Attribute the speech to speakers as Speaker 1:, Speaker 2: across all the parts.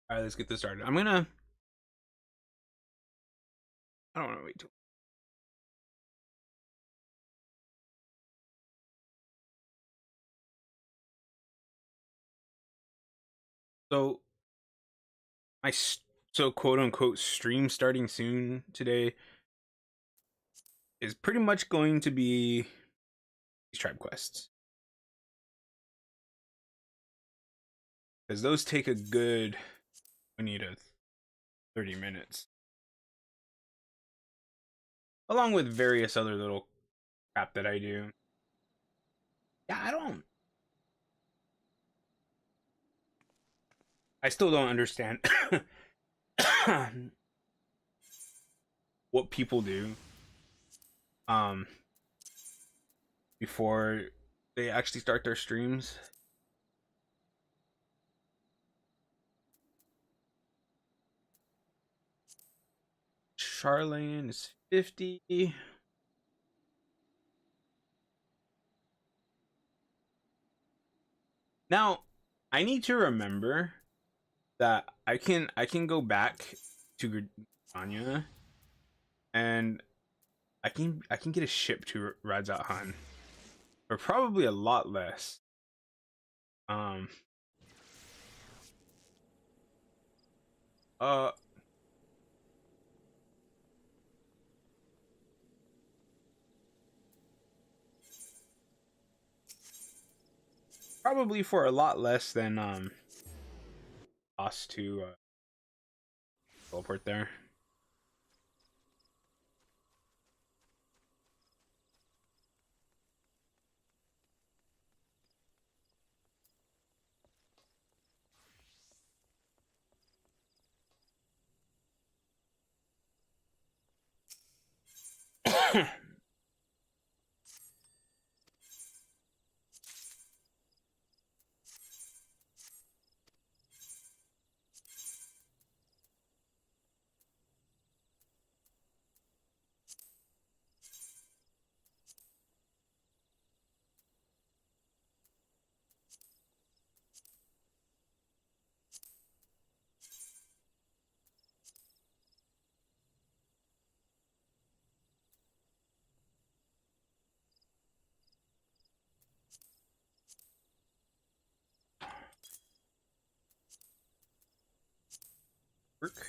Speaker 1: All right, let's get this started. I don't want to wait too. So my so quote unquote stream starting soon today is pretty much going to be these tribe quests, because those take a good 20 to 30 minutes, along with various other little crap that I do. Yeah, I still don't understand what people do um before they actually start their streams. Charlene is 50. Now, I need to remember that I can go back to Gridania and I can get a ship to Radzat Han for probably a lot less. Um uh Probably for a lot less than us to teleport there. Work.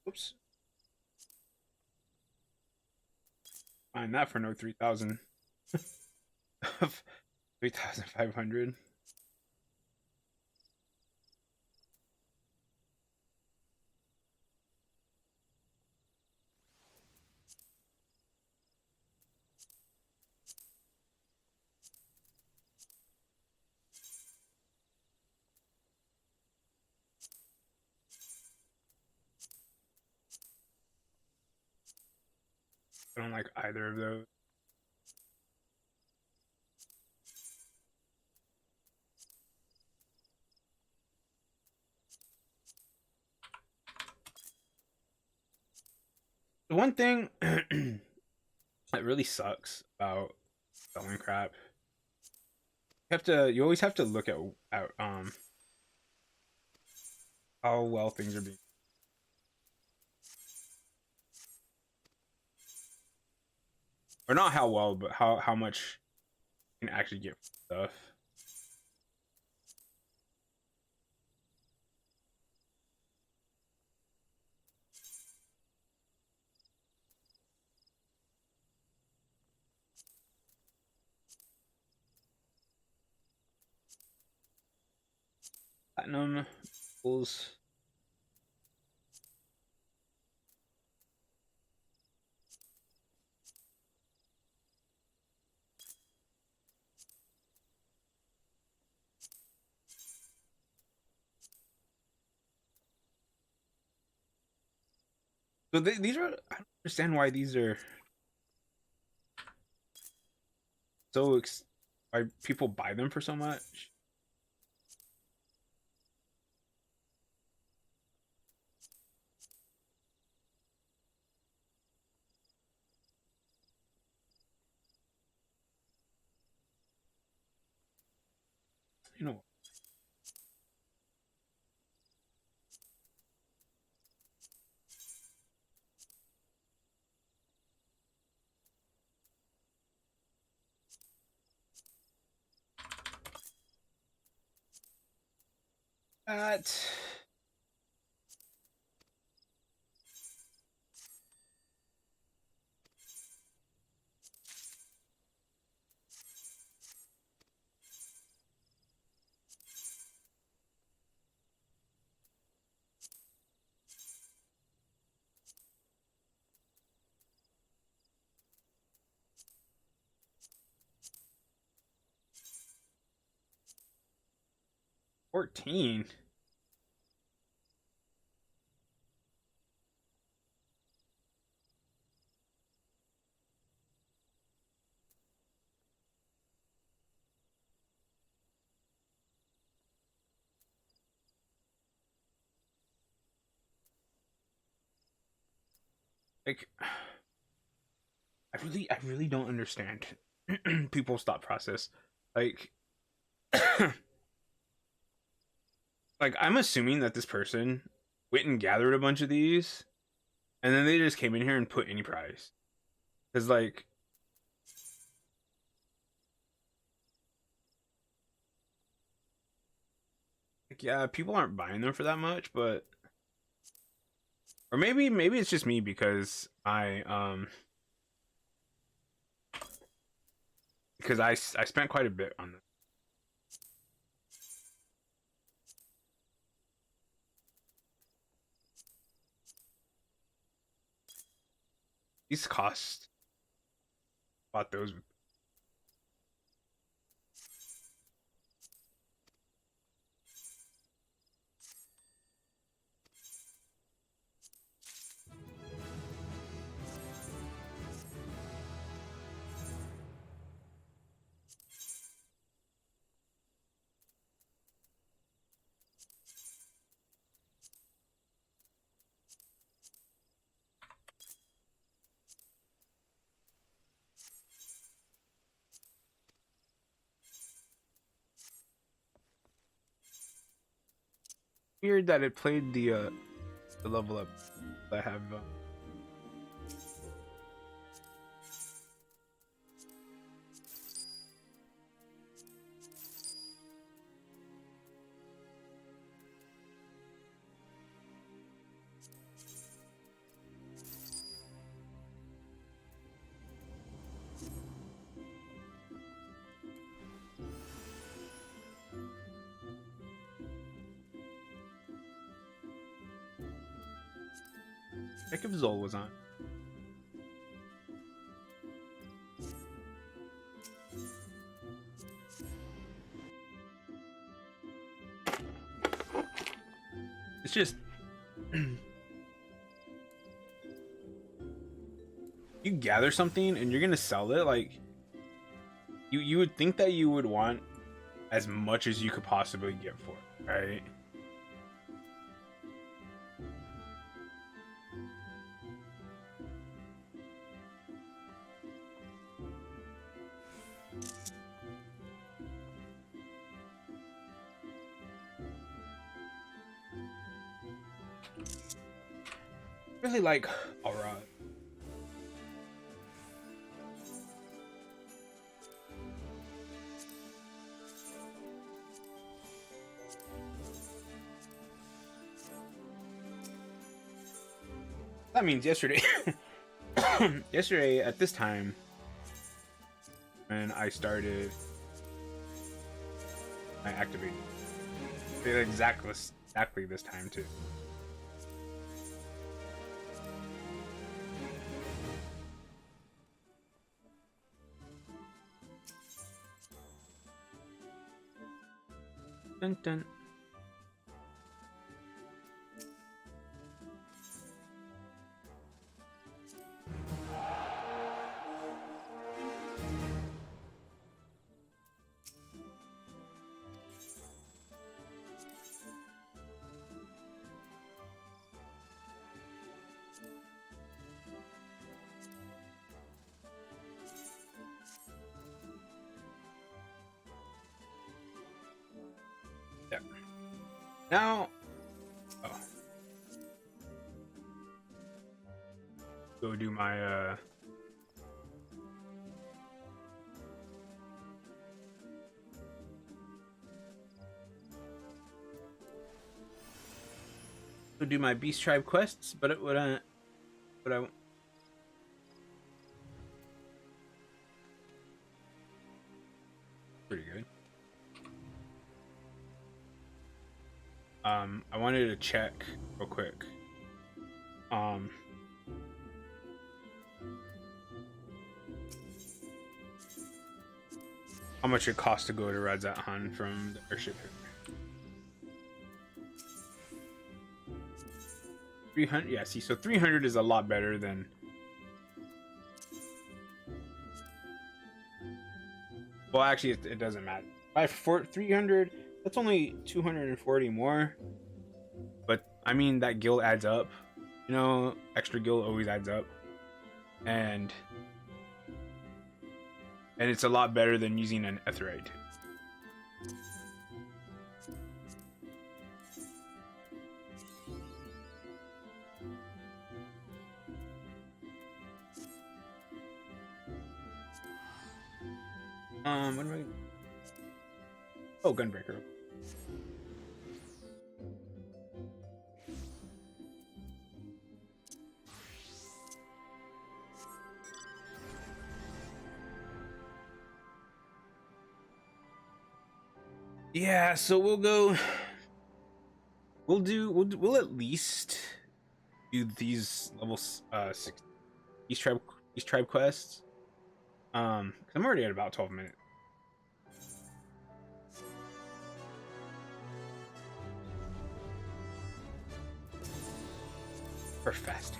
Speaker 1: Oops. Find that for no 3,000. 3,500. I don't like either of those. The one thing that really sucks about selling crap, you always have to look at how well things are being, or not how well, but how much you can actually get stuff. Platinum equals. So these are. I don't understand why these are so. Why people buy them for so much? You know. At 14. Like, I really don't understand people's thought process. Like, like I'm assuming that this person went and gathered a bunch of these, and then they just came in here and put any price. Cause like yeah, people aren't buying them for that much, but or maybe it's just me because I spent quite a bit on them. These cost bought those. Weird that it played the level up I have. Heck if Zol was on. It's just you gather something and you're gonna sell it. Like you would think that you would want as much as you could possibly get for it, right? Really like aura. That means yesterday yesterday at this time when I started I activated exactly this time too. Dun, dun. Yeah. Now, oh, go do my go do my Beast Tribe quests, but what I pretty good. I wanted to check real quick. How much it costs to go to Radzat Han from the airship here. 300, yeah, see, so 300 is a lot better than... Well, actually, it doesn't matter. By 300, that's only 240 more. But, I mean, that guild adds up. You know, extra guild always adds up. And it's a lot better than using an Etherite. What am I... Oh, Gunbreaker. Yeah, so we'll go... We'll at least do these level 6 East Tribe quests. 'Cause I'm already at about 12 minutes. We're fast.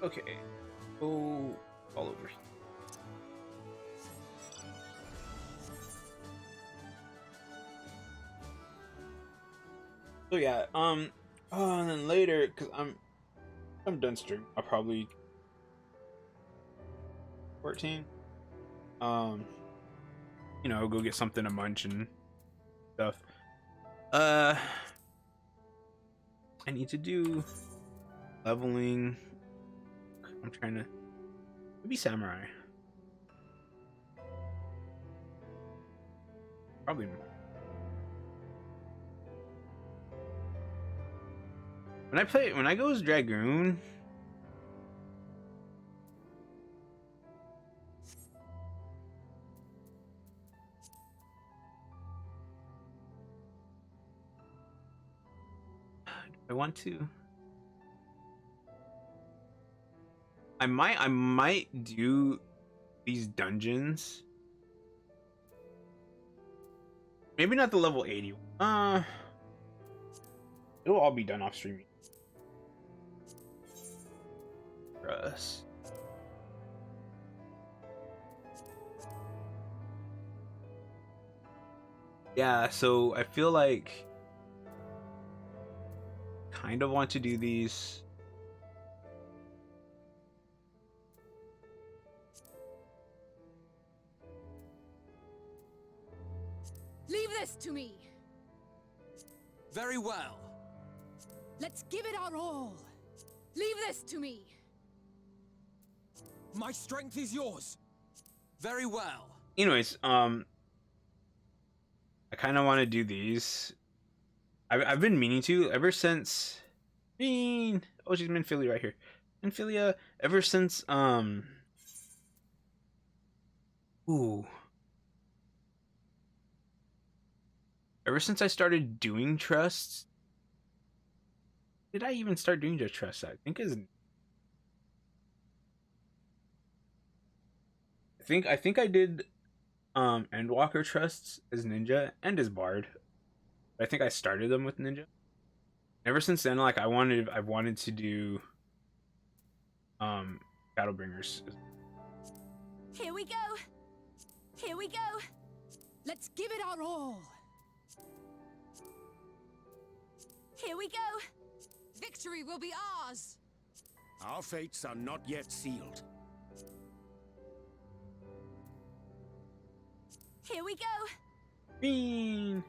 Speaker 1: Okay, go all over here. So yeah, oh, and then later, cause I'm done streaming. I'll probably 14. You know, go get something to munch and stuff. I need to do leveling. I'm trying to maybe samurai. Probably. When I go as Dragoon, I want to. I might do these dungeons. Maybe not the level 80. It'll all be done off streaming. For us. Yeah, so I feel like kind of want to do these.
Speaker 2: Leave this to me.
Speaker 3: Very well.
Speaker 2: Let's give it our all. Leave this to me.
Speaker 3: My strength is yours. Very well.
Speaker 1: Anyways, I kind of want to do these. I've been meaning to ever since. Oh, she's Minfilia right here. Minfilia ever since ooh. Ever since I started doing trusts. Did I even start doing just trusts? I think I did Endwalker trusts as ninja and as bard. I think I started them with ninja. Ever since then, like I wanted to do Shadowbringers.
Speaker 2: Here we go. Here we go. Let's give it our all. Here we go. Victory will be ours.
Speaker 4: Our fates are not yet sealed.
Speaker 2: Here we go.
Speaker 1: Bean.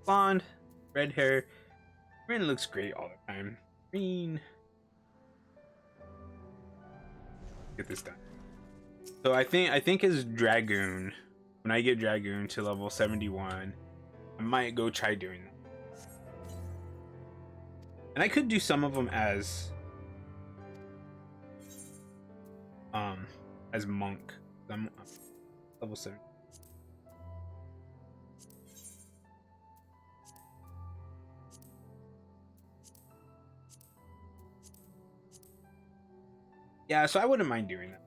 Speaker 1: Blonde, red hair. Green looks great all the time. Green. Get this done. So I think as Dragoon, when I get Dragoon to level 71, I might go try doing that. And I could do some of them as monk. I'm level 7. Yeah, so I wouldn't mind doing that.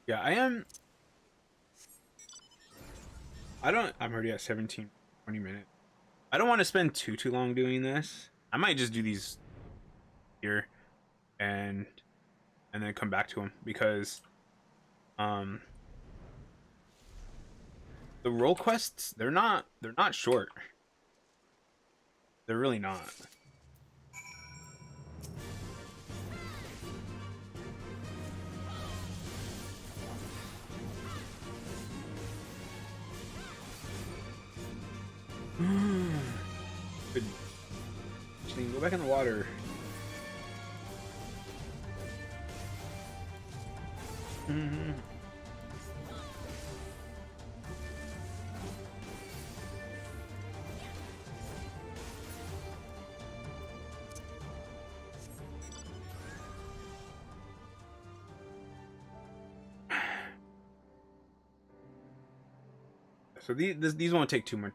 Speaker 1: Yeah, I'm already at 17, 20 minutes. I don't want to spend too long doing this. I might just do these here and then come back to them because the role quests, they're not short. They're really not. Good. Go back in the water. So these won't take too much.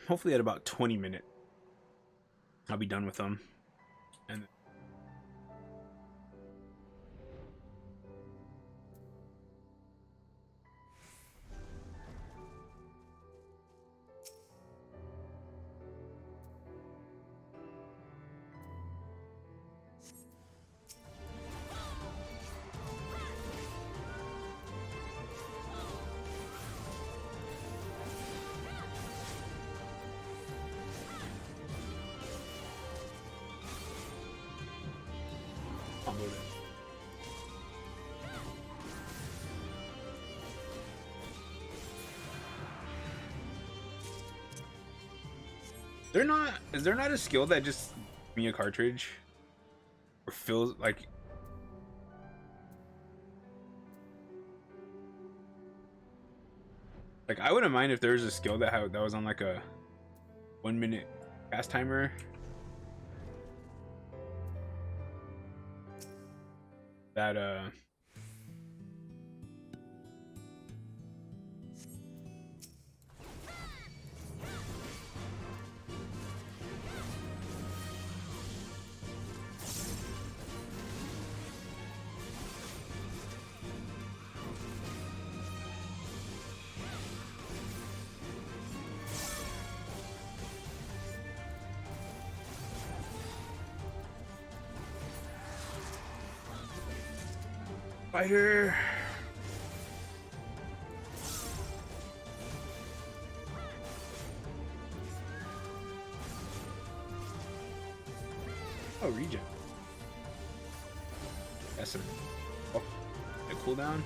Speaker 1: Hopefully at about 20 minutes, I'll be done with them. And combo them. Is there not a skill that just gives me a cartridge or feels like I wouldn't mind if there was a skill that was on like a 1 minute cast timer that fighter. Oh, regen. That's a cooldown.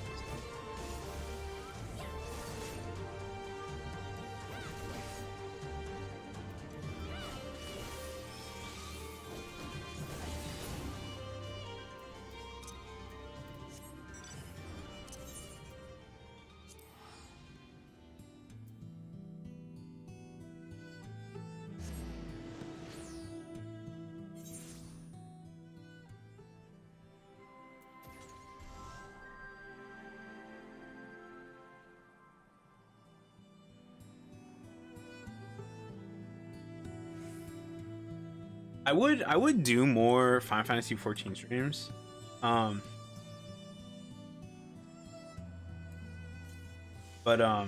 Speaker 1: I would do more Final Fantasy 14 streams. But I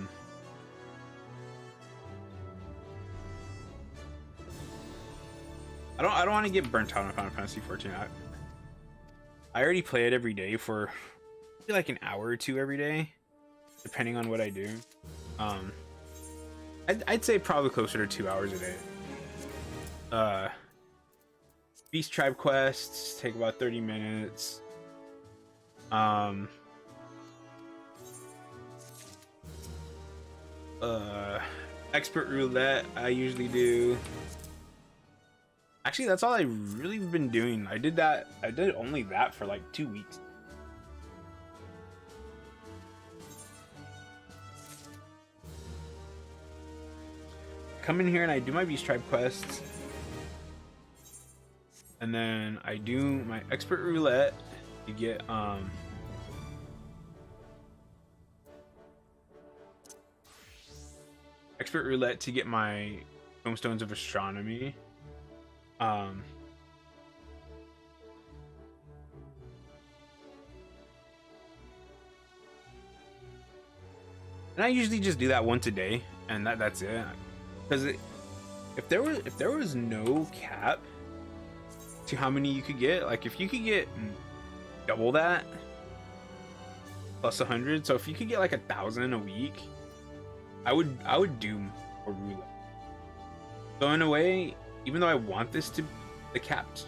Speaker 1: don't want to get burnt out on Final Fantasy 14. I already play it every day for maybe like an hour or two every day, depending on what I do. I'd say probably closer to 2 hours a day. Beast Tribe quests take about 30 minutes. Expert roulette I usually do. Actually, that's all I really been doing. I did only that for like 2 weeks. Come in here and I do my Beast Tribe quests. And then I do my expert roulette to get expert roulette to get my tomestones of astronomy. And I usually just do that once a day, and that's it. Because if there was no cap to how many you could get, like if you could get double that plus 100, so if you could get like 1,000 a week, I would do more roulette. So in a way, even though I want the cap to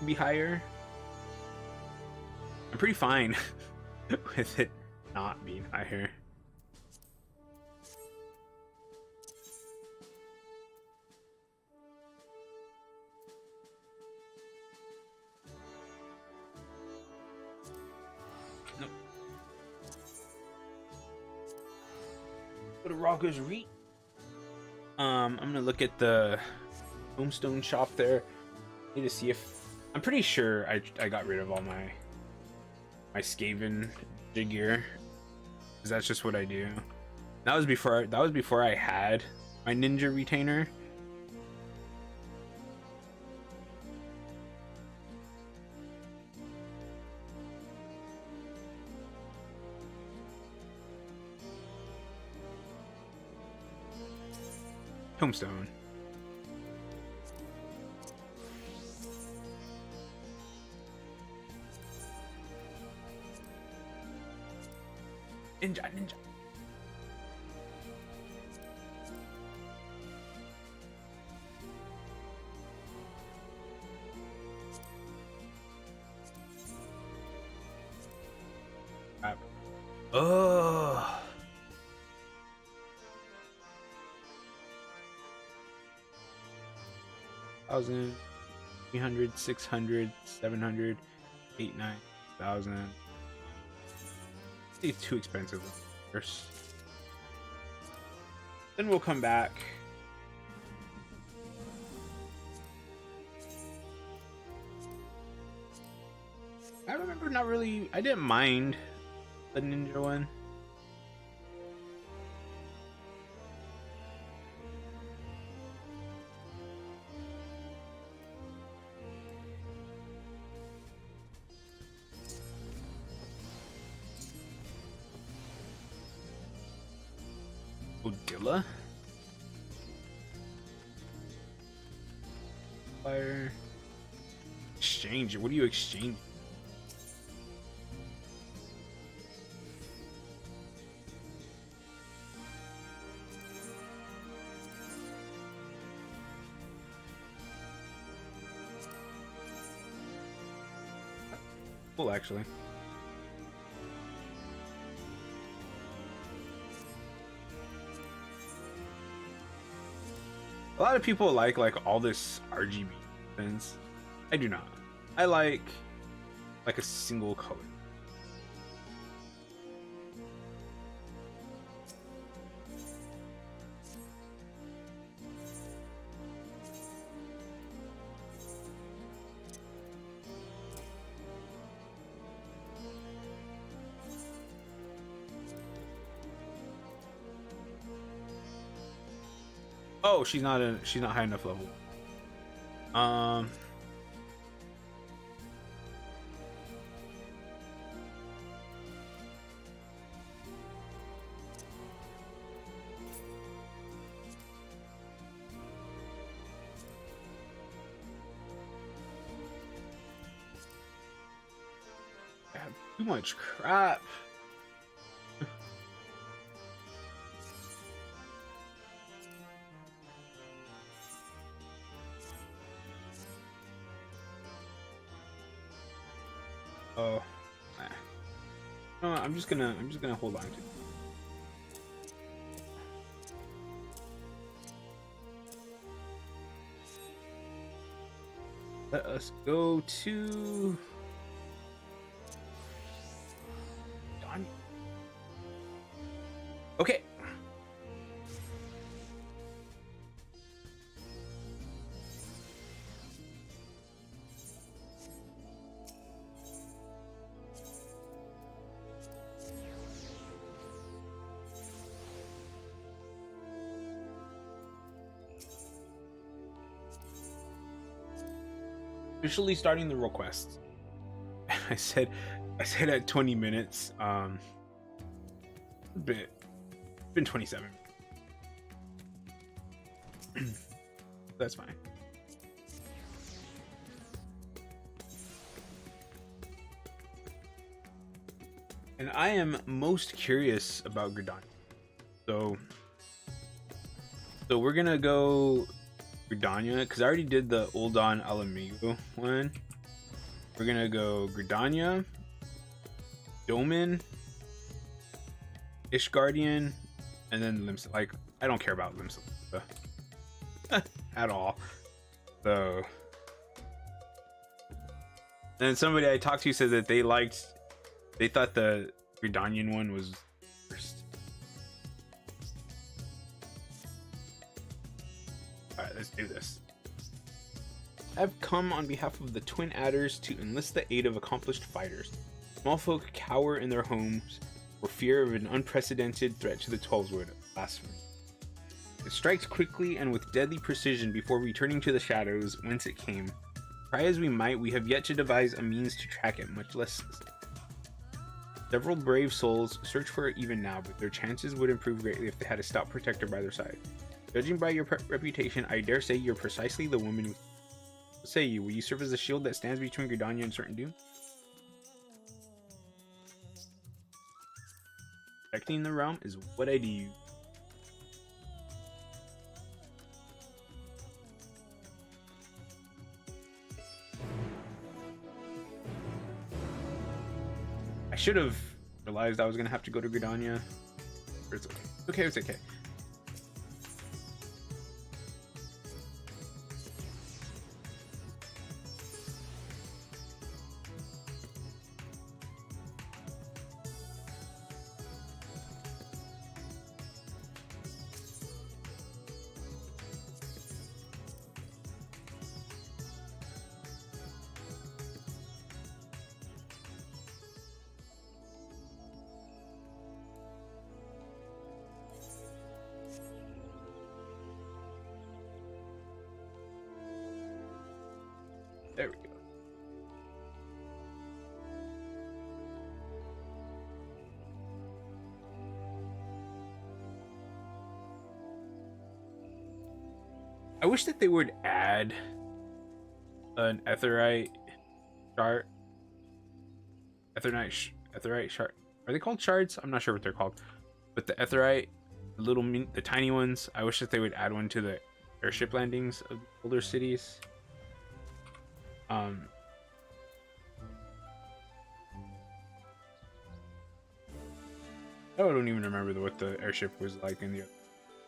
Speaker 1: be higher, I'm pretty fine with it not being higher. Nope. Go to Rogers Reach. I'm gonna look at the Homestone shop there. Need to see if I'm pretty sure I got rid of all my Skaven gear, because that's just what I do. That was before I had my ninja retainer. Homestone. Ninja. Crap. Oh. 1,000, 300, 600, 700, 8, 9,000. It's too expensive first. Then we'll come back. I remember I didn't mind the ninja one. Odilla? Fire. Exchange. What do you exchange? cool, actually. A lot of people like all this RGB things. I do not. I like a single color. Oh, she's not high enough level. I have too much crap. Oh, no, I'm just gonna hold on to it. Let us go to Don. Okay. Officially starting the role quest. I said at 20 minutes. Been 27. That's fine. And I am most curious about Gridania. So we're gonna go Gridania, because I already did the Uldan Alamigo one. We're gonna go Gridania, Domin, Ishgardian, and then Limsa. Like, I don't care about Limsa at all. So, and somebody I talked to said that they thought the Gridanian one was worst. Alright, let's do this. I've come on behalf of the Twin Adders to enlist the aid of accomplished fighters. Small folk cower in their homes for fear of an unprecedented threat to the Twelveswood, blasphemy. It strikes quickly and with deadly precision before returning to the shadows whence it came. Try as we might, we have yet to devise a means to track it, much less several brave souls search for it even now, but their chances would improve greatly if they had a stout protector by their side. Judging by your reputation, I dare say you're precisely the woman who... What say you? Will you serve as the shield that stands between Gridania and certain doom? Protecting the realm is what I do. I should have realized I was gonna have to go to Gridania. It's okay. It's okay. It's okay. There we go. I wish that they would add an Aetheryte shard. Aetheryte shard. Are they called shards? I'm not sure what they're called. But the Aetheryte, the tiny ones, I wish that they would add one to the airship landings of older cities. I don't even remember what the airship was like in the other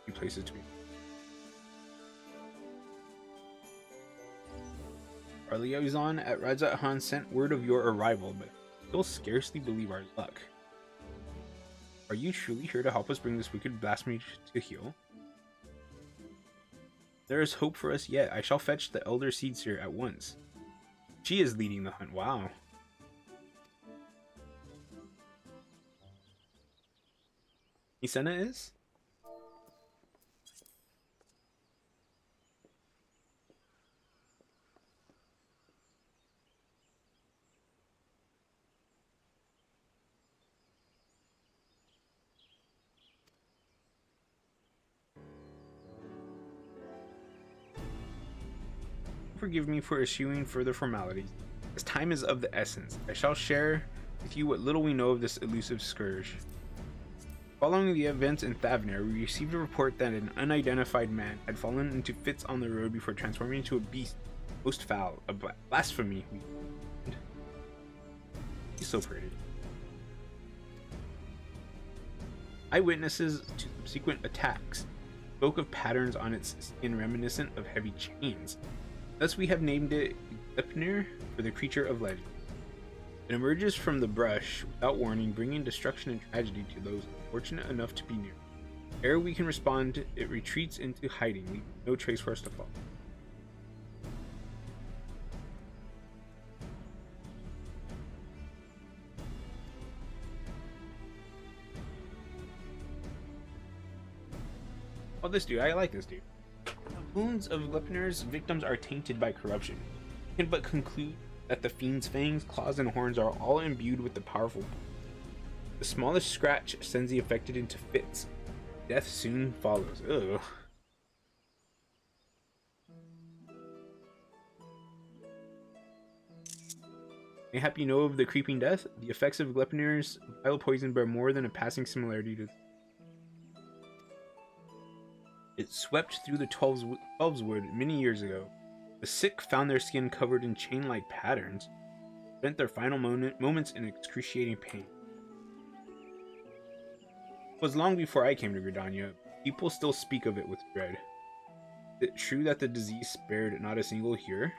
Speaker 1: few places to be. Our liaison at Rajat Han sent word of your arrival, but still scarcely believe our luck. Are you truly here to help us bring this wicked blasphemy to heel? There is hope for us yet. I shall fetch the Elder Seedseer at once. She is leading the hunt. Wow. Isena is? Forgive me for eschewing further formalities, as time is of the essence. I shall share with you what little we know of this elusive scourge. Following the events in Thavner, we received a report that an unidentified man had fallen into fits on the road before transforming into a beast most foul, a blasphemy. He's so pretty. Eyewitnesses to subsequent attacks spoke of patterns on its skin reminiscent of heavy chains. Thus we have named it Gleipnir, for the creature of legend. It emerges from the brush without warning, bringing destruction and tragedy to those fortunate enough to be near. Ere we can respond, it retreats into hiding, leaving no trace for us to follow. Oh, this dude, I like this dude. The wounds of Gleipnir's victims are tainted by corruption. We can but conclude that the fiend's fangs, claws, and horns are all imbued with the powerful. The smallest scratch sends the affected into fits. Death soon follows. Ugh. Mayhap you know of the creeping death? The effects of Gleipnir's vile poison bear more than a passing similarity to. It swept through the Twelves Wood many years ago. The sick found their skin covered in chain-like patterns, spent their final moments in excruciating pain. It was long before I came to Gridania. People still speak of it with dread. Is it true that the disease spared not a single here?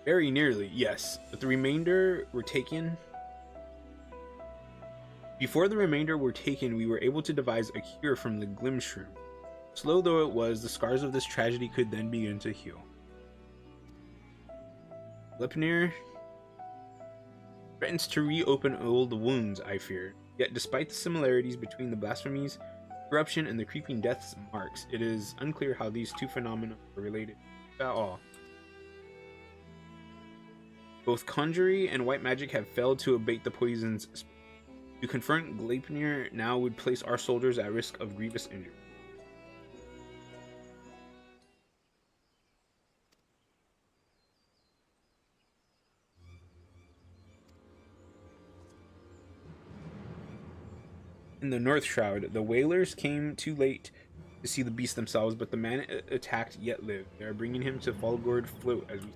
Speaker 1: Very nearly, yes, but the remainder were taken. Before the remainder were taken, we were able to devise a cure from the Glimshroom. Slow though it was, the scars of this tragedy could then begin to heal. Gleipnir threatens to reopen old wounds, I fear. Yet despite the similarities between the blasphemies, corruption, and the creeping death's marks, it is unclear how these two phenomena are related at all. Both conjury and white magic have failed to abate the poison's. To confront Gleipnir now would place our soldiers at risk of grievous injury. In the North Shroud, the Whalers came too late to see the beast themselves, but the man attacked yet lived. They are bringing him to Falgord Float as we.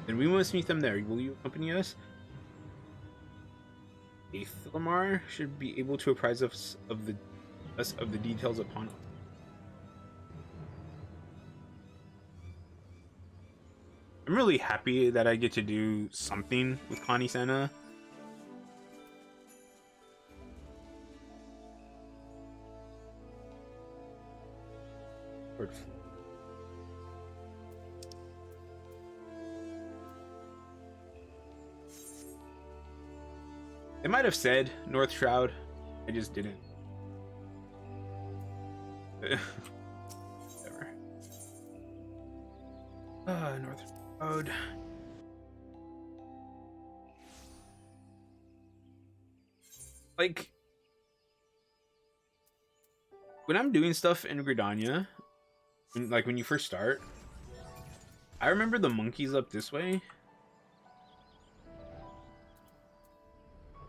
Speaker 1: Then we must meet them there. Will you accompany us? Athlamar should be able to apprise us of the details upon. I'm really happy that I get to do something with Connie Senna. They might have said North Shroud. I just didn't. Whatever. North Shroud. Like, when I'm doing stuff in Gridania, when you first start, I remember the monkeys up this way.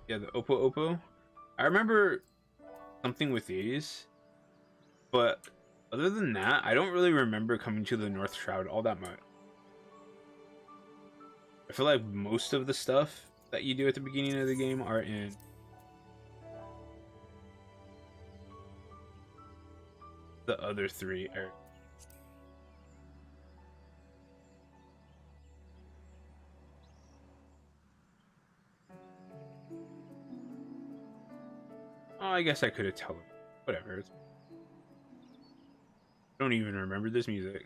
Speaker 1: Yeah, the Oppo. I remember something with these. But other than that, I don't really remember coming to the North Shroud all that much. I feel like most of the stuff that you do at the beginning of the game are in the other three areas. Oh, I guess I could have told him. Whatever. I don't even remember this music.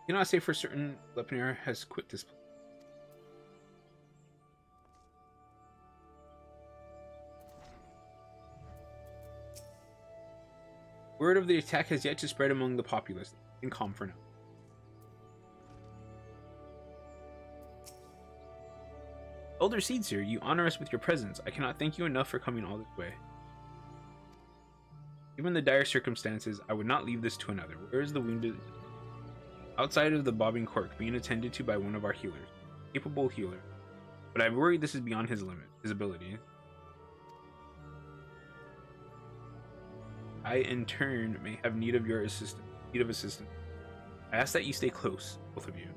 Speaker 1: Cannot say for certain Lepnir has quit this place. Word of the attack has yet to spread among the populace. In calm for now. Elder Seedseer, you honor us with your presence. I cannot thank you enough for coming all this way. Given the dire circumstances, I would not leave this to another. Where is the wounded? Outside of the bobbing cork, being attended to by one of our healers. Capable healer. But I worry this is beyond his limit, his ability. I, in turn, may have need of assistance. I ask that you stay close, both of you.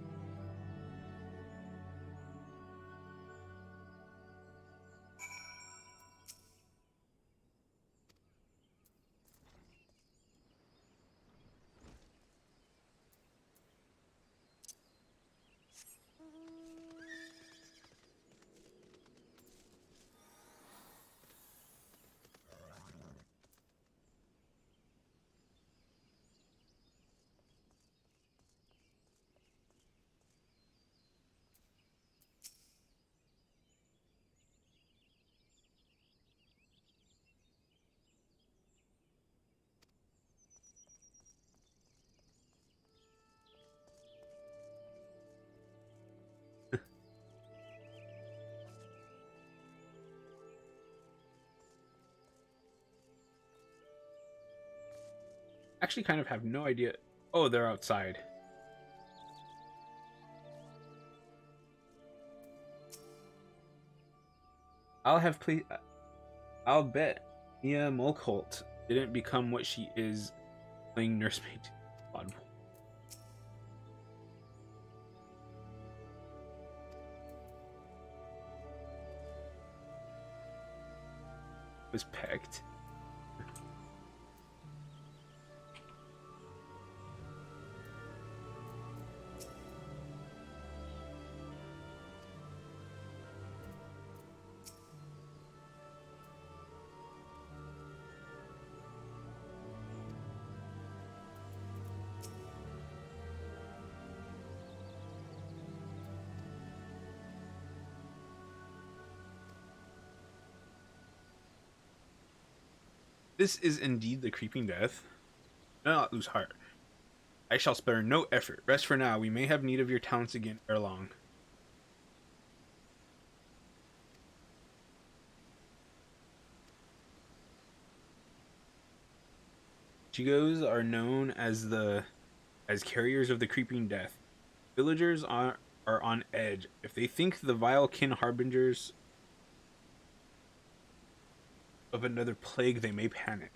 Speaker 1: Actually kind of have no idea. Oh, they're outside. I'll bet Mia Mulcolt didn't become what she is playing nursemaid. Odd. Was pecked. This is indeed the creeping death. Do not lose heart. I shall spare no effort. Rest for now. We may have need of your talents again ere long. Chigos are known as carriers of the creeping death. Villagers are on edge. If they think the vile kin harbingers of another plague, they may panic.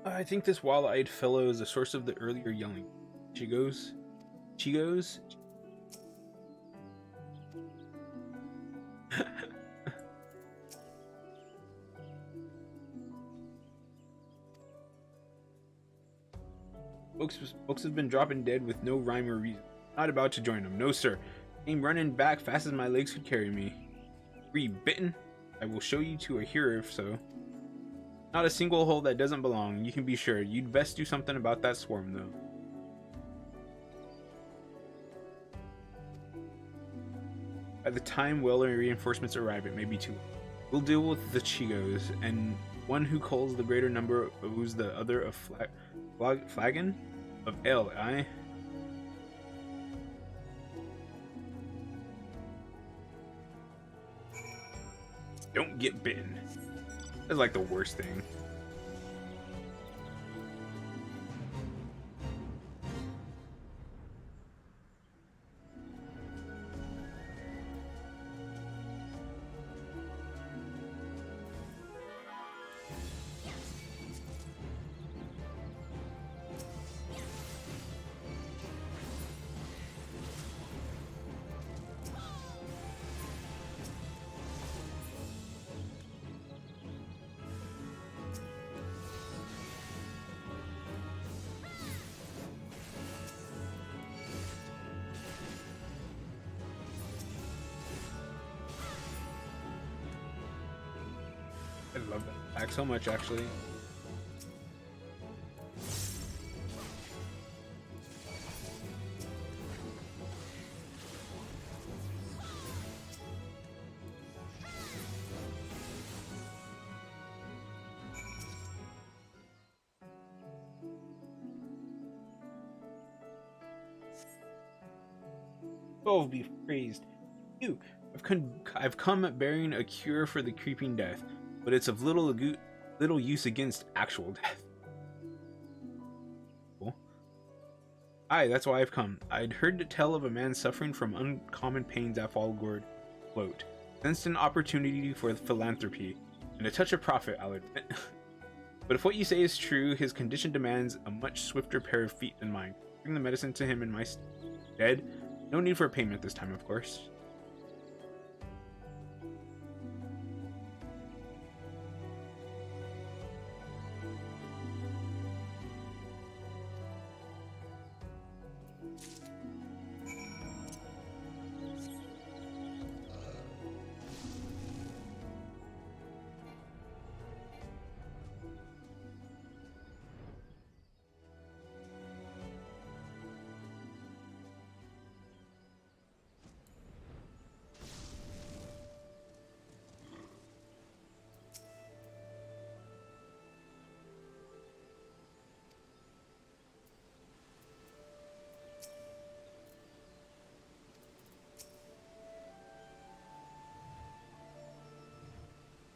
Speaker 1: I think this wild-eyed fellow is the source of the earlier yelling. Chigos? Folks have been dropping dead with no rhyme or reason. Not about to join them, no sir. Came running back fast as my legs could carry me. Bitten? I will show you to a hero if so. Not a single hole that doesn't belong, you can be sure. You'd best do something about that swarm, though. By the time Weller reinforcements arrive, it may be too late. We'll deal with the Chigos, and one who calls the greater number owes the other a flagon of ale, aye? Don't get bitten. That's like the worst thing. I love that attack so much, actually. Oh, be praised. You, I've come bearing a cure for the creeping death, but it's of little use against actual death. Cool. Aye, that's why I've come. I'd heard tell of a man suffering from uncommon pains at Falgord Float. Sensed an opportunity for philanthropy, and a touch of profit, I'll admit. But if what you say is true, his condition demands a much swifter pair of feet than mine. Bring the medicine to him in my stead. No need for payment this time, of course.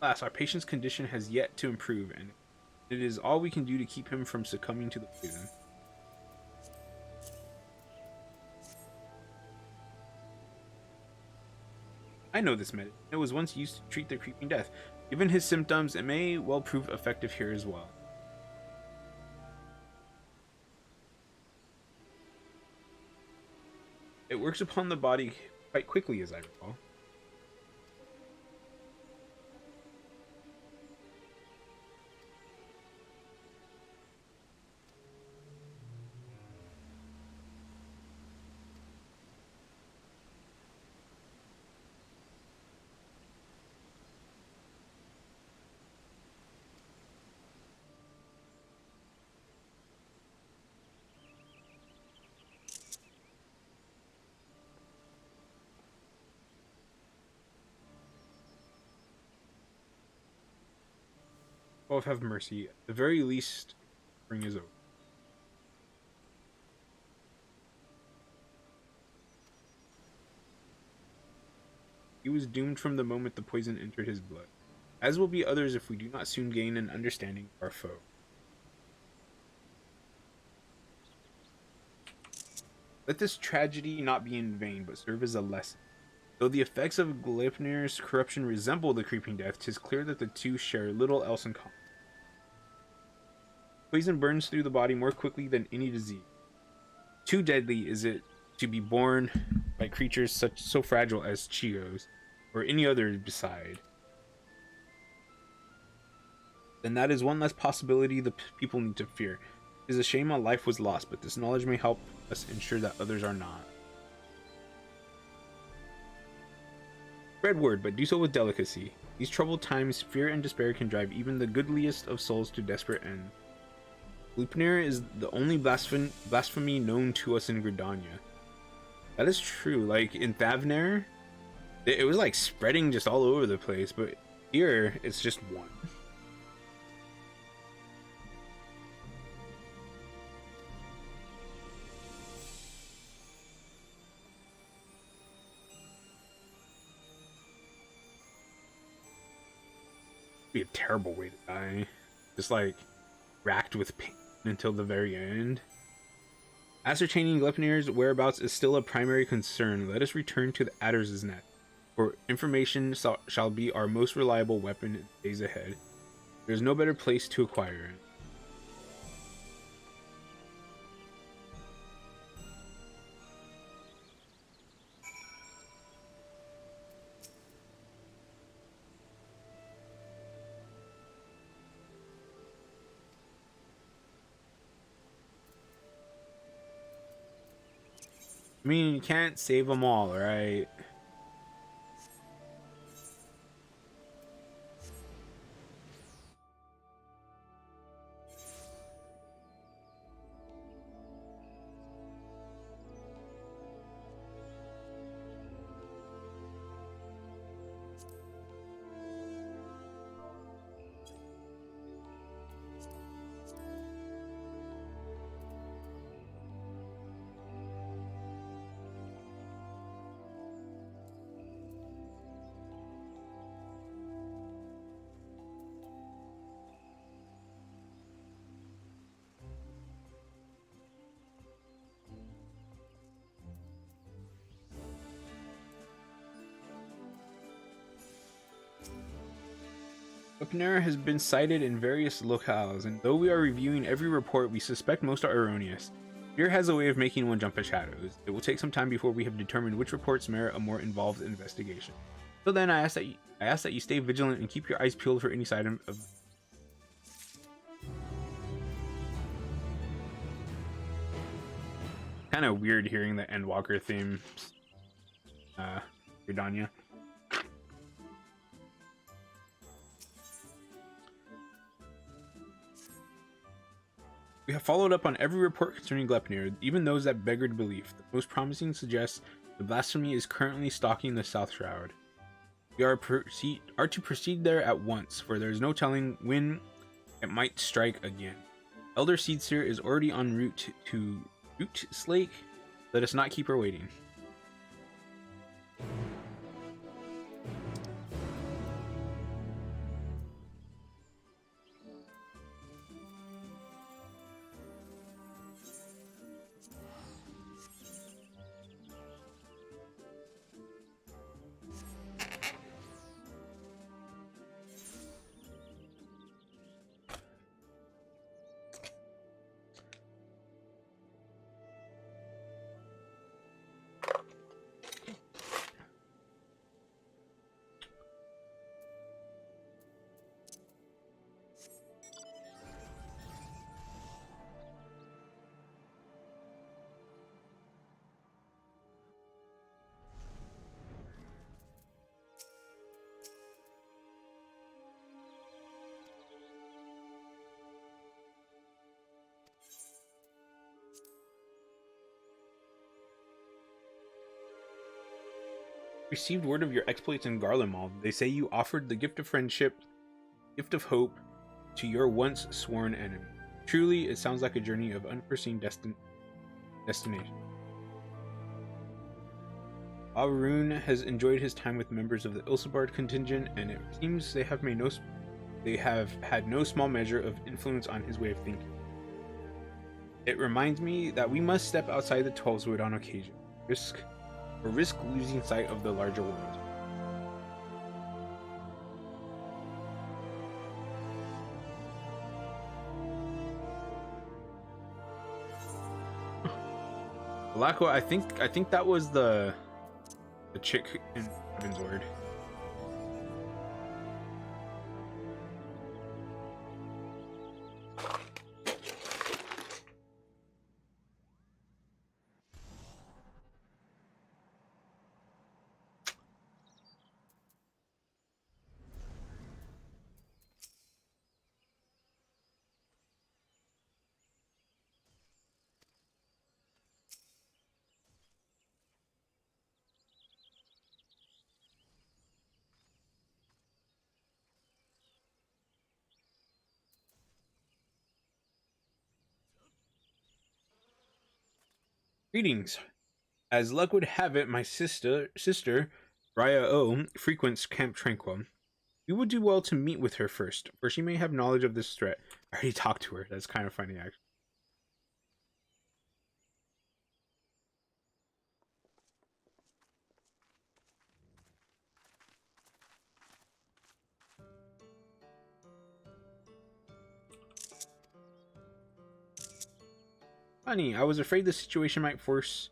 Speaker 1: Alas, our patient's condition has yet to improve, and it is all we can do to keep him from succumbing to the poison. I know this medicine. It was once used to treat the creeping death. Given his symptoms, it may well prove effective here as well. It works upon the body quite quickly, as I recall. God have mercy. At the very least, spring is over. He was doomed from the moment the poison entered his blood, as will be others if we do not soon gain an understanding of our foe. Let this tragedy not be in vain, but serve as a lesson. Though the effects of Gleipnir's corruption resemble the creeping death, 'tis clear that the two share little else in common. Poison burns through the body more quickly than any disease. Too deadly is it to be borne by creatures so fragile as Chigos, or any other beside. Then that is one less possibility the people need to fear. It is a shame a life was lost, but this knowledge may help us ensure that others are not. Spread word, but do so with delicacy. These troubled times, fear and despair can drive even the goodliest of souls to desperate ends. Gleipnir is the only blasphemy known to us in Gridania. That is true. Like in Thavner, It was like spreading just all over the place, but here it's just one. Be a terrible way to die. Just like racked with pain until the very end. Ascertaining Gleipnir's whereabouts is still a primary concern. Let us return to the Adder's Net, for information shall be our most reliable weapon in the days ahead. There is no better place to acquire it. I mean, you can't save them all, right? Gleipnir has been cited in various locales, and though we are reviewing every report, we suspect most are erroneous. Fear has a way of making one jump at shadows. It will take some time before we have determined which reports merit a more involved investigation. So then, I ask that you stay vigilant and keep your eyes peeled for any sign of. Kind of weird hearing the Endwalker theme. Gridania. We have followed up on every report concerning Gleipnir, even those that beggared belief. The most promising suggests the blasphemy is currently stalking the South Shroud. We are to proceed there at once, for there is no telling when it might strike again. Elder Seedseer is already en route to Root Slake. Let us not keep her waiting. Received word of your exploits in Garlemald. They say you offered the gift of friendship, gift of hope, to your once sworn enemy. Truly, it sounds like a journey of unforeseen destination. Alrune has enjoyed his time with members of the Ilsebard contingent, and it seems they have had no small measure of influence on his way of thinking. It reminds me that we must step outside the Twelveswood on occasion, risk losing sight of the larger world. Alako, I think that was the chick in Heavensward. Greetings. As luck would have it, my sister, Raya O, frequents Camp Tranquil. We would do well to meet with her first, for she may have knowledge of this threat. I already talked to her. That's kind of funny, actually. Honey, I was afraid the situation might force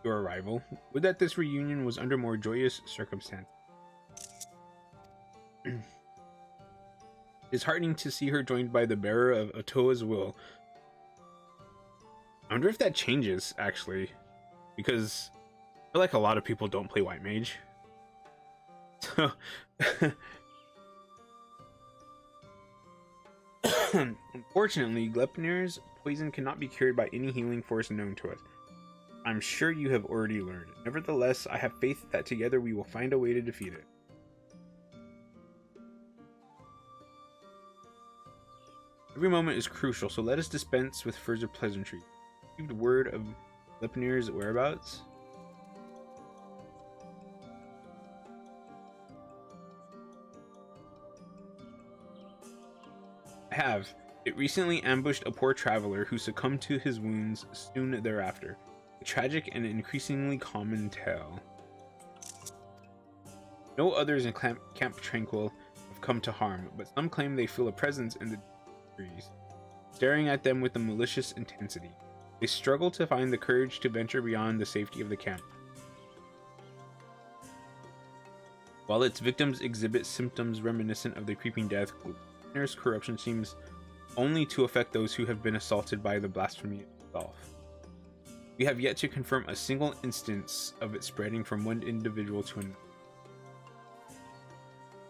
Speaker 1: your arrival. Would that this reunion was under more joyous circumstances. It's heartening to see her joined by the bearer of Otoa's will. I wonder if that changes, actually. Because I feel like a lot of people don't play White Mage. So... Unfortunately, Glepnir's poison cannot be cured by any healing force known to us. I'm sure you have already learned. Nevertheless, I have faith that together we will find a way to defeat it. Every moment is crucial, so let us dispense with further pleasantry. Received word of Glepnir's whereabouts? I have. It recently ambushed a poor traveler who succumbed to his wounds soon thereafter. A tragic and increasingly common tale. No others in Camp Tranquil have come to harm, but some claim they feel a presence in the trees, staring at them with a malicious intensity. They struggle to find the courage to venture beyond the safety of the camp. While its victims exhibit symptoms reminiscent of the creeping death, Glepnir's corruption seems only to affect those who have been assaulted by the blasphemy itself. We have yet to confirm a single instance of it spreading from one individual to another.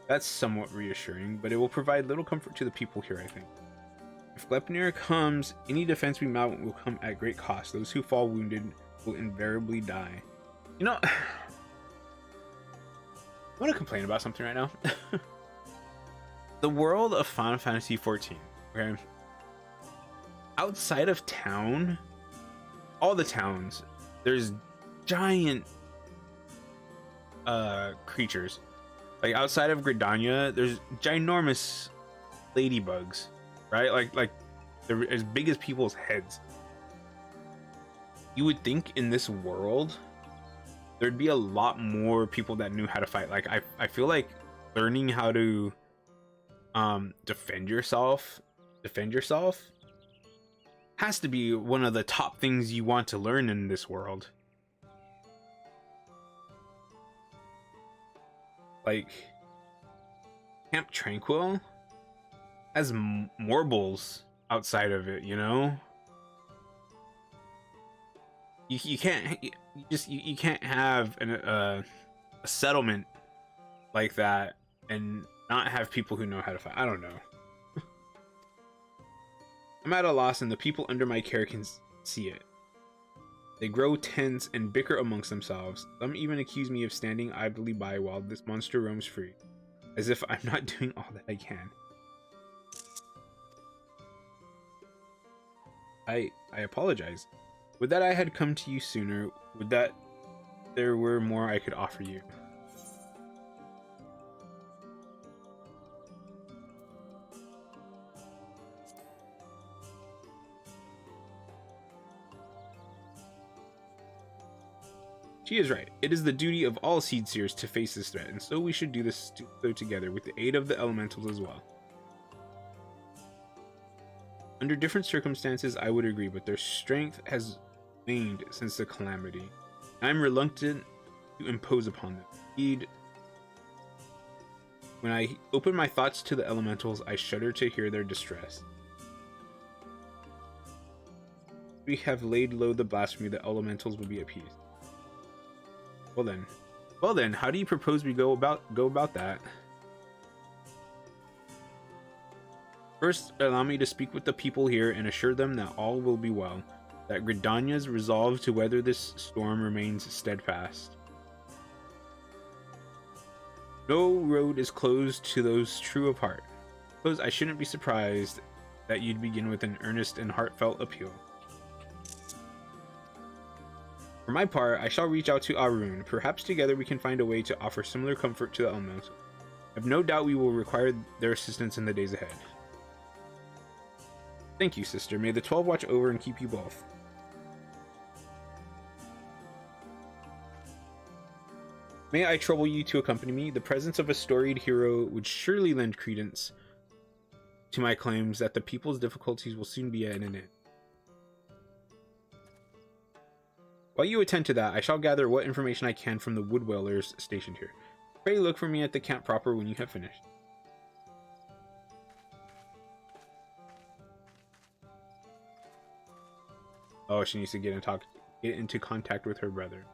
Speaker 1: That's somewhat reassuring, but it will provide little comfort to the people here, I think. If Glepnir comes, any defense we mount will come at great cost. Those who fall wounded will invariably die. You know, I want to complain about something right now. The world of Final Fantasy XIV, okay? Outside of town, all the towns, there's giant creatures. Like outside of Gridania, there's ginormous ladybugs, right? Like they're as big as people's heads. You would think in this world there'd be a lot more people that knew how to fight. Like I feel like learning how to defend yourself has to be one of the top things you want to learn in this world. Like Camp Tranquil has morbles outside of it, you know. You can't you can't have a settlement like that and not have people who know how to fight. I don't know. I'm at a loss, and the people under my care can see it. They grow tense and bicker amongst themselves. Some even accuse me of standing idly by while this monster roams free, as if I'm not doing all that I can. I apologize. Would that I had come to you sooner. Would that there were more I could offer you. She is right. It is the duty of all seed seers to face this threat, and so we should do this together with the aid of the elementals as well. Under different circumstances, I would agree, but their strength has waned since the calamity. I am reluctant to impose upon them. Indeed, when I open my thoughts to the elementals, I shudder to hear their distress. We have laid low the blasphemy, the elementals will be at peace. Well then, how do you propose we go about that? First, allow me to speak with the people here and assure them that all will be well, that Gridania's resolve to weather this storm remains steadfast. No road is closed to those true of heart. Suppose I shouldn't be surprised that you'd begin with an earnest and heartfelt appeal. For my part, I shall reach out to Arun. Perhaps together we can find a way to offer similar comfort to the Elmos. I have no doubt we will require their assistance in the days ahead. Thank you, sister. May the 12 watch over and keep you both. May I trouble you to accompany me? The presence of a storied hero would surely lend credence to my claims that the people's difficulties will soon be at an end. While you attend to that, I shall gather what information I can from the wood dwellers stationed here. Pray look for me at the camp proper when you have finished. Oh, she needs to get into contact with her brother.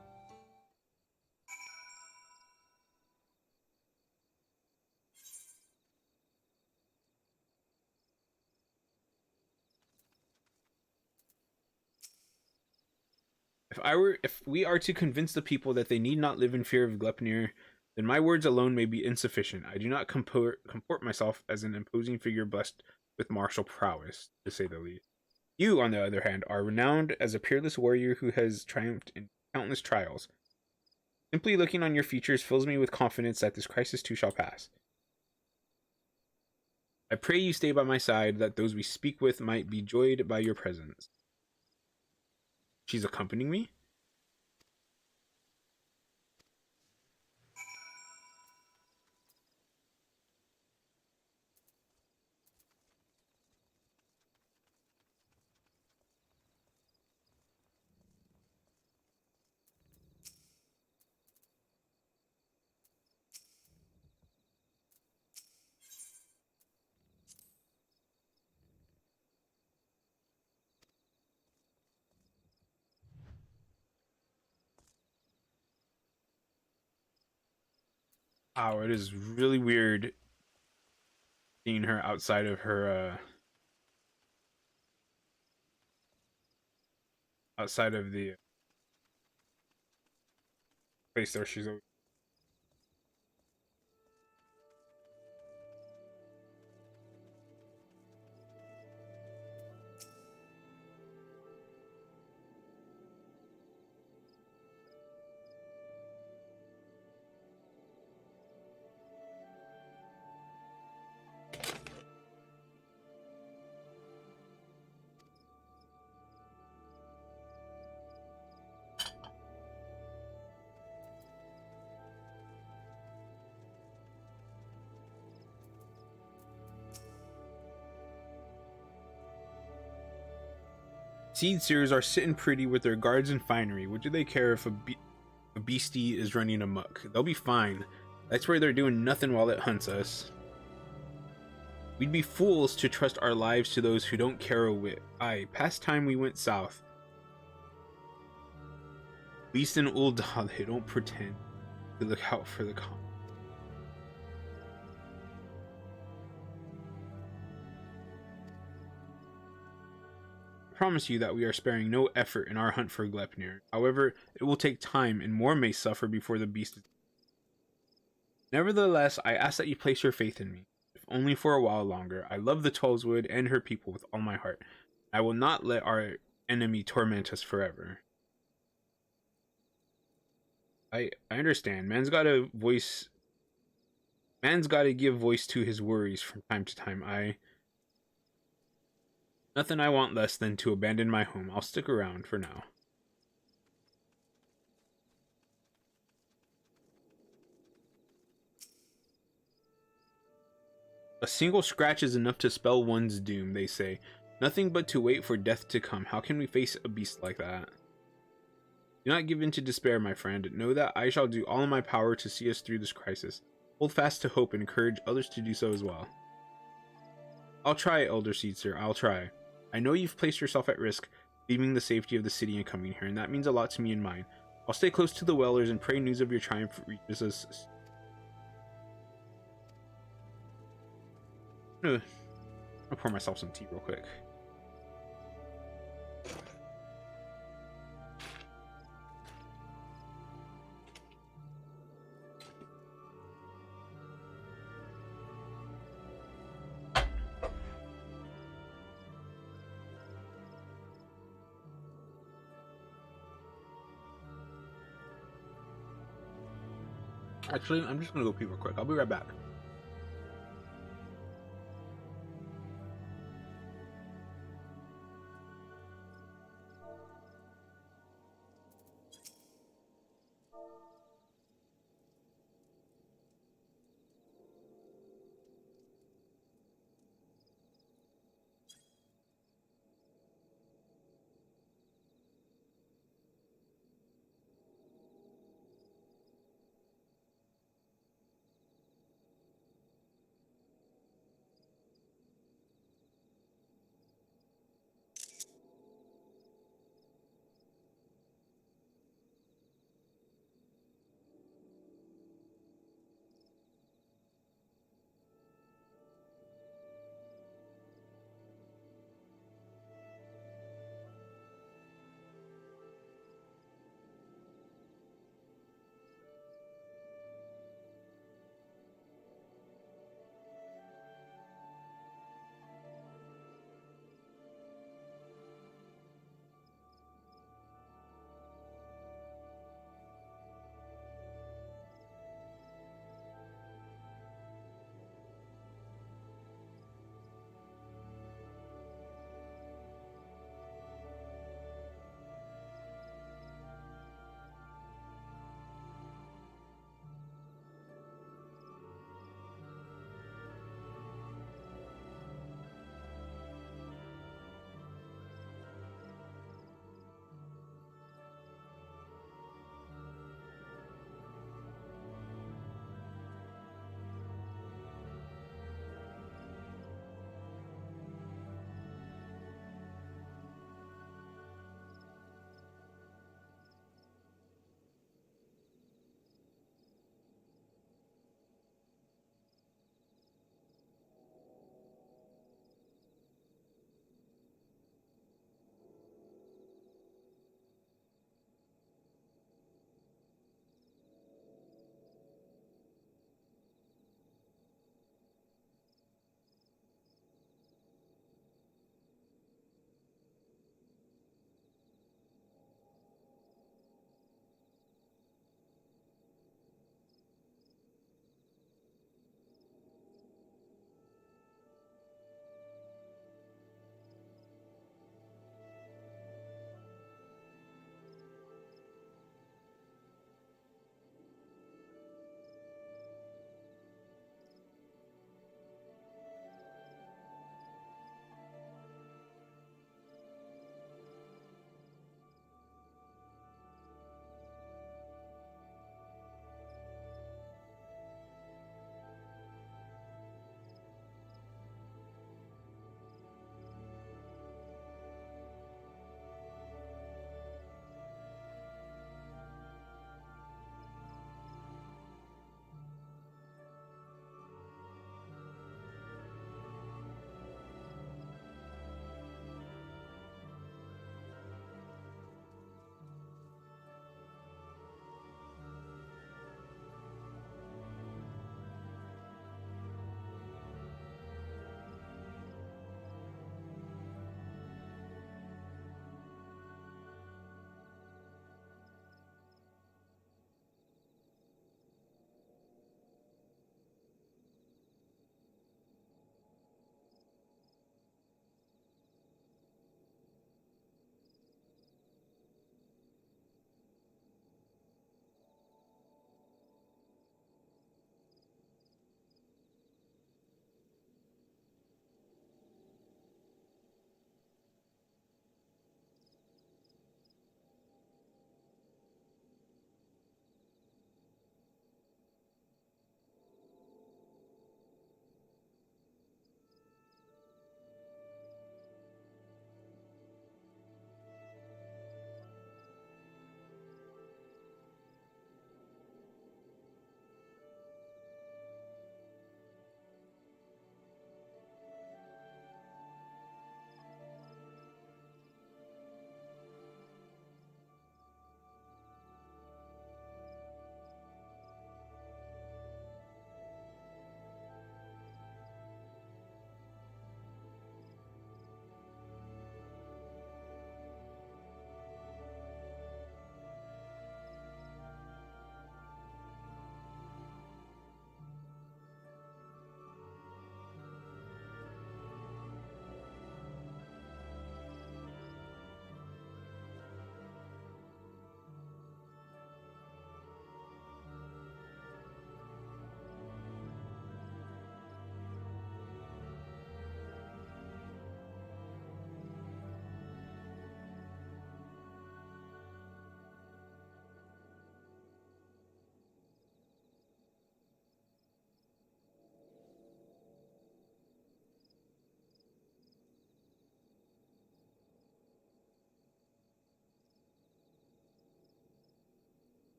Speaker 1: If we are to convince the people that they need not live in fear of Glepnir, then my words alone may be insufficient. I do not comport myself as an imposing figure blessed with martial prowess, to say the least. You, on the other hand, are renowned as a peerless warrior who has triumphed in countless trials. Simply looking on your features fills me with confidence that this crisis too shall pass. I pray you stay by my side, that those we speak with might be joyed by your presence. She's accompanying me? Wow, it is really weird seeing her outside of her, outside of the place there she's over. Seed seers are sitting pretty with their guards and finery. What do they care if a beastie is running amok? They'll be fine. That's where they're doing nothing while it hunts us. We'd be fools to trust our lives to those who don't care a whit. Aye, past time we went south. At least in Ul'dah, they don't pretend to look out for the common. I promise you that we are sparing no effort in our hunt for Glepnir. However, it will take time, and more may suffer before the beast is... Nevertheless, I ask that you place your faith in me, if only for a while longer. I love the Twelveswood and her people with all my heart. I will not let our enemy torment us forever. I understand. Man's gotta give voice to his worries from time to time. Nothing I want less than to abandon my home. I'll stick around for now. A single scratch is enough to spell one's doom, they say. Nothing but to wait for death to come. How can we face a beast like that? Do not give in to despair, my friend. Know that I shall do all in my power to see us through this crisis. Hold fast to hope and encourage others to do so as well. I'll try, Elder Seedser. I'll try. I know you've placed yourself at risk, leaving the safety of the city and coming here, and that means a lot to me and mine. I'll stay close to the Wellers and pray news of your triumph reaches us. I'll pour myself some tea real quick. Actually, I'm just gonna go pee real quick. I'll be right back.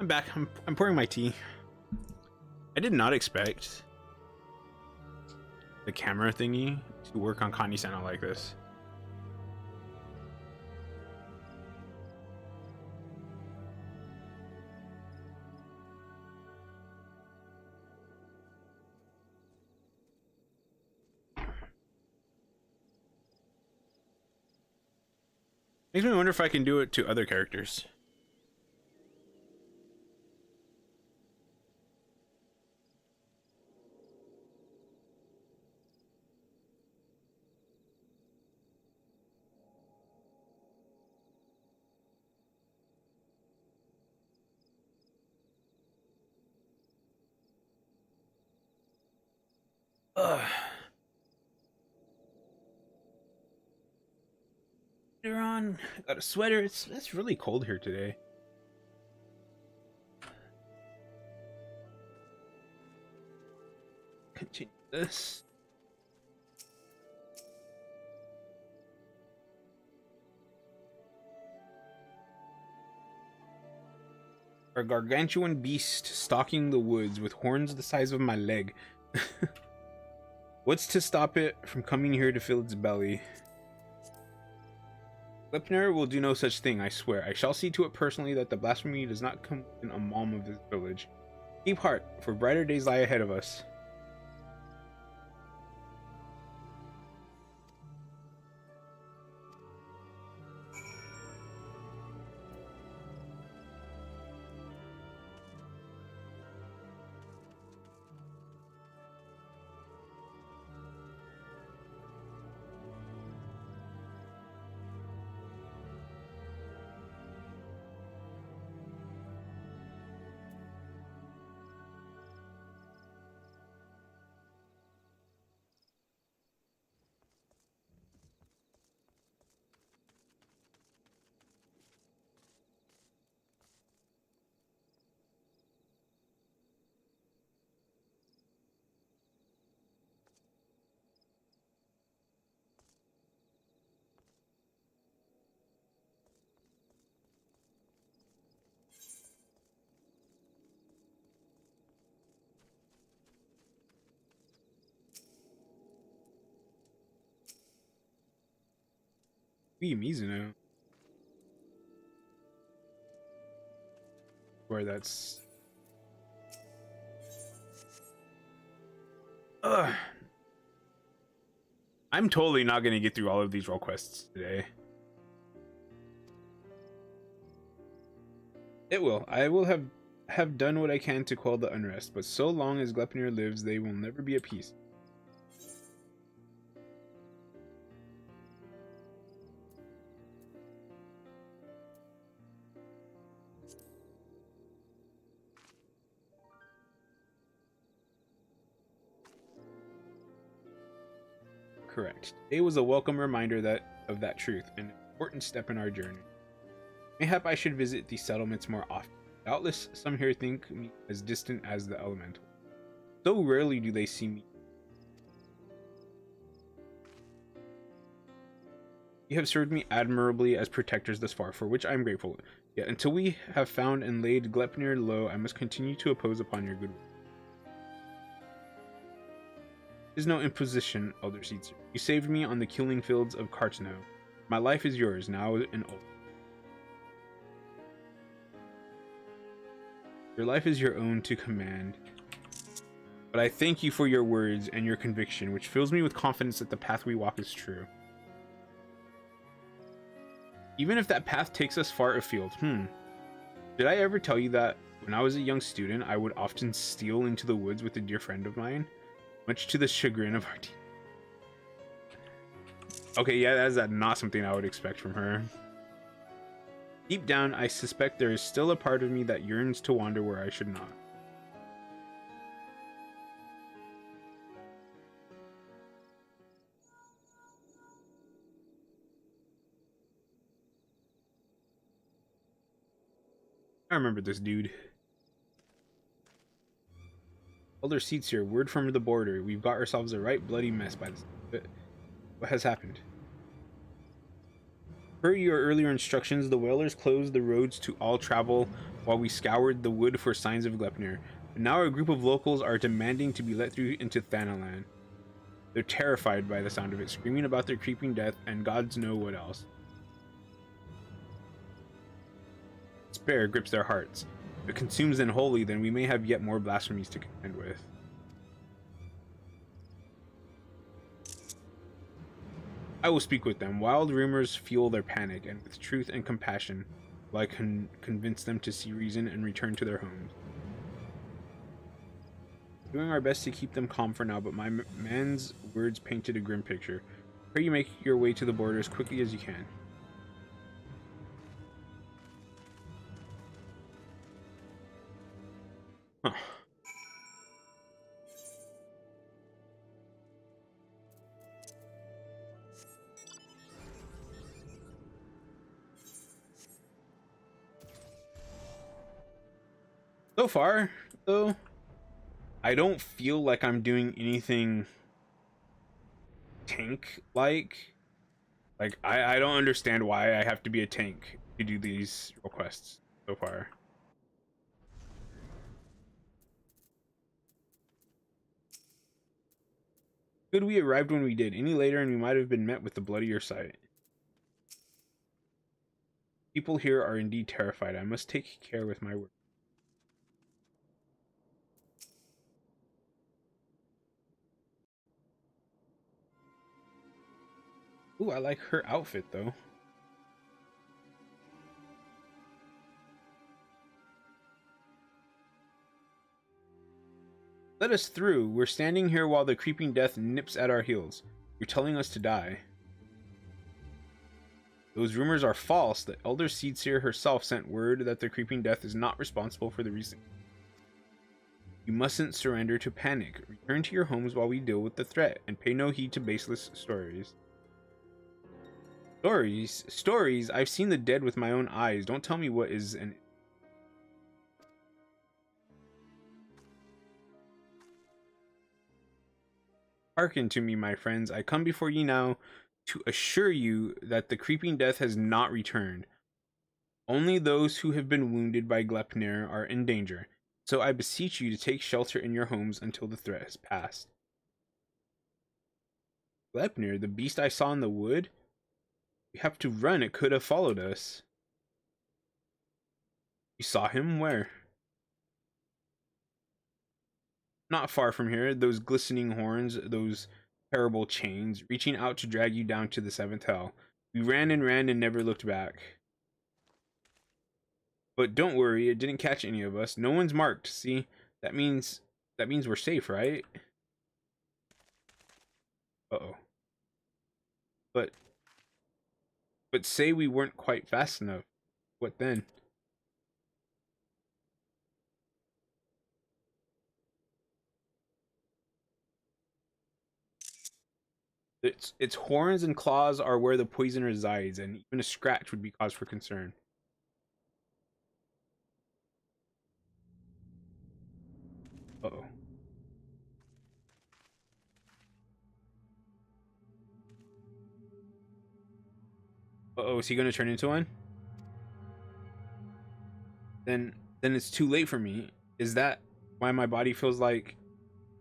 Speaker 1: I'm back. I'm pouring my tea. I did not expect the camera thingy to work on Kani-sama like this. Makes me wonder if I can do it to other characters. Ugh. On, got a sweater. It's really cold here today. Continue this. A gargantuan beast stalking the woods with horns the size of my leg. What's to stop it from coming here to fill its belly? Gleipnir will do no such thing, I swear. I shall see to it personally that the blasphemy does not come within a palm of this village. Keep heart, for brighter days lie ahead of us. Be Mizuno. Where that's. Ugh. I'm totally not gonna get through all of these role quests today. It will. I will have done what I can to quell the unrest, but so long as Gleipnir lives, they will never be at peace. Correct. Today was a welcome reminder of that truth, an important step in our journey. Mayhap I should visit these settlements more often. Doubtless some here think me as distant as the elemental. So rarely do they see me. You have served me admirably as protectors thus far, for which I am grateful. Yet until we have found and laid Gleipnir low, I must continue to oppose upon your good will. Is no imposition, Elder Seetzer. You saved me on the killing fields of Kartno. My life is yours, now and old. Your life is your own to command. But I thank you for your words and your conviction, which fills me with confidence that the path we walk is true. Even if that path takes us far afield. Did I ever tell you that when I was a young student, I would often steal into the woods with a dear friend of mine? Much to the chagrin of our team. Okay, yeah, that's not something I would expect from her. Deep down, I suspect there is still a part of me that yearns to wander where I should not. I remember this dude. Elder Seetzer, word from the border. We've got ourselves a right bloody mess by this. What has happened? Per your earlier instructions, the whalers closed the roads to all travel while we scoured the wood for signs of Glepnir. But now a group of locals are demanding to be let through into Thanalan. They're terrified by the sound of it, screaming about their creeping death and gods know what else. Despair grips their hearts. If it consumes them wholly, then we may have yet more blasphemies to contend with. I will speak with them. Wild rumors fuel their panic, and with truth and compassion will I convince them to see reason and return to their homes. Doing our best to keep them calm for now, but my man's words painted a grim picture. Pray you make your way to the border as quickly as you can. Huh. So far, though, I don't feel like I'm doing anything tank-like. Like, I don't understand why I have to be a tank to do these requests so far. Good we arrived when we did. Any later and we might have been met with the bloodier sight. People here are indeed terrified. I must take care with my work. Ooh, I like her outfit though. Let us through. We're standing here while the creeping death nips at our heels. You're telling us to die. Those rumors are false. The Elder Seedseer herself sent word that the creeping death is not responsible for the recent. You mustn't surrender to panic. Return to your homes while we deal with the threat, and pay no heed to baseless stories. Stories? Stories? I've seen the dead with my own eyes. Don't tell me what is an... Hearken to me, my friends. I come before you now to assure you that the creeping death has not returned. Only those who have been wounded by Glepnir are in danger, so I beseech you to take shelter in your homes until the threat has passed. Glepnir, the beast I saw in the wood? We have to run, it could have followed us. You saw him? Where? Not far from here, those glistening horns, those terrible chains, reaching out to drag you down to the seventh hell. We ran and never looked back. But don't worry, it didn't catch any of us. No one's marked. See, that means we're safe, right? Uh-oh. But say we weren't quite fast enough. What then? Its horns and claws are where the poison resides, and even a scratch would be cause for concern. Uh-oh. Uh-oh, is he gonna turn into one? Then it's too late for me. Is that why my body feels like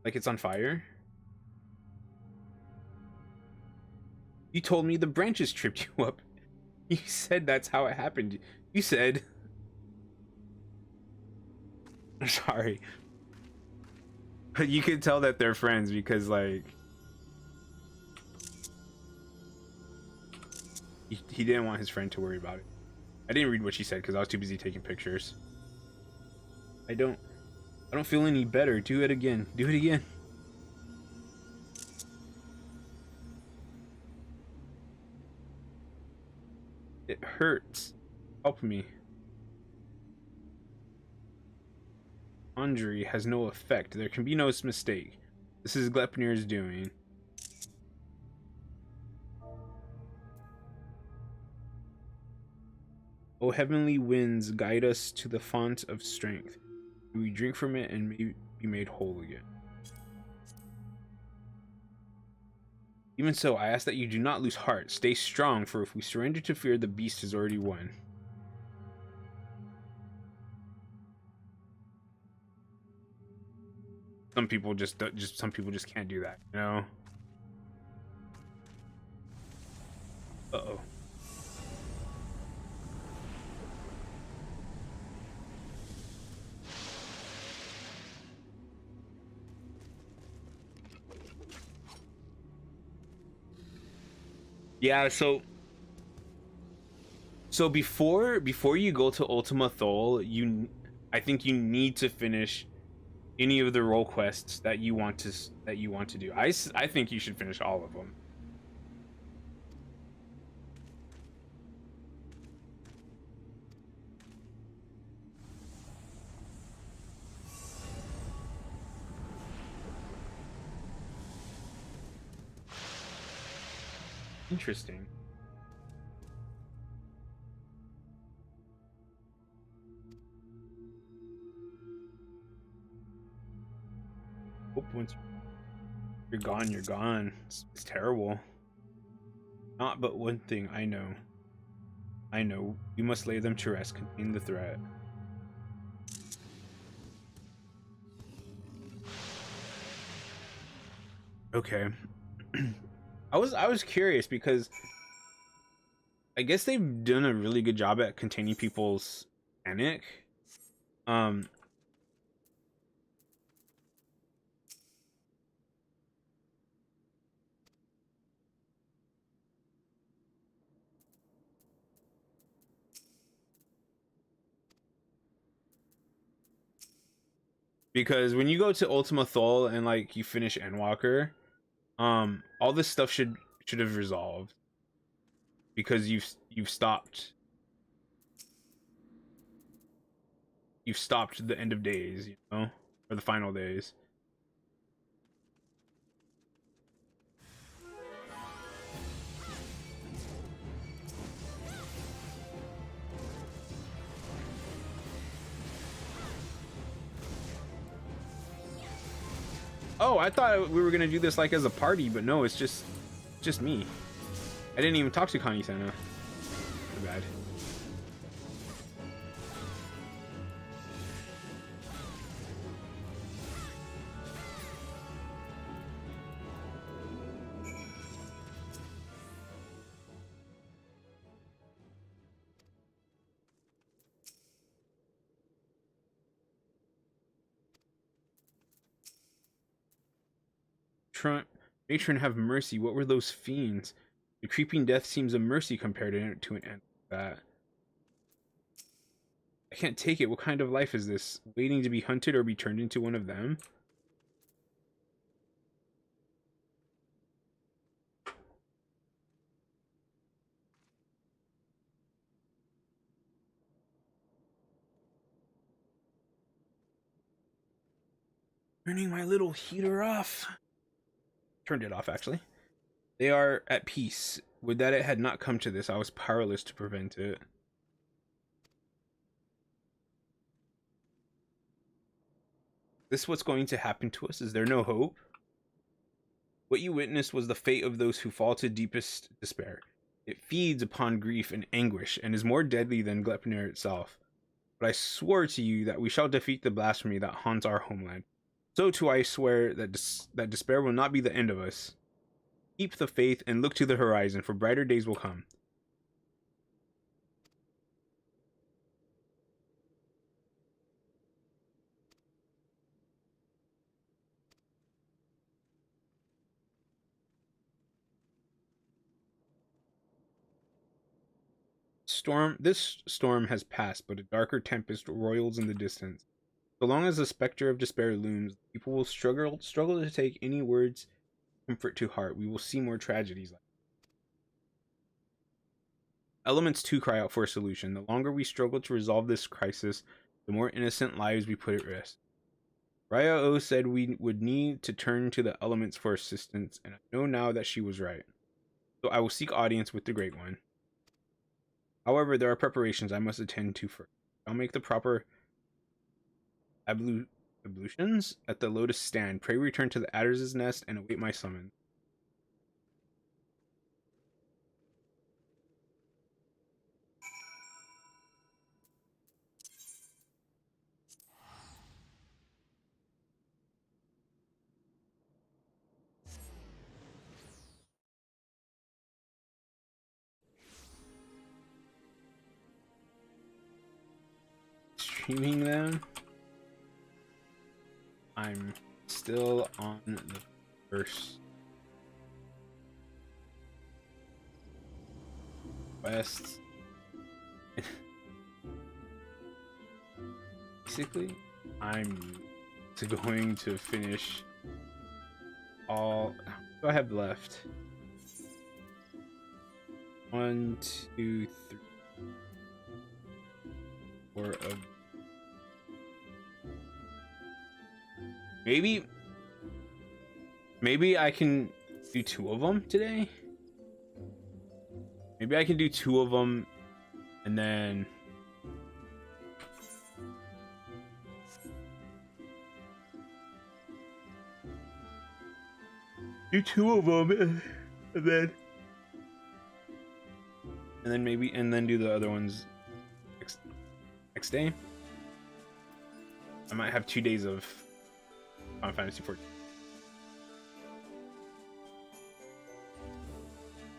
Speaker 1: it's on fire? You told me the branches tripped you up. You said that's how it happened. You said... I'm sorry. But you can tell that they're friends because, like... He didn't want his friend to worry about it. I didn't read what she said because I was too busy taking pictures. I don't feel any better. Do it again. Do it again. It hurts. Help me. Conjury has no effect. There can be no mistake. This is Glepnir's doing. O heavenly winds, guide us to the font of strength. We drink from it and may be made whole again. Even so, I ask that you do not lose heart. Stay strong, for if we surrender to fear, the beast has already won. Some people just can't do that, you know? Uh-oh. Yeah, so before you go to Ultima Thule, I think you need to finish any of the role quests that you want to do. I think you should finish all of them. Interesting. Hope once you're gone, you're gone. It's terrible. Not but one thing I know. I know. We must lay them to rest, contain the threat. Okay. I was curious because I guess they've done a really good job at containing people's panic. Because when you go to Ultima Thule and like you finish Endwalker, all this stuff should have resolved because you've stopped the end of days, you know, or the final days. Oh, I thought we were gonna do this like as a party, but no, it's just me. I didn't even talk to Connie-sana. Too bad. Matron, have mercy. What were those fiends? The creeping death seems a mercy compared to an end like that. I can't take it. What kind of life is this? Waiting to be hunted or be turned into one of them? Turning my little heater off. Turned it off, actually. They are at peace. Would that it had not come to this. I was powerless to prevent it. Is this what's going to happen to us? Is there no hope? What you witnessed was the fate of those who fall to deepest despair. It feeds upon grief and anguish, and is more deadly than Gleipnir itself. But I swore to you that we shall defeat the blasphemy that haunts our homeland. So too I swear that despair will not be the end of us. Keep the faith and look to the horizon, for brighter days will come. This storm has passed, but a darker tempest roils in the distance. So long as the specter of despair looms, people will struggle to take any words of comfort to heart. We will see more tragedies. Elements too cry out for a solution. The longer we struggle to resolve this crisis, the more innocent lives we put at risk. Raya O said we would need to turn to the elements for assistance, and I know now that she was right. So I will seek audience with the Great One. However, there are preparations I must attend to first. I'll make the proper ablutions at the Lotus Stand. Pray return to the Adder's Nest and await my summons. streaming them. I'm still on the first quest. Basically, I'm going to finish all. What do I have left? 1, 2, 3, 4 of. Maybe I can do 2 of them today. Maybe I can do 2 of them, and then do 2 of them, and then do the other ones next day. I might have 2 days of Final Fantasy XIV.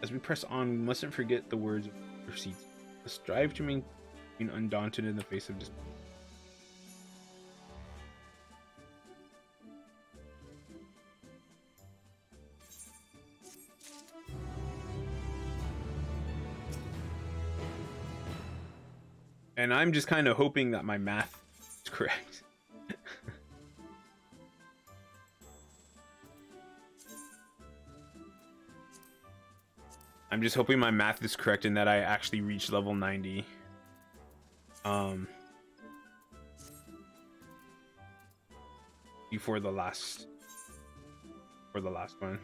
Speaker 1: As we press on, we mustn't forget the words of our seats. Strive to remain undaunted in the face of disappointment. And I'm just kind of hoping that my math is correct. I'm just hoping my math is correct and that I actually reach level 90. Before the last one.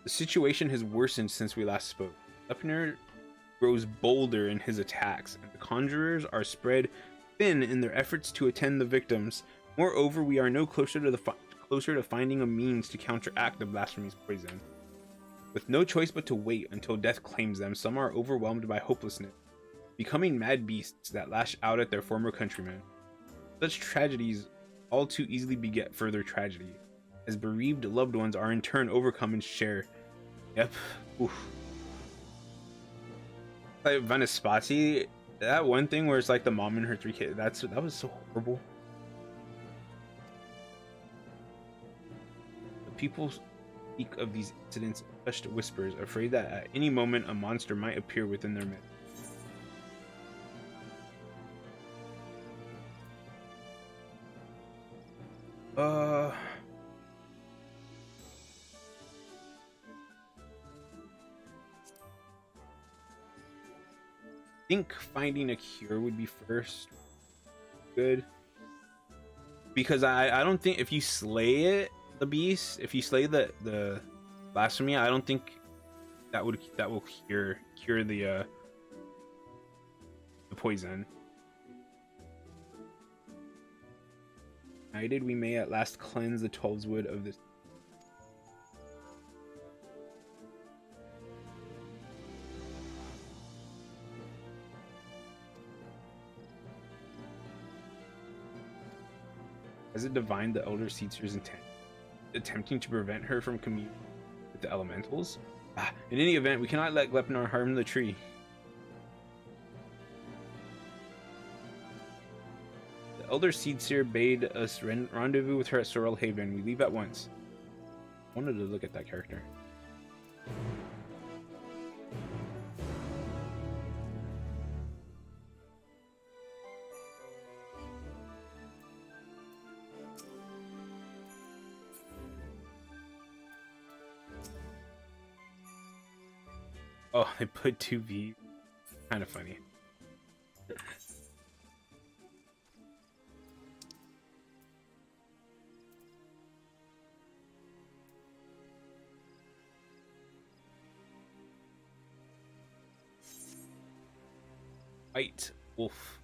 Speaker 1: The situation has worsened since we last spoke. Lepner grows bolder in his attacks, and the conjurers are spread thin in their efforts to attend the victims. Moreover, we are no closer to finding a means to counteract the blasphemy's poison. With no choice but to wait until death claims them, some are overwhelmed by hopelessness, becoming mad beasts that lash out at their former countrymen. Such tragedies all too easily beget further tragedy, as bereaved loved ones are in turn overcome and share. Yep. Oof. Like Vanispati, that one thing where it's like the mom and her 3 kids, that was so horrible. The people speak of these incidents in hushed whispers, afraid that at any moment a monster might appear within their midst. I think finding a cure would be first good, because I don't think if you slay the beast, if you slay the blasphemy, I don't think that will cure the poison. United, we may at last cleanse the 12's wood of this. As it divined the Elder Seedser's intent, attempting to prevent her from communing with the elementals? In any event, we cannot let Glepnar harm the tree. The Elder Seedser bade us rendezvous with her at Sorrel Haven. We leave at once. I wanted to look at that character. Oh, they put 2V. Kind of funny. White wolf.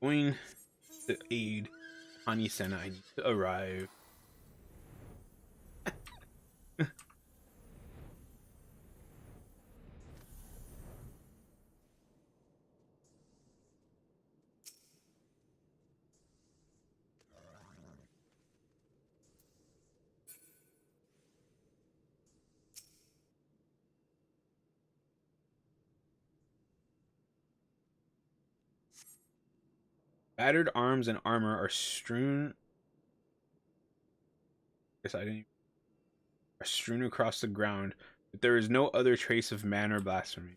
Speaker 1: Going to aid Honey Senna, I need to arrive. Battered arms and armor are strewn. Guess I didn't. Are strewn across the ground, but there is no other trace of man or blasphemy.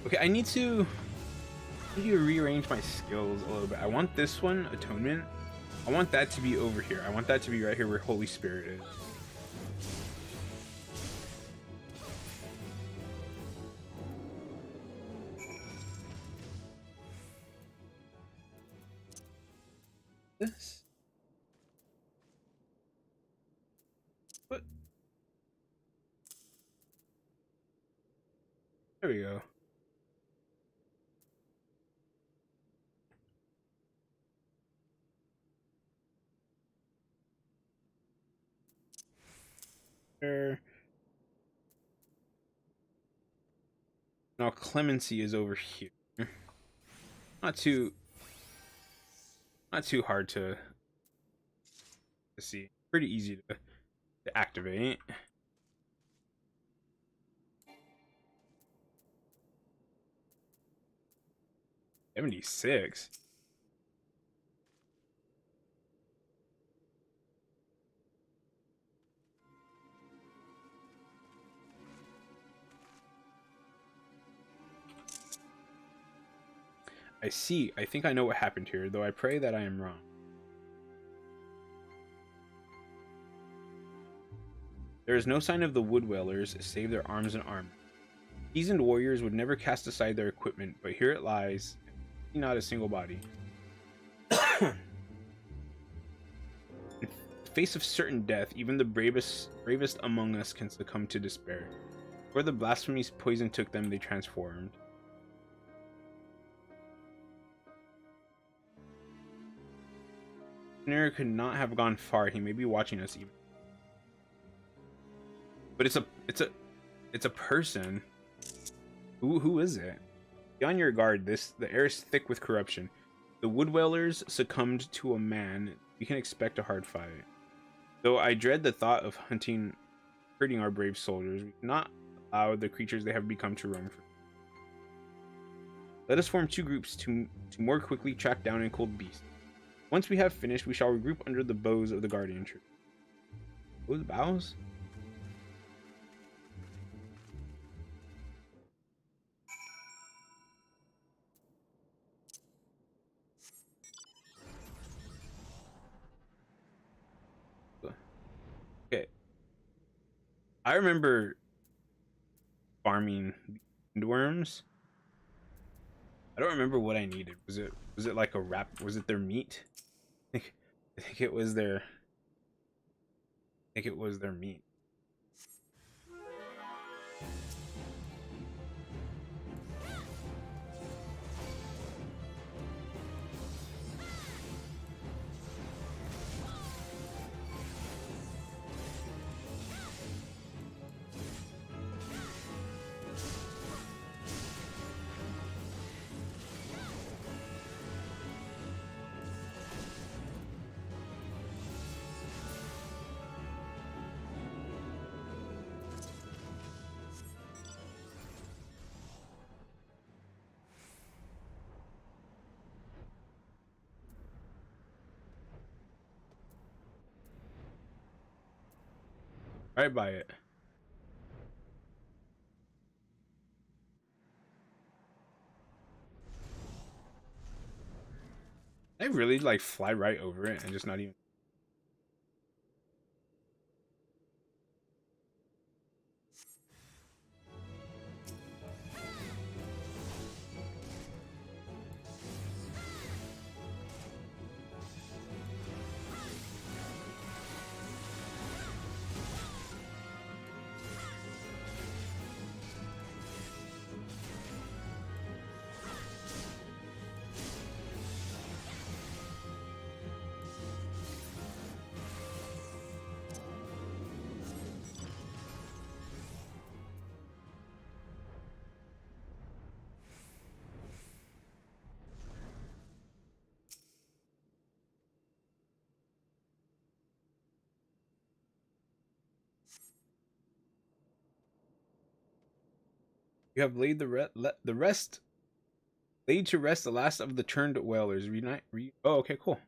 Speaker 1: Okay, I need to rearrange my skills a little bit. I want this one, Atonement. I want that to be over here. I want that to be right here where Holy Spirit is. This? What? There we go. There. Now Clemency is over here. Not too hard to see. Pretty easy to activate. $76. I see. I think I know what happened here, though I pray that I am wrong. There is no sign of the Wood Dwellers save their arms and armor. Seasoned warriors would never cast aside their equipment, but here it lies, not a single body. In the face of certain death, even the bravest among us can succumb to despair. Where the blasphemy's poison took them, they transformed. Nero could not have gone far. He may be watching us even. But it's a person. Who is it? Be on your guard. The air is thick with corruption. The Wood Dwellers succumbed to a man. We can expect a hard fight. Though I dread the thought of hurting our brave soldiers, we cannot allow the creatures they have become to roam free. Let us form two groups to more quickly track down and cold beasts. Once we have finished, we shall regroup under the boughs of the guardian tree. What are the boughs? Okay. I remember farming endworms. I don't remember what I needed. Was it like a wrap? Was it their meat? I think it was their meat. Right by it. I really like fly right over it and just not even. You have laid the rest laid to rest the last of the turned whalers. Oh, okay, cool.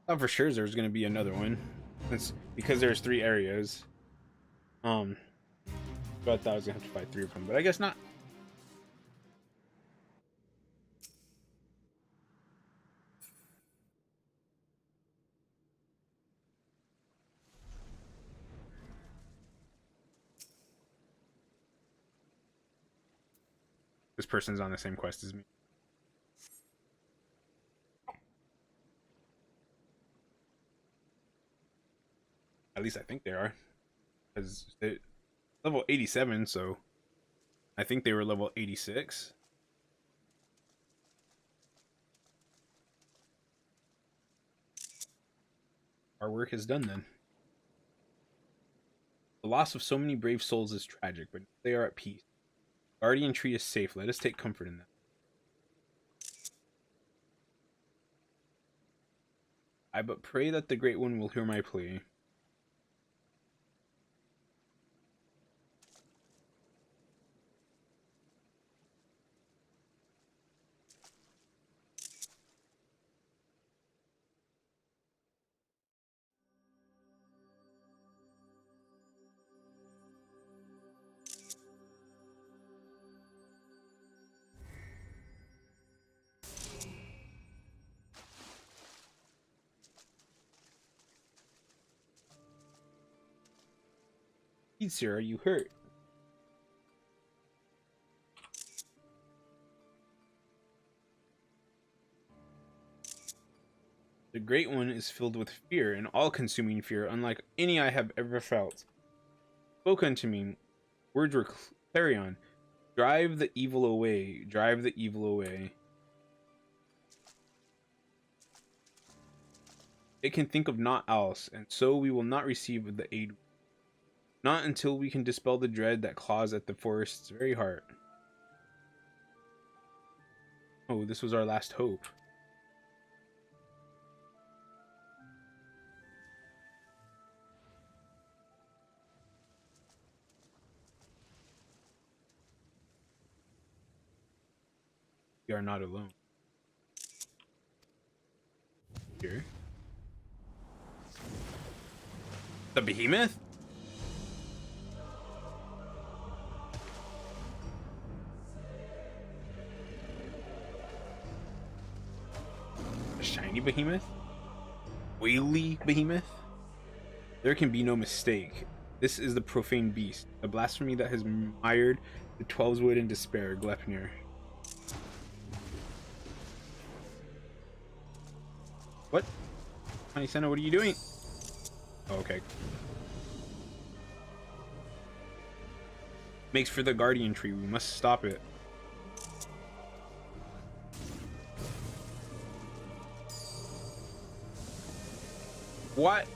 Speaker 1: I thought for sure there's gonna be another one, because there's 3 areas. But I thought I was gonna have to fight 3 of them, but I guess not. This person's on the same quest as me. At least I think they are, because they level 87, so I think they were level 86. Our work is done then. The loss of so many brave souls is tragic, but they are at peace. Guardian tree is safe. Let us take comfort in that. I but pray that the Great One will hear my plea. Sir, are you hurt? The Great One is filled with fear, an all-consuming fear, unlike any I have ever felt. Spoke unto me, words were clarion. Drive the evil away, drive the evil away. It can think of naught else, and so we will not receive the aid. Not until we can dispel the dread that claws at the forest's very heart. Oh, this was our last hope. We are not alone. Here. The behemoth? A shiny behemoth? Whaley behemoth? There can be no mistake. This is the profane beast, the blasphemy that has mired the Twelveswood in despair, Glepnir. What? Honey Senna, what are you doing? Oh, okay. Makes for the guardian tree. We must stop it. What?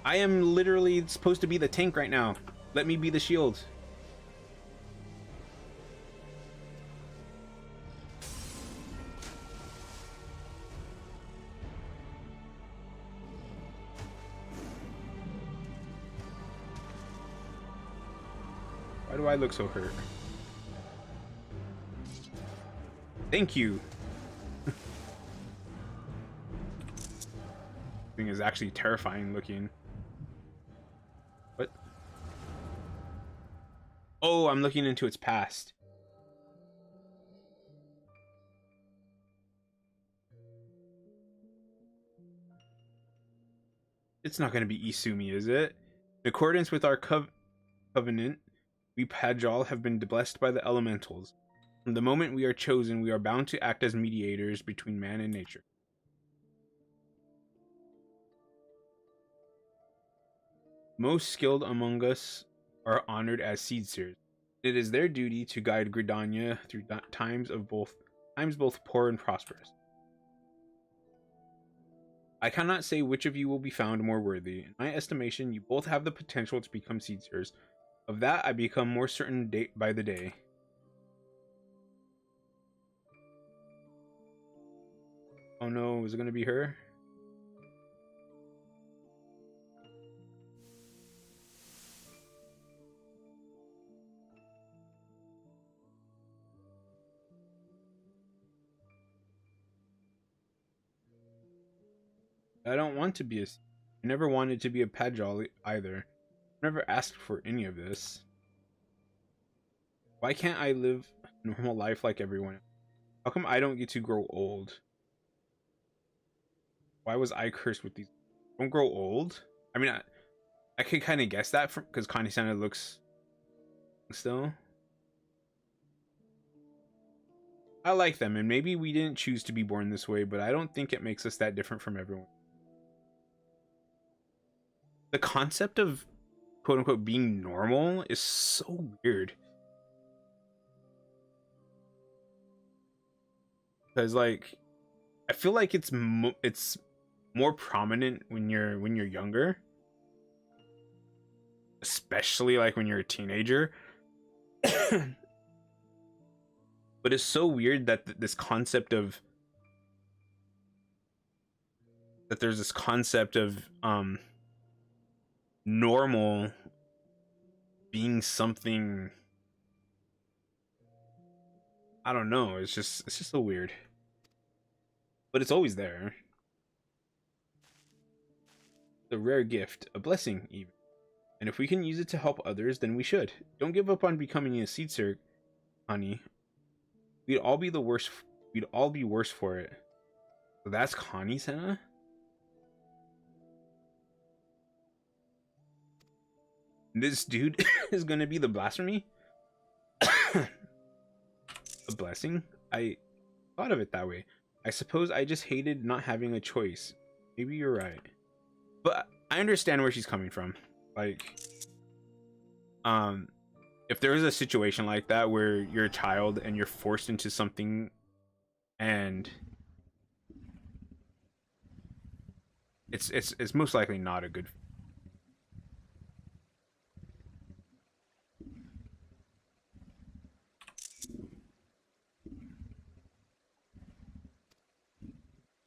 Speaker 1: I am literally supposed to be the tank right now. Let me be the shield. Why do I look so hurt? Thank you. Thing is actually terrifying looking. What? Oh, I'm looking into its past. It's not going to be Isumi, is it? In accordance with our covenant, we Pajal have been blessed by the elementals. From the moment we are chosen, we are bound to act as mediators between man and nature. Most skilled among us are honored as seedseers. It is their duty to guide Gridania through times both poor and prosperous. I cannot say which of you will be found more worthy. In my estimation, you both have the potential to become seedseers. Of that, I become more certain by the day. Oh no, is it gonna be her? I don't want to be a. I never wanted to be a Pajal either. I never asked for any of this. Why can't I live a normal life like everyone else? How come I don't get to grow old? Why was I cursed with these? Don't grow old? I mean, I could kind of guess that from because Connie-sana looks still. I like them, and maybe we didn't choose to be born this way, but I don't think it makes us that different from everyone. The concept of quote unquote being normal is so weird. Because like I feel like it's more prominent when you're younger, especially like when you're a teenager. But it's so weird that this concept of that there's this concept of normal being something, I don't know, it's just so weird. But it's always there. The rare gift, a blessing even. And if we can use it to help others, then we should. Don't give up on becoming a seed sir, honey. We'd all be the worst. We'd all be worse for it. So that's Connie-sana? This dude is gonna be the blasphemy? A blessing? I thought of it that way. I suppose I just hated not having a choice. Maybe you're right. But I understand where she's coming from. Like, if there is a situation like that where you're a child and you're forced into something and it's most likely not a good.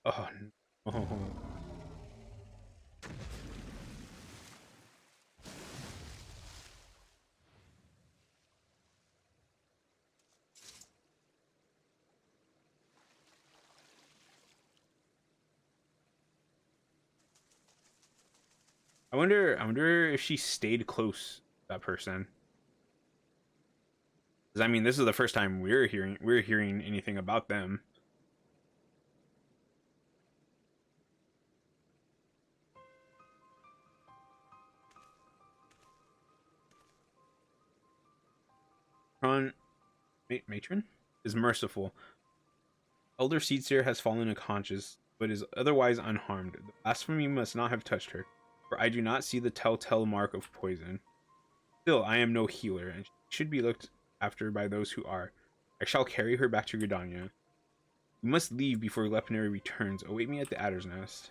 Speaker 1: Oh no. I wonder if she stayed close to that person. Because I mean, this is the first time we're hearing anything about them. Ron Matron is merciful. Elder Seedseer has fallen unconscious, but is otherwise unharmed. The blasphemy must not have touched her, for I do not see the telltale mark of poison. Still, I am no healer, and she should be looked after by those who are. I shall carry her back to Gridania. We must leave before Glepnary returns. Await me at the Adder's Nest.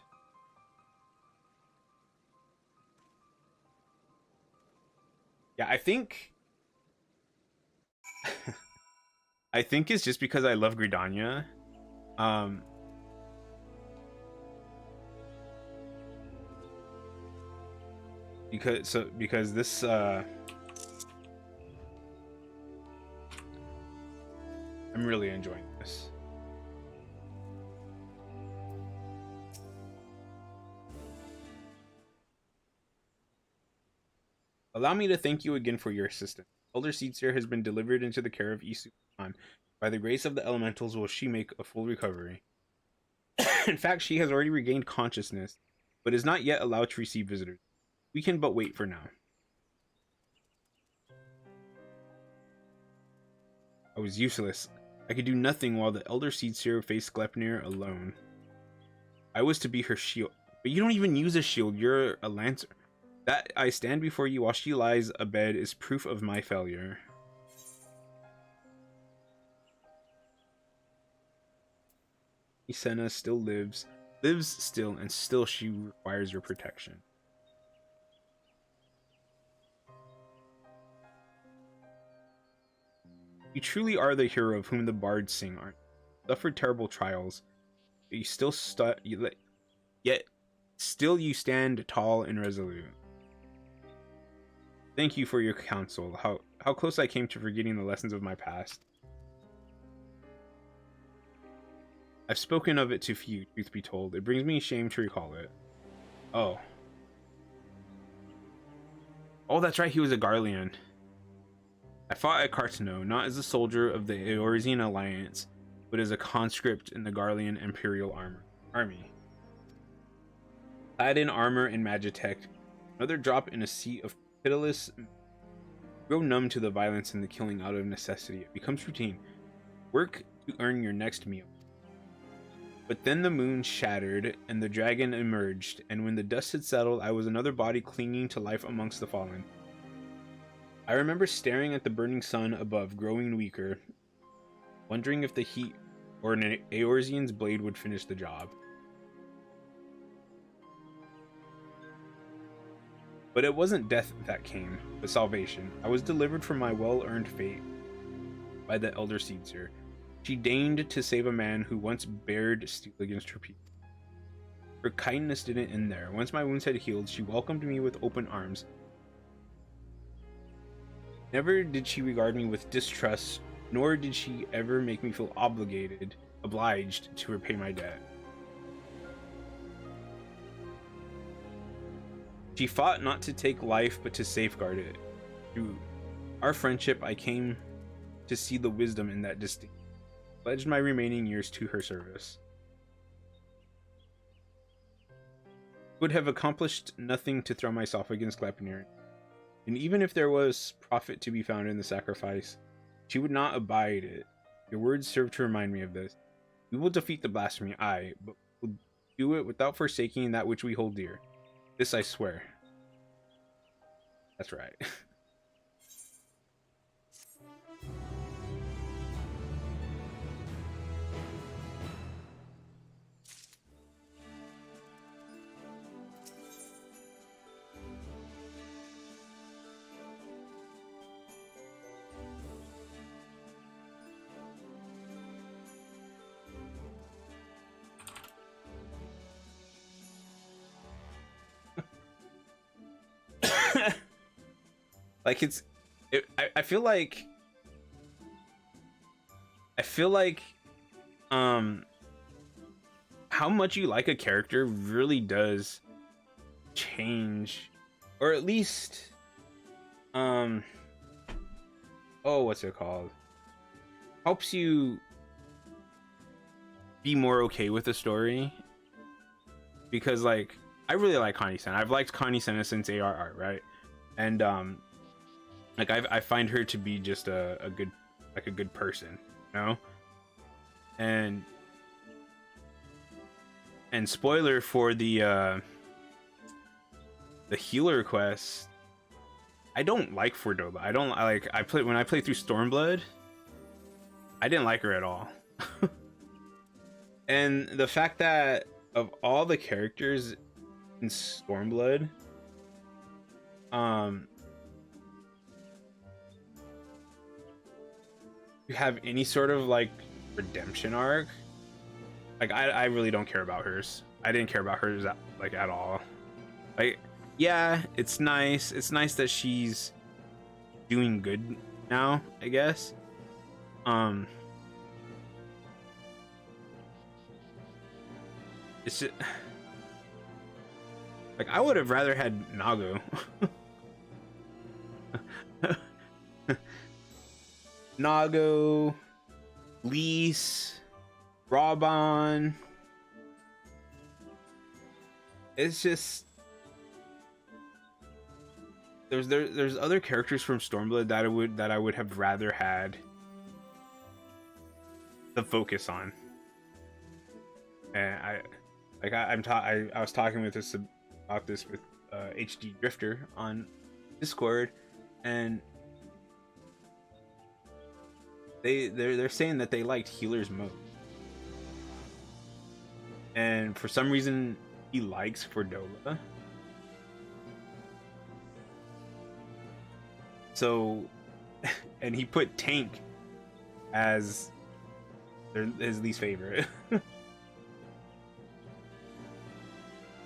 Speaker 1: Yeah, I think... I think it's just because I love Gridania. Because this I'm really enjoying this. Allow me to thank you again for your assistance. Elder Seedseer has been delivered into the care of Isukan. By the grace of the elementals will she make a full recovery. In fact, she has already regained consciousness, but is not yet allowed to receive visitors. We can but wait for now. I was useless. I could do nothing while the Elder Seedseer faced Glepnir alone. I was to be her shield. But you don't even use a shield, you're a lancer. That I stand before you while she lies abed is proof of my failure. Senna still lives still, and still she requires your protection. You truly are the hero of whom the bards sing, aren't you? Suffered terrible trials, you still yet still you stand tall and resolute. Thank you for your counsel. How close I came to forgetting the lessons of my past. I've spoken of it to few, truth be told. It brings me shame to recall it. Oh. Oh, that's right, he was a Garlean. I fought at Cartano, not as a soldier of the Eorzean Alliance, but as a conscript in the Garlean Imperial Army. Clad in armor and magitech, another drop in a sea of pitiless. Grow numb to the violence and the killing out of necessity. It becomes routine. Work to earn your next meal. But then the moon shattered and the dragon emerged, and when the dust had settled, I was another body clinging to life amongst the fallen. I remember staring at the burning sun above, growing weaker, wondering if the heat or an Eorzean's blade would finish the job. But it wasn't death that came, but salvation. I was delivered from my well-earned fate by the Elder Seedser. She deigned to save a man who once bared steel against her people. Her kindness didn't end there. Once my wounds had healed, she welcomed me with open arms. Never did she regard me with distrust, nor did she ever make me feel obliged to repay my debt. She fought not to take life, but to safeguard it. Through our friendship, I came to see the wisdom in that distinction. Pledged my remaining years to her service. Would have accomplished nothing to throw myself against Gleipnir, and even if there was profit to be found in the sacrifice, she would not abide it. Your words serve to remind me of this. We will defeat the blasphemy, aye, but we'll do it without forsaking that which we hold dear. This I swear. That's right. Like I feel like how much you like a character really does change, or at least oh, what's it called, helps you be more okay with the story. Because like I really like Connie Senna. I've liked Connie Senna since ARR, right? And like I find her to be just a good person, you know. And spoiler for the healer quest, I don't like Fordola. When I play through Stormblood, I didn't like her at all. And the fact that of all the characters in Stormblood, you have any sort of like redemption arc, like I really don't care about hers. I didn't care about hers like at all. Like, yeah, it's nice that she's doing good now, I guess. It's just like I would have rather had Nago. Nago, Lise, Raban. It's just there's other characters from Stormblood that I would have rather had the focus on. And I was talking with this about this with HD Drifter on Discord, and they're saying that they liked healers most, and for some reason he likes Fordola. So, and he put tank as his least favorite.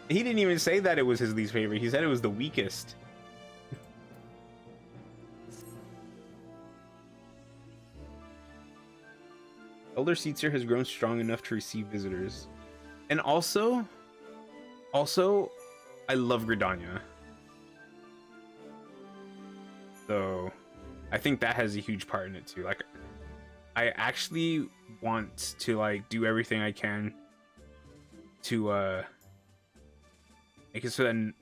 Speaker 1: He didn't even say that it was his least favorite. He said it was the weakest. Elder Seetzer has grown strong enough to receive visitors. And also, I love Gridania. So, I think that has a huge part in it too. Like, I actually want to like do everything I can to make it so that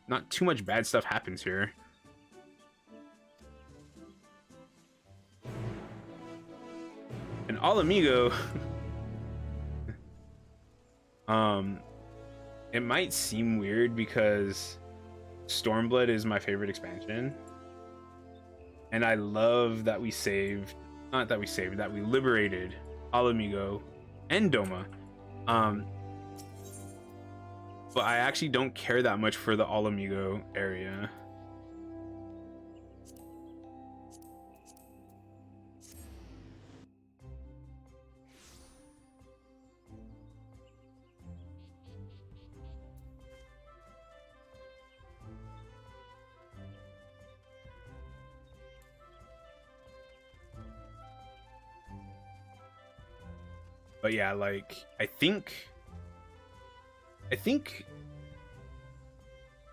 Speaker 1: not too much bad stuff happens here. And All Amigo, it might seem weird because Stormblood is my favorite expansion, and I love that we liberated All Amigo and Doma. But I actually don't care that much for the All Amigo area. But yeah, like I think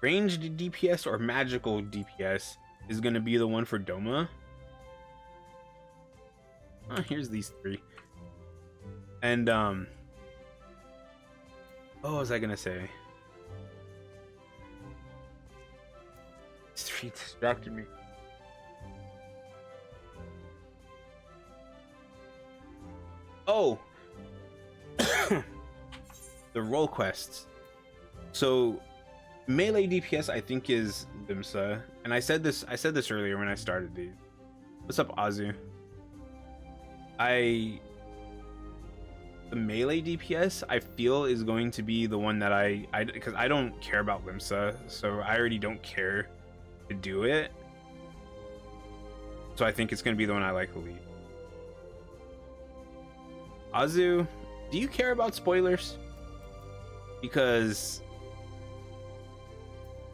Speaker 1: ranged DPS or magical DPS is gonna be the one for Doma. Oh, here's these three. And what was I gonna say? These three distracted me. Oh, the role quests. So melee DPS I think is Limsa, and I said this earlier when I started these. What's up, Azu? The melee DPS I feel is going to be the one that I because I don't care about Limsa, so I already don't care to do it. So I think it's going to be the one I like the least. Azu, do you care about spoilers? Because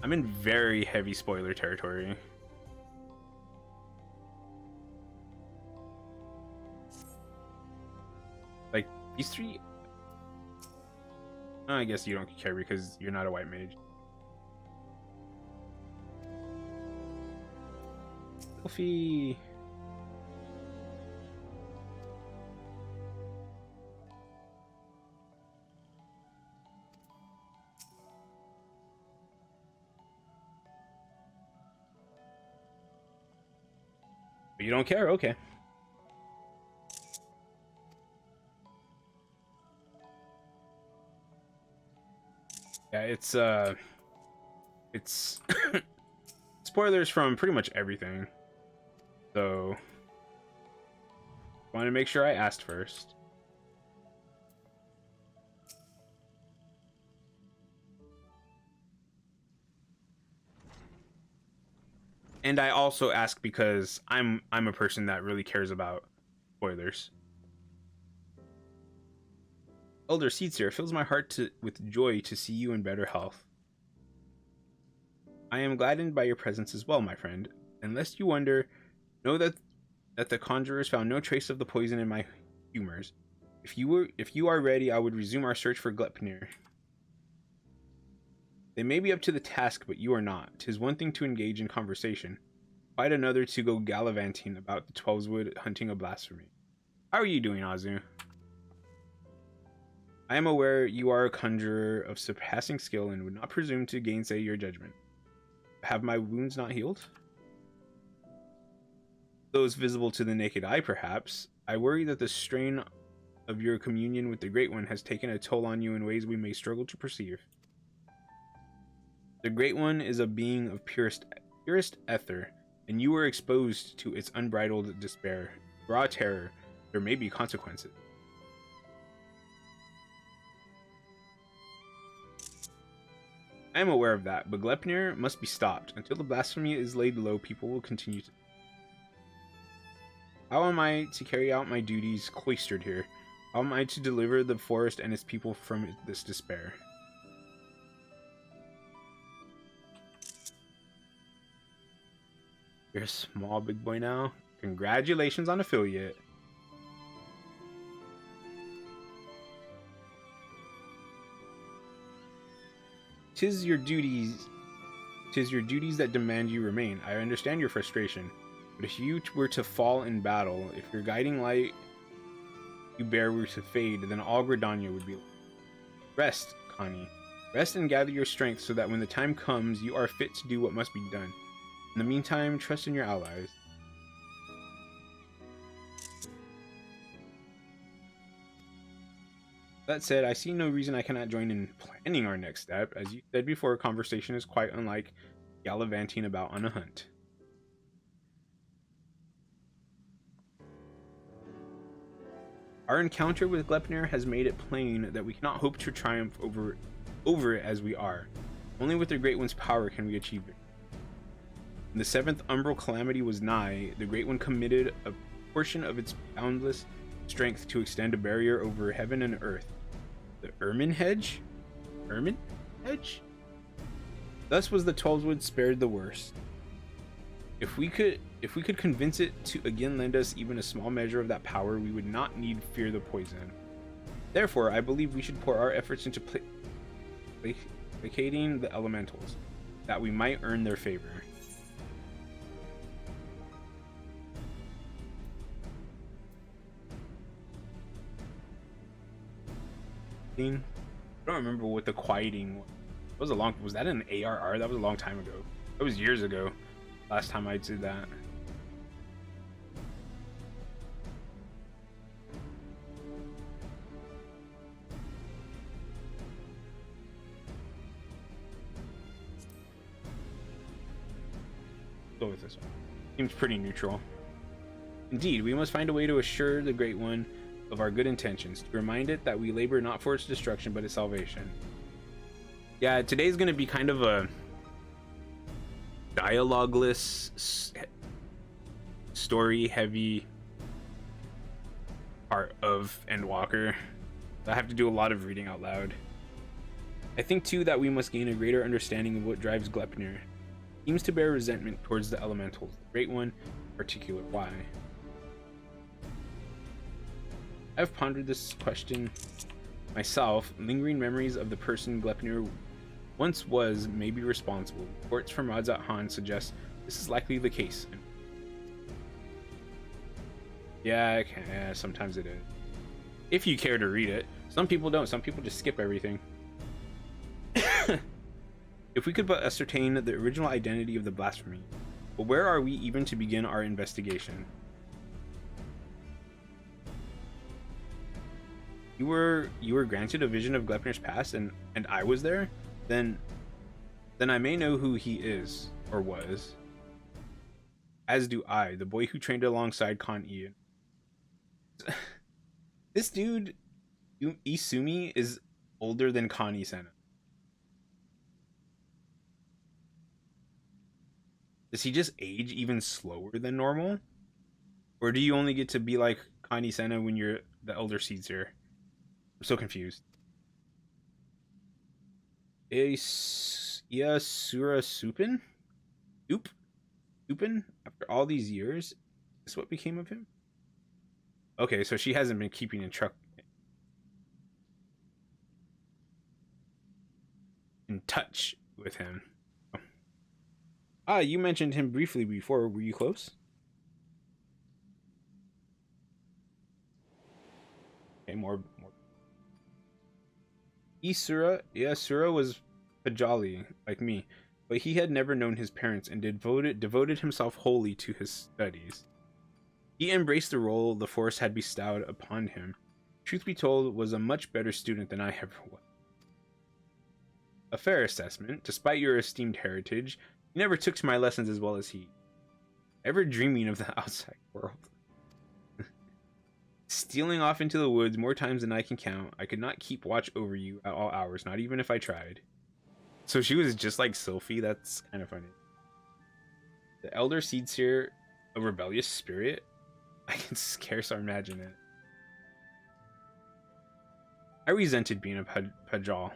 Speaker 1: I'm in very heavy spoiler territory. Like, these three... I guess you don't care because you're not a white mage. Selfie... But you don't care? Okay. Yeah, it's spoilers from pretty much everything. So I want to make sure I asked first. And I also ask because I'm a person that really cares about spoilers. Elder Seetzer, it fills my heart with joy to see you in better health. I am gladdened by your presence as well, my friend. And lest you wonder, know that the conjurers found no trace of the poison in my humors. If you are ready, I would resume our search for Glepnir. They may be up to the task, but you are not. 'Tis one thing to engage in conversation, quite another to go gallivanting about the Twelveswood hunting a blasphemy. How are you doing, Azu? I am aware you are a conjurer of surpassing skill and would not presume to gainsay your judgment. Have my wounds not healed? Those visible to the naked eye, perhaps. I worry that the strain of your communion with the Great One has taken a toll on you in ways we may struggle to perceive. The Great One is a being of purest ether, and you were exposed to its unbridled despair. Raw terror. There may be consequences. I am aware of that, but Glepnir must be stopped. Until the blasphemy is laid low, people will continue to... How am I to carry out my duties cloistered here? How am I to deliver the forest and its people from this despair? You're a small big boy now. Congratulations on affiliate. Tis your duties that demand you remain. I understand your frustration, but if you were to fall in battle, if your guiding light you bear were to fade, then all Gridania would be lost. Rest, Connie. Rest and gather your strength so that when the time comes, you are fit to do what must be done. In the meantime, trust in your allies. That said, I see no reason I cannot join in planning our next step. As you said before, conversation is quite unlike gallivanting about on a hunt. Our encounter with Gleipnir has made it plain that we cannot hope to triumph over it as we are. Only with the Great One's power can we achieve it. When the seventh umbral calamity was nigh, the Great One committed a portion of its boundless strength to extend a barrier over heaven and earth. The Ermin Hedge? Ermin Hedge? Thus was the Tollwood spared the worst. If we could convince it to again lend us even a small measure of that power, we would not need fear the poison. Therefore, I believe we should pour our efforts into placating the elementals, that we might earn their favor. I don't remember what the quieting was. It was was that an ARR? That was a long time ago. That was years ago. Last time I did that. Go with this one. Seems pretty neutral. Indeed, we must find a way to assure the Great One of our good intentions, to remind it that we labor not for its destruction but its salvation. Yeah, today's gonna be kind of a dialogueless, story-heavy part of Endwalker. I have to do a lot of reading out loud. I think too that we must gain a greater understanding of what drives Gleipnir. He seems to bear resentment towards the elementals, the Great One in particular. Why? I've pondered this question myself. Lingering memories of the person Gleipnir once was may be responsible. Reports from Radzat Han suggest this is likely the case. Yeah, sometimes it is. If you care to read it. Some people don't. Some people just skip everything. If we could but ascertain the original identity of the blasphemy, but where are we even to begin our investigation? You were granted a vision of Gleipnir's past, and I was there? Then I may know who he is, or was. As do I, the boy who trained alongside Khan Ian. This dude, Isumi, is older than Connie Senna. Does he just age even slower than normal? Or do you only get to be like Connie Senna when you're the Elder Seeds here? I'm so confused. Yasura Supin? Supin? After all these years, is this what became of him? Okay, so she hasn't been keeping in touch with him. Ah, you mentioned him briefly before. Were you close? Okay, more. Isura was Pajali, like me, but he had never known his parents and devoted himself wholly to his studies. He embraced the role the Force had bestowed upon him. Truth be told, was a much better student than I ever was. A fair assessment. Despite your esteemed heritage, you never took to my lessons as well as he. Ever dreaming of the outside world. Stealing off into the woods more times than I can count, I could not keep watch over you at all hours, not even if I tried. So she was just like Sophie. That's kind of funny. The Elder Seedseer, a rebellious spirit? I can scarce imagine it. I resented being a Pajal.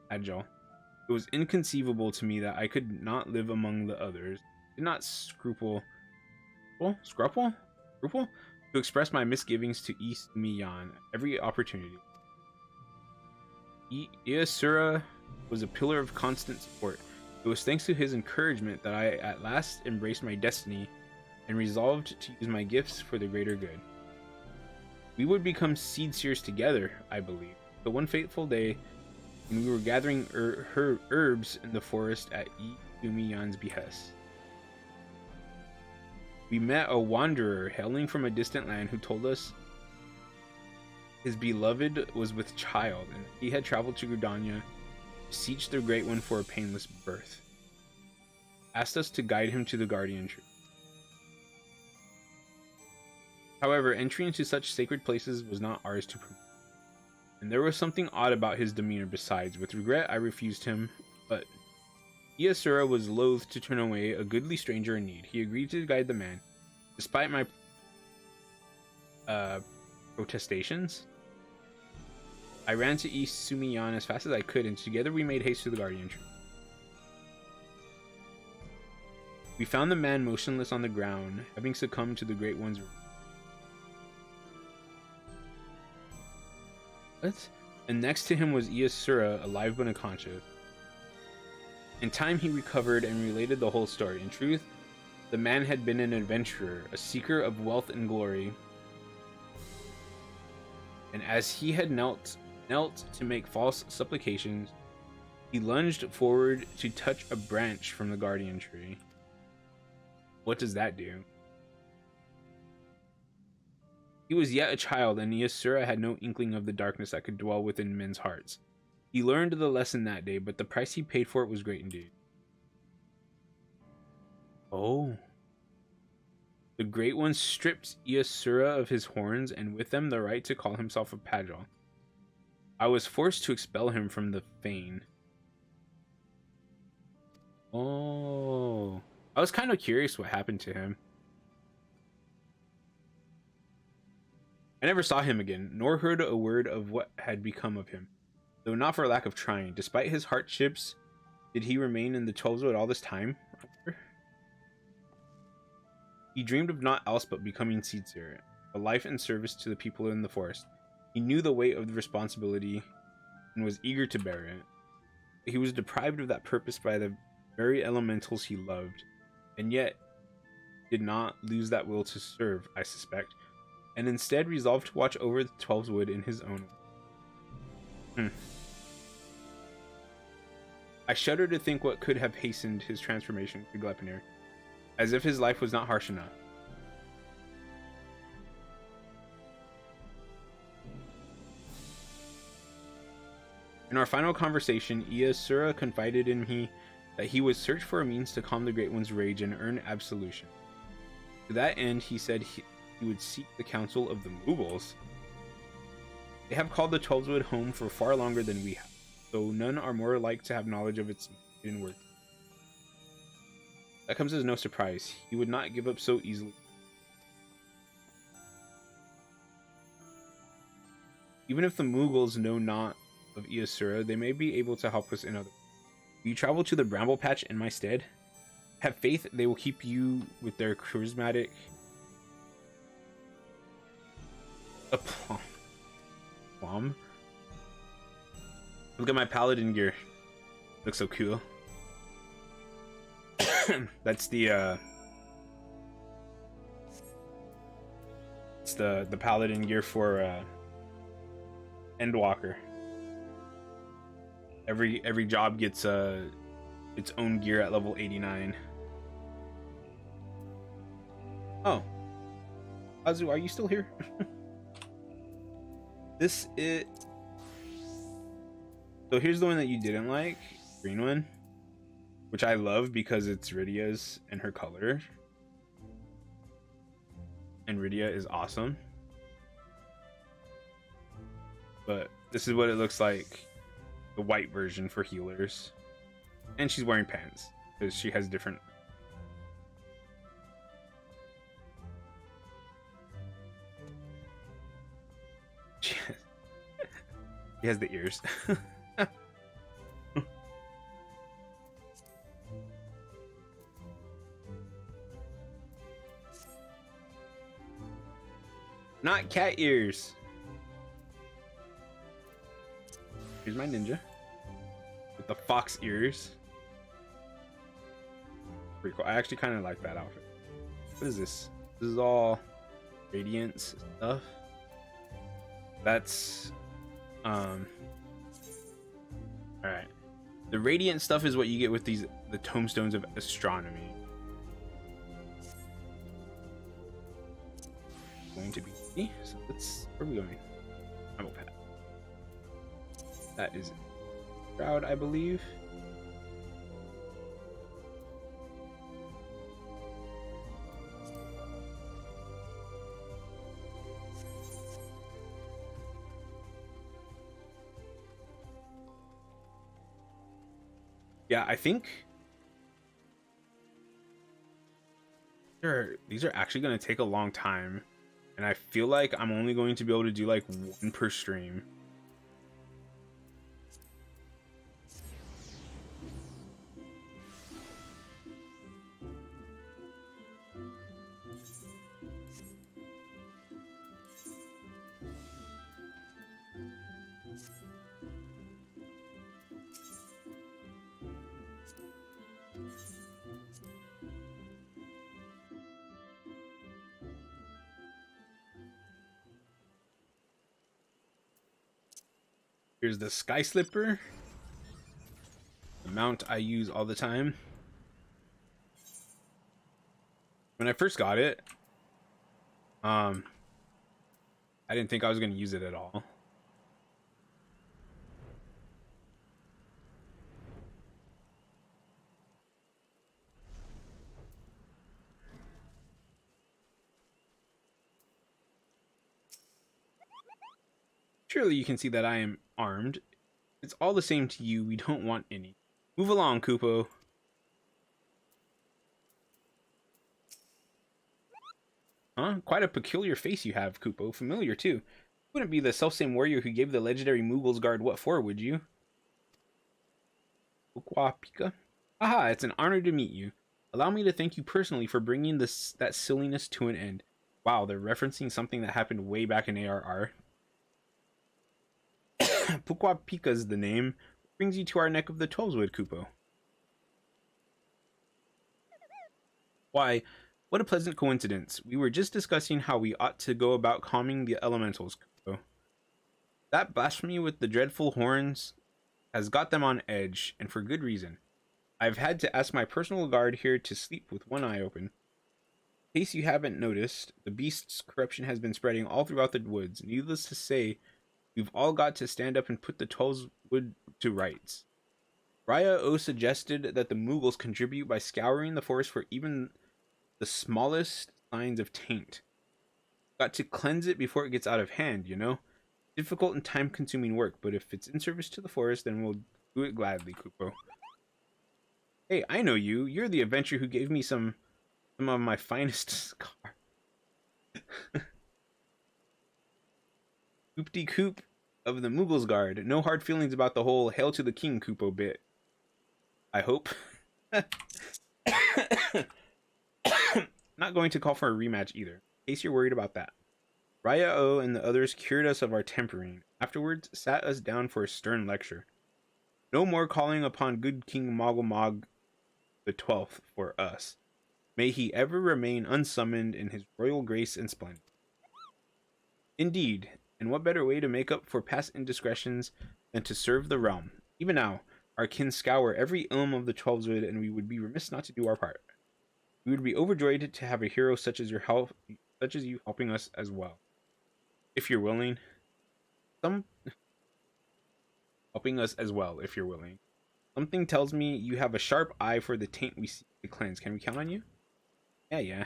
Speaker 1: It was inconceivable to me that I could not live among the others. I did not scruple Scruple? To express my misgivings to East Miyan at every opportunity. Iasura was a pillar of constant support. It was thanks to his encouragement that I at last embraced my destiny and resolved to use my gifts for the greater good. We would become seed seers together, I believe. But one fateful day, when we were gathering herbs in the forest at Yumiyan's behest, we met a wanderer hailing from a distant land who told us his beloved was with child and he had traveled to Gridania to beseech the Great One for a painless birth. Asked us to guide him to the guardian tree. However, entry into such sacred places was not ours to permit, and there was something odd about his demeanor besides. With regret, I refused him, but Iasura was loath to turn away a goodly stranger in need. He agreed to guide the man, despite my protestations. I ran to East Sumiyan as fast as I could, and together we made haste to the guardian tree. We found the man motionless on the ground, having succumbed to the Great One's. What? And next to him was Iasura, alive but unconscious. In time, he recovered and related the whole story. In truth, the man had been an adventurer, a seeker of wealth and glory. And as he had knelt to make false supplications, he lunged forward to touch a branch from the guardian tree. What does that do? He was yet a child, and Iasura had no inkling of the darkness that could dwell within men's hearts. He learned the lesson that day, but the price he paid for it was great indeed. Oh. The Great One stripped Iasura of his horns, and with them the right to call himself a Pajal. I was forced to expel him from the fane. Oh. I was kind of curious what happened to him. I never saw him again, nor heard a word of what had become of him, though not for lack of trying. Despite his hardships, did he remain in the 12's all this time? He dreamed of naught else but becoming seed seer, a life in service to the people in the forest. He knew the weight of the responsibility and was eager to bear it. He was deprived of that purpose by the very elementals he loved, and yet did not lose that will to serve, I suspect, and instead resolved to watch over the 12's wood in his own way. I shudder to think what could have hastened his transformation to Gleipnir, as if his life was not harsh enough. In our final conversation, Iasura confided in me that he would search for a means to calm the Great One's rage and earn absolution. To that end, he said he would seek the counsel of the Mughals. They have called the 12's wood home for far longer than we have, though none are more like to have knowledge of its hidden worth. That comes as no surprise. He would not give up so easily. Even if the Mughals know not of Iasura, they may be able to help us in other ways. Will you travel to the Bramble Patch in my stead? Have faith they will keep you with their charismatic aplomb. Look at my paladin gear. Looks so cool. That's the it's the paladin gear for Endwalker. Every job gets its own gear at level 89. Oh, Azu, are you still here? This is. So here's the one that you didn't like, green one, which I love because it's Rydia's and her color. And Rydia is awesome. But this is what it looks like, the white version for healers. And she's wearing pants because she has different. She has the ears. Not cat ears. Here's my ninja with the fox ears. Pretty cool. I actually kind of like that outfit. What is this? This is all radiance stuff. That's all right. The radiant stuff is what you get with the tomestones of astronomy. Going to be so let's where are we going? I'm path. That is crowd, I believe. Yeah, I think these are actually going to take a long time, and I feel like I'm only going to be able to do like one per stream. Here's the Sky Slipper, the mount I use all the time. When I first got it, I didn't think I was going to use it at all. Surely you can see that I am armed. It's all the same to you. We don't want any. Move along, Kupo. Huh? Quite a peculiar face you have, Kupo. Familiar, too. You wouldn't be the selfsame warrior who gave the legendary Moogle's Guard what for, would you? Ukwa Pika? Aha, it's an honor to meet you. Allow me to thank you personally for bringing that silliness to an end. Wow, they're referencing something that happened way back in ARR. Pukwa Pika's the name. What brings you to our neck of the Twelveswood, Kupo? Why, what a pleasant coincidence. We were just discussing how we ought to go about calming the elementals, Kupo. That blasphemy with the dreadful horns has got them on edge, and for good reason. I've had to ask my personal guard here to sleep with one eye open. In case you haven't noticed, the beast's corruption has been spreading all throughout the woods. Needless to say, we've all got to stand up and put the Twelveswood to rights. Raya O suggested that the Moogles contribute by scouring the forest for even the smallest signs of taint. Got to cleanse it before it gets out of hand, you know? Difficult and time-consuming work, but if it's in service to the forest, then we'll do it gladly, Kupo. Hey, I know you. You're the adventurer who gave me some of my finest scar. Coop-de-coop of the Moogle's Guard. No hard feelings about the whole Hail to the King Kupo bit. I hope. Not going to call for a rematch either, in case you're worried about that. Raya O and the others cured us of our tempering. Afterwards, sat us down for a stern lecture. No more calling upon good King Moggle the 12th for us. May he ever remain unsummoned in his royal grace and splendor. Indeed, and what better way to make up for past indiscretions than to serve the realm? Even now, our kin scour every ilm of the Twelveswood, and we would be remiss not to do our part. We would be overjoyed to have a hero such as you helping us as well. If you're willing. Helping us as well, if you're willing. Something tells me you have a sharp eye for the taint we seek to cleanse. Can we count on you? Yeah.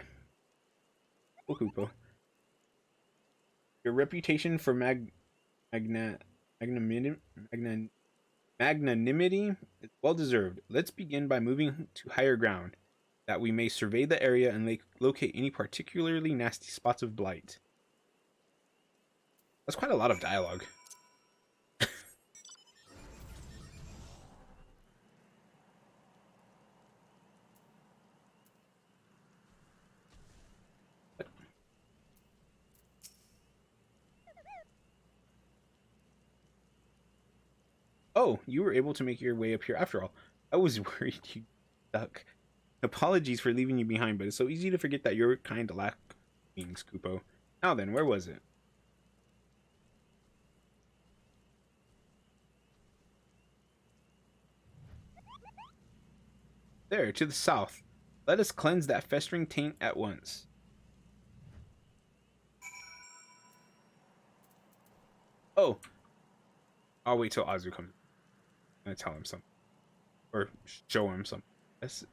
Speaker 1: Okupo. Your reputation for magnanimity is well deserved. Let's begin by moving to higher ground, that we may survey the area and locate any particularly nasty spots of blight. That's quite a lot of dialogue. Oh, you were able to make your way up here after all. I was worried you stuck. Apologies for leaving you behind, but it's so easy to forget that your kind lack wings, Kupo. Now then, where was it? There, to the south. Let us cleanse that festering taint at once. Oh, I'll wait till Azu comes. I'm gonna tell him something. Or show him something. Yes.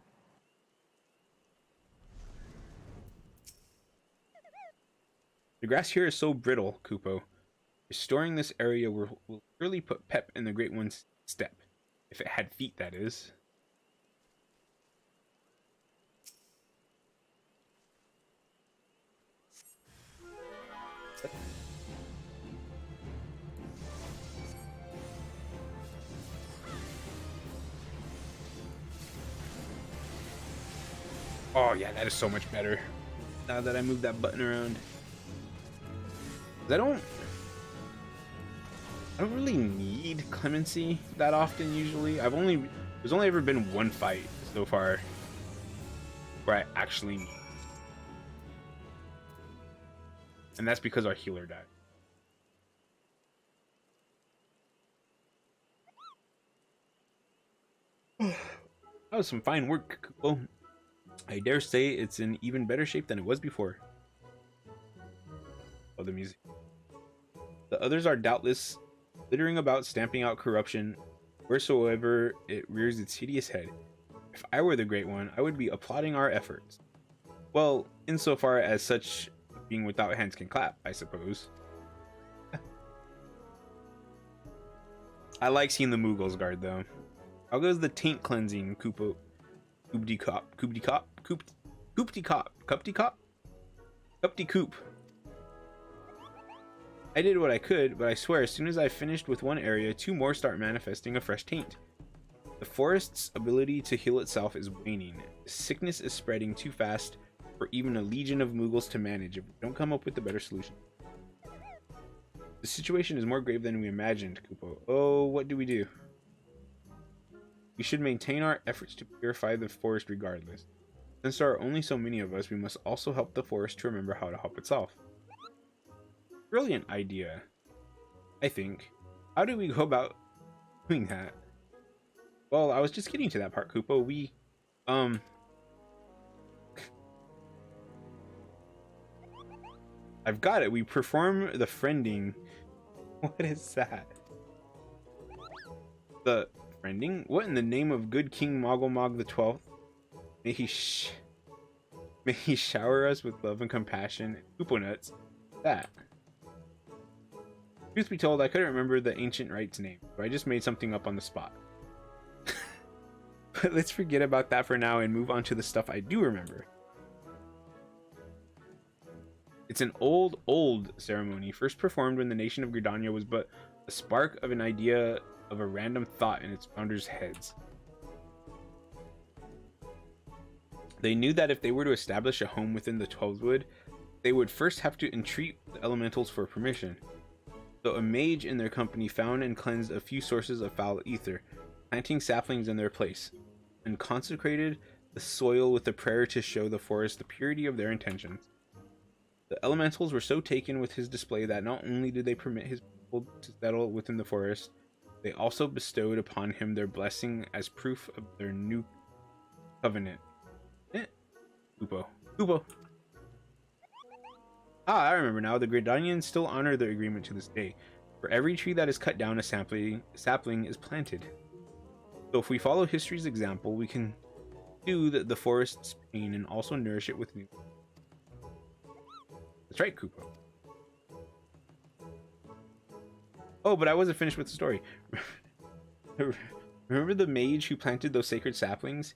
Speaker 1: The grass here is so brittle, Kupo. Restoring this area will surely put pep in the Great One's step. If it had feet, that is. Oh yeah, that is so much better. Now that I move that button around. I don't really need clemency that often usually. There's only ever been one fight so far where I actually need. And that's because our healer died. That was some fine work, Kupo. I dare say it's in even better shape than it was before. Oh, the music. The others are doubtless littering about, stamping out corruption wheresoever it rears its hideous head. If I were the Great One, I would be applauding our efforts. Well, insofar as such being without hands can clap, I suppose. I like seeing the Mughals guard, though. How goes the taint cleansing, Kupo? Coop-de-cop. Coop-de-cop? Coop-de-cop? Cup-de-cop? Cup-de-coop. I did what I could, but I swear as soon as I finished with one area, two more start manifesting a fresh taint. The forest's ability to heal itself is waning. Sickness is spreading too fast for even a legion of Mughals to manage if we don't come up with a better solution. The situation is more grave than we imagined, Kupo. Oh, what do we do? We should maintain our efforts to purify the forest regardless. Since there are only so many of us, we must also help the forest to remember how to help itself. Brilliant idea, I think. How do we go about doing that? Well, I was just getting to that part, Kupo. We, I've got it. We perform the friending. What is that? The friending? What in the name of good King Mogglmog the 12th? May he shower us with love and compassion. Kupo nuts. That. Truth be told, I couldn't remember the ancient rite's name, so I just made something up on the spot. But let's forget about that for now and move on to the stuff I do remember. It's an old ceremony, first performed when the nation of Gridania was but a spark of an idea of a random thought in its founders' heads. They knew that if they were to establish a home within the Twelvewood, they would first have to entreat the elementals for permission. So a mage in their company found and cleansed a few sources of foul ether, planting saplings in their place, and consecrated the soil with a prayer to show the forest the purity of their intentions. The elementals were so taken with his display that not only did they permit his people to settle within the forest, they also bestowed upon him their blessing as proof of their new covenant. Kupo. Ah, I remember now. The Gridanians still honor their agreement to this day. For every tree that is cut down, a sapling is planted. So if we follow history's example, we can do the forest's pain and also nourish it with new. That's right, Kupo. Oh, but I wasn't finished with the story. Remember the mage who planted those sacred saplings?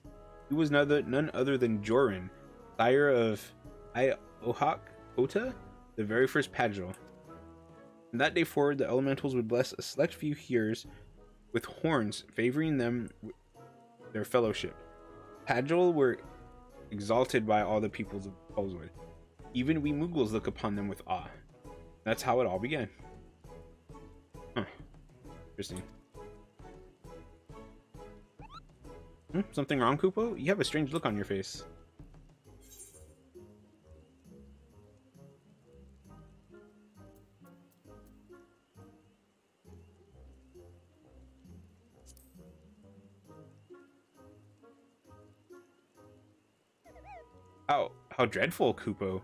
Speaker 1: He was none other than Joran, sire of Iohak Ota, the very first Padgel. From that day forward, the elementals would bless a select few hearers with horns, favoring them with their fellowship. Padgel were exalted by all the peoples of Twelvewood. Even we Mughals look upon them with awe. That's how it all began. Huh. Interesting. Something wrong, Kupo? You have a strange look on your face. How dreadful, Kupo.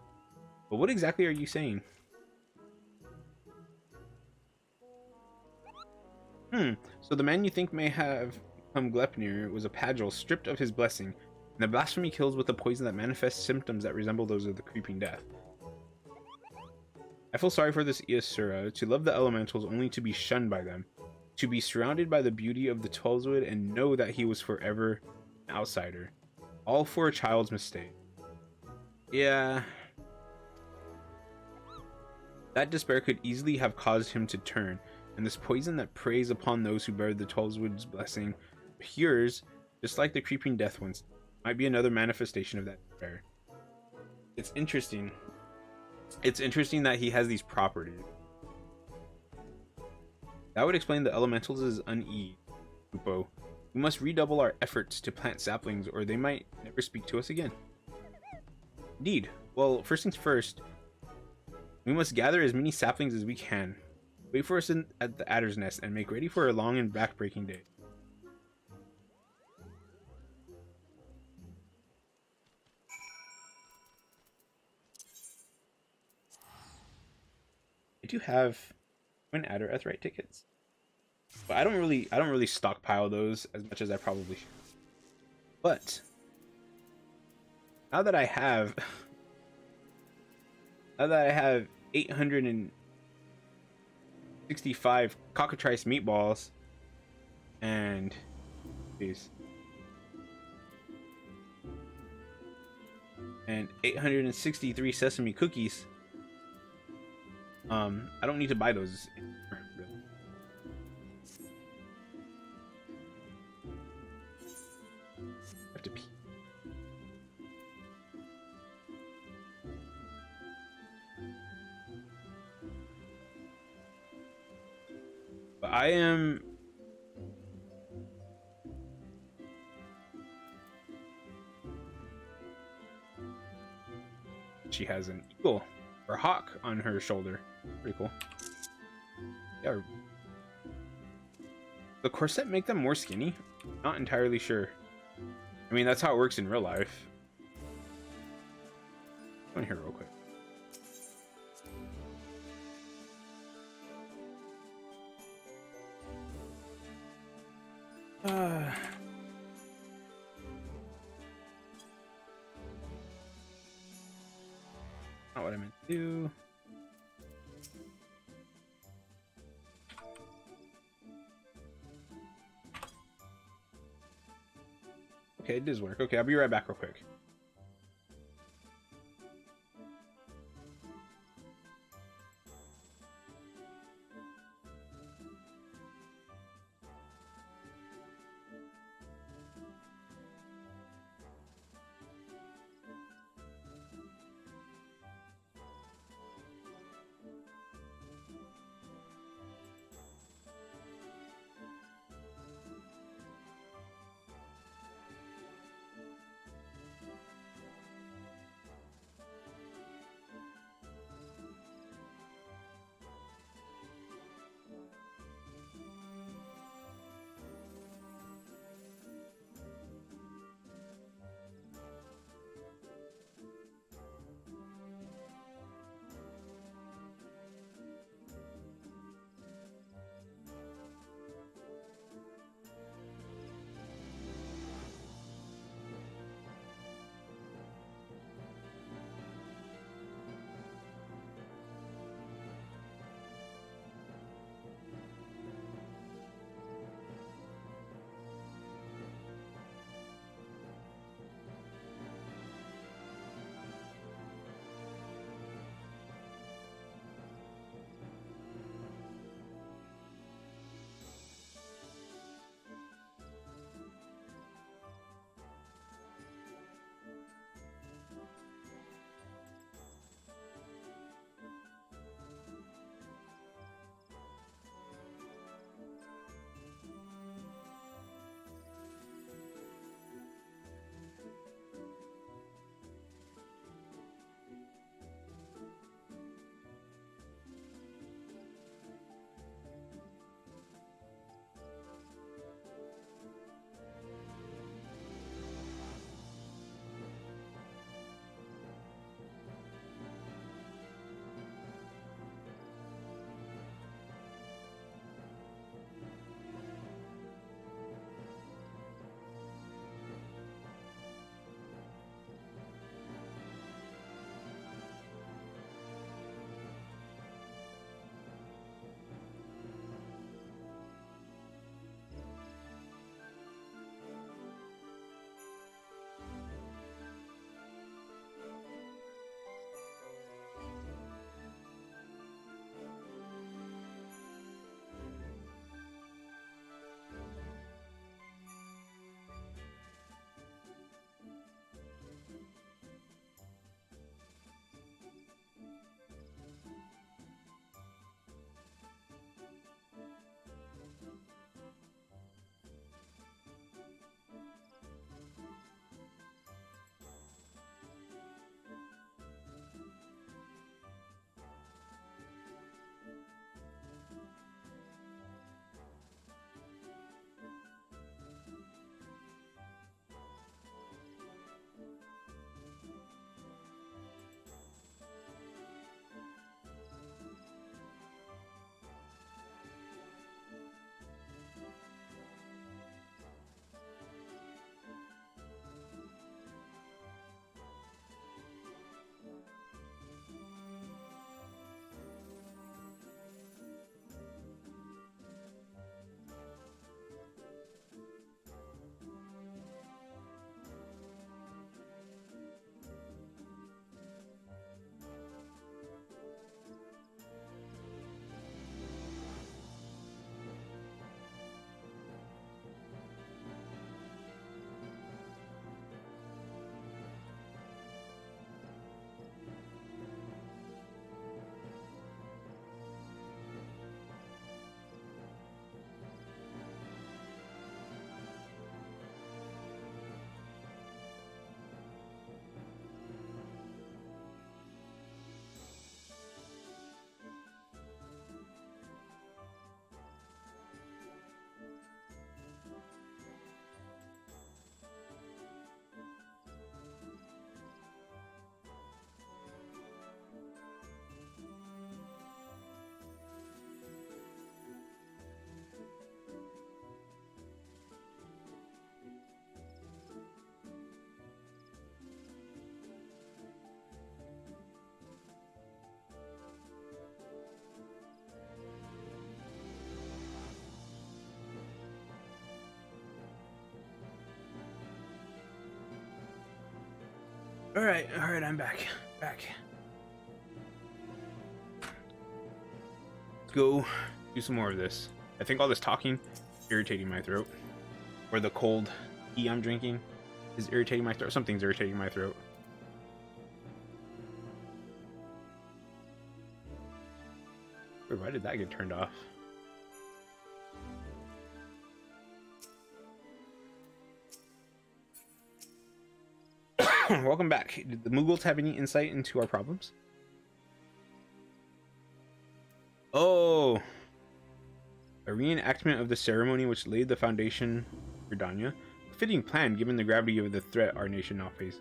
Speaker 1: But what exactly are you saying? So the man you think may have become Glepnir was a Pagel stripped of his blessing, and the blasphemy kills with a poison that manifests symptoms that resemble those of the creeping death. I feel sorry for this Iasura, to love the elementals only to be shunned by them, to be surrounded by the beauty of the Twelveswood and know that he was forever an outsider. All for a child's mistake. Yeah. That despair could easily have caused him to turn, and this poison that preys upon those who bear the Twelveswood's blessing appears, just like the creeping death ones, might be another manifestation of that despair. It's interesting. It's interesting that he has these properties. That would explain the elementals' unease, Kupo. We must redouble our efforts to plant saplings, or they might never speak to us again. Indeed. Well, first things first, we must gather as many saplings as we can. Wait for us at the Adder's Nest and make ready for a long and back-breaking day. I do have Twin Adder Etherite tickets, but I don't really stockpile those as much as I probably should. But now that I have 865 cockatrice meatballs and these and 863 sesame cookies, I don't need to buy those anymore, really. I have to pee. But I am she has an eagle or a hawk on her shoulder. Pretty cool. Yeah. The corset make them more skinny? Not entirely sure. I mean, that's how it works in real life. Go in here real quick. Not what I meant to do. Okay, it does work. Okay, I'll be right back real quick. All right, I'm back. Let's go do some more of this. I think all this talking is irritating my throat, or the cold tea I'm drinking is irritating my throat. Something's irritating my throat. Wait, why did that get turned off? Welcome back. Did the Mughals have any insight into our problems? Oh, a reenactment of the ceremony which laid the foundation for Danya. A fitting plan given the gravity of the threat our nation now faces.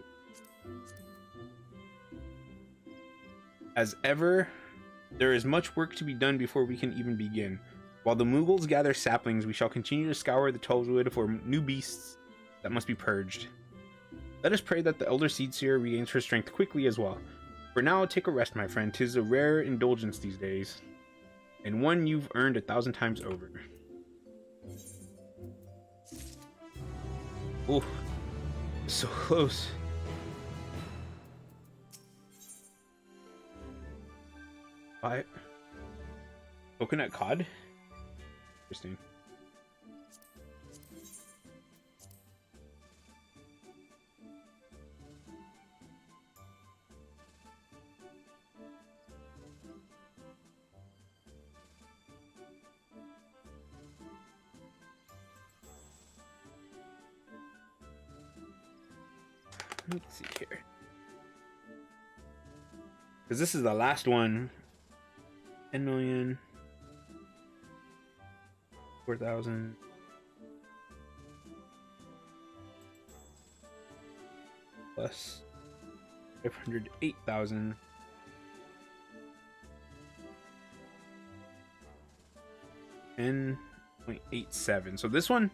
Speaker 1: As ever, there is much work to be done before we can even begin. While the Mughals gather saplings, we shall continue to scour the Tellswood for new beasts that must be purged. Let us pray that the Elder Seedseer regains her strength quickly as well. For now, take a rest, my friend. 'Tis a rare indulgence these days, and one you've earned 1,000 times over. Oh, so close. What? Coconut cod? Interesting. Let's see here, because this is the last one. 10 million, 4,000. Plus 508,000. $10.87. So this one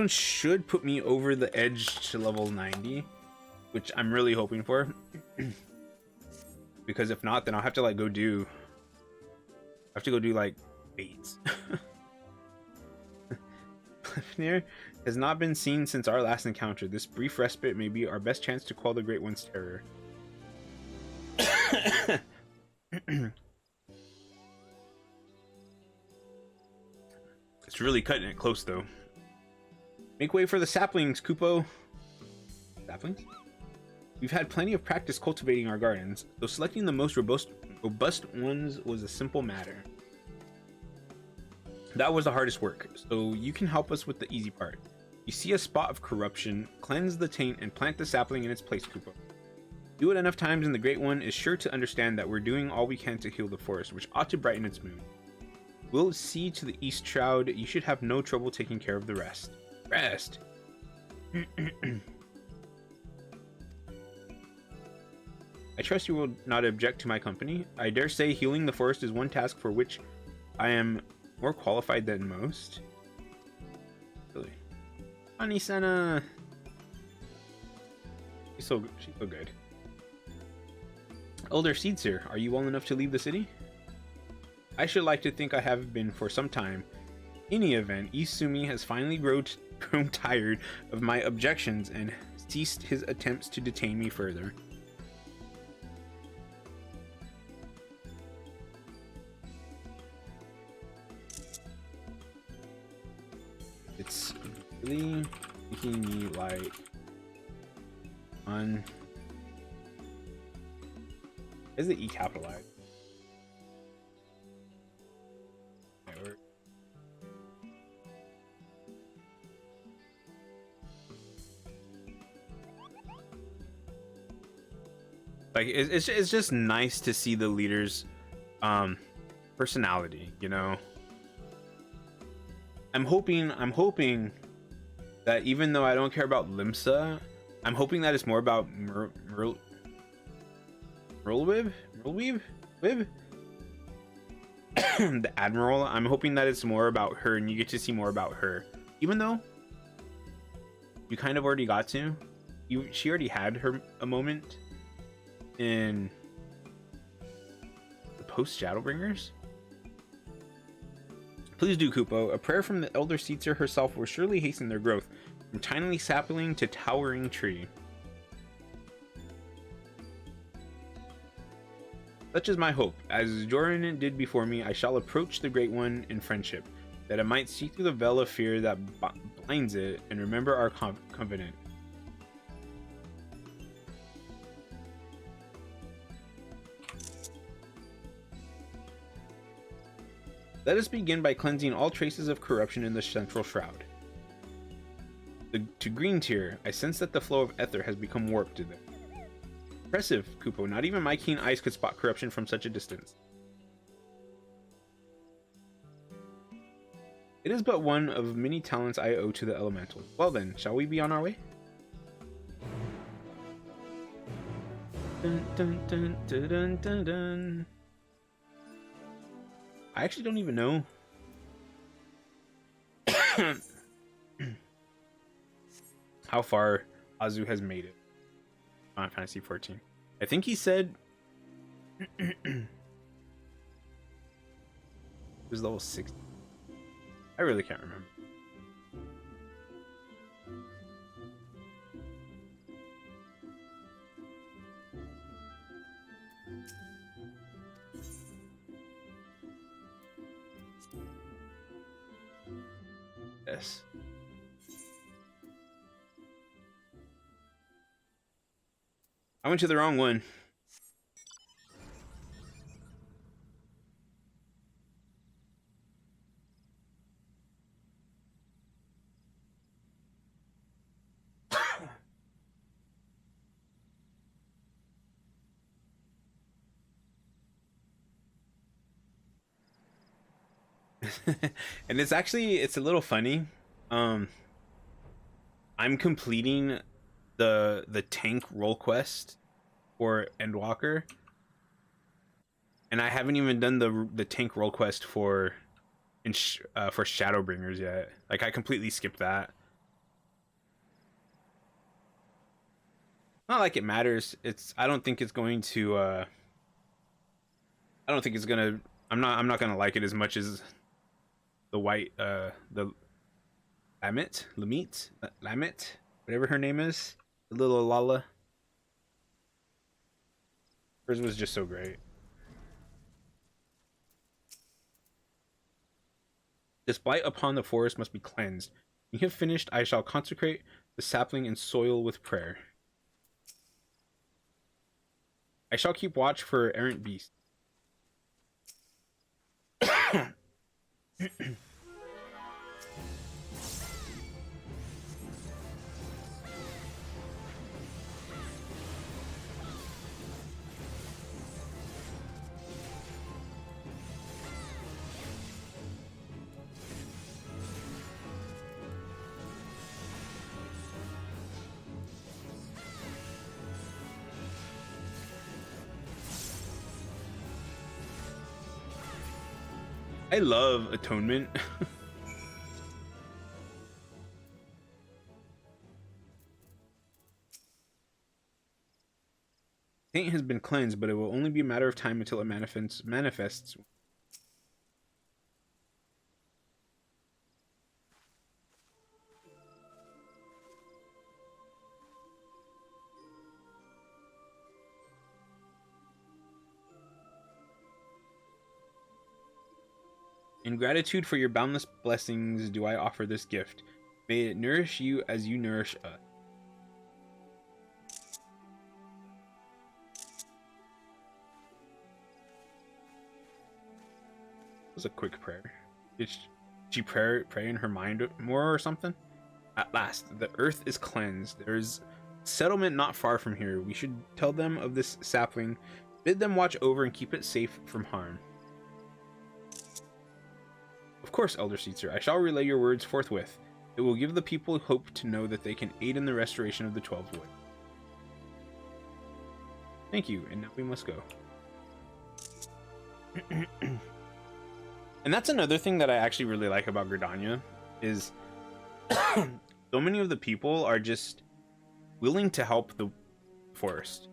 Speaker 1: should put me over the edge to level 90, which I'm really hoping for. Because if not, then I'll have to like go do like baits. Plifnir has not been seen since our last encounter. This brief respite may be our best chance to quell the Great One's terror. It's really cutting it close though. Make way for the saplings, Kupo. Saplings? We've had plenty of practice cultivating our gardens, so selecting the most robust ones was a simple matter. That was the hardest work, so you can help us with the easy part. You see a spot of corruption, cleanse the taint, and plant the sapling in its place, Kupo. Do it enough times and the Great One is sure to understand that we're doing all we can to heal the forest, which ought to brighten its mood. We'll see to the East Shroud. You should have no trouble taking care of the rest. Rest! I trust you will not object to my company. I dare say healing the forest is one task for which I am more qualified than most. Really. Anisana! She's so good. Elder Seedseer, are you well enough to leave the city? I should like to think I have been for some time. In any event, Isumi has finally grown tired of my objections and ceased his attempts to detain me further. It's really making me like on. Is the E capitalized? Like it's just nice to see the leader's personality, you know. I'm hoping that even though I don't care about Limsa, I'm hoping that it's more about Merlweeb? The Admiral. I'm hoping that it's more about her and you get to see more about her. Even though you kind of already got to. She already had a moment in the post Shadowbringers. Please do, Kupo. A prayer from the Elder Seedseer herself will surely hasten their growth, from tiny sapling to towering tree. Such is my hope. As Joran did before me, I shall approach the Great One in friendship, that it might see through the veil of fear that blinds it, and remember our covenant. Let us begin by cleansing all traces of corruption in the central shroud. To Green Tier, I sense that the flow of ether has become warped to them. Impressive, Kupo. Not even my keen eyes could spot corruption from such a distance. It is but one of many talents I owe to the elemental. Well then, shall we be on our way? Dun, dun, dun, dun, dun, dun, dun. I actually don't even know. How far Azu has made it. Final Fantasy 14. I think he said it was level 60. I really can't remember. Yes. I went to the wrong one. And it's a little funny. I'm completing the tank role quest for Endwalker, and I haven't even done the tank role quest for Shadowbringers yet. Like, I completely skipped that. Not like it matters. I don't think it's going to I don't think it's gonna I'm not gonna like it as much as the white the Lamit, whatever her name is, the little Lala. Hers was just so great. This blight upon the forest must be cleansed. When you have finished, I shall consecrate the sapling and soil with prayer. I shall keep watch for errant beasts. I love Atonement. Taint has been cleansed, but it will only be a matter of time until it manifests. In gratitude for your boundless blessings do I offer this gift. May it nourish you as you nourish us. It was a quick prayer. Did she pray in her mind more or something? At last, the earth is cleansed. There is settlement not far from here. We should tell them of this sapling, bid them watch over and keep it safe from harm. Of course, Elder Seetzer, I shall relay your words forthwith. It will give the people hope to know that they can aid in the restoration of the 12 Wood. Thank you, and now we must go. And that's another thing that I actually really like about Gridania, is so many of the people are just willing to help the forest.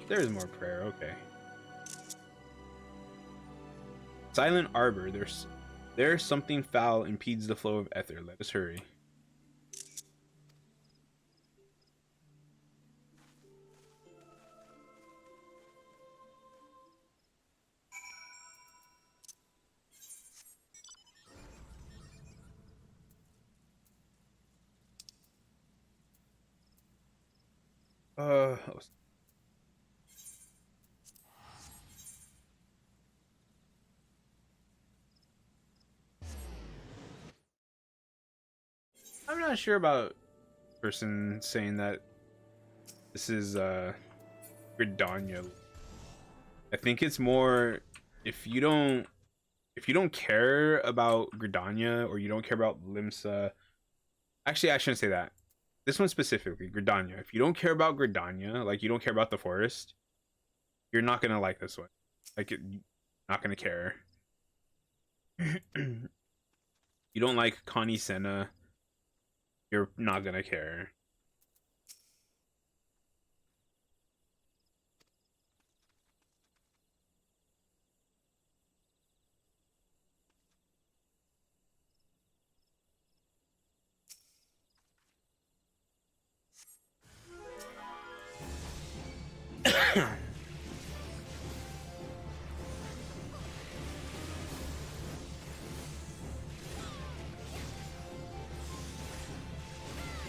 Speaker 1: There's more prayer, okay. Silent Arbor, there's There, something foul impedes the flow of ether. Let us hurry. Uh, I'm not sure about person saying that this is Gridania. I think it's more if you don't care about Gridania or you don't care about Limsa. Actually, I shouldn't say that. This one specifically, Gridania. If you don't care about Gridania, like you don't care about the forest, you're not gonna like this one. Like you're not gonna care. You don't like Connie Senna, you're not gonna care.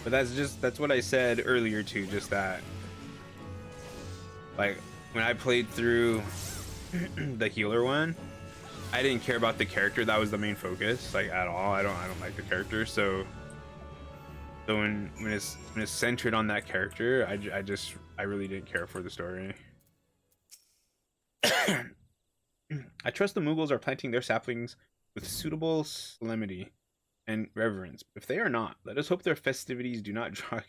Speaker 1: But that's what I said earlier too, just that like when I played through the healer one, I didn't care about the character. That was the main focus, like at all. I don't like the character. So when it's centered on that character, I really didn't care for the story. I trust the Mughals are planting their saplings with suitable solemnity and reverence. If they are not, let us hope their festivities do not draw.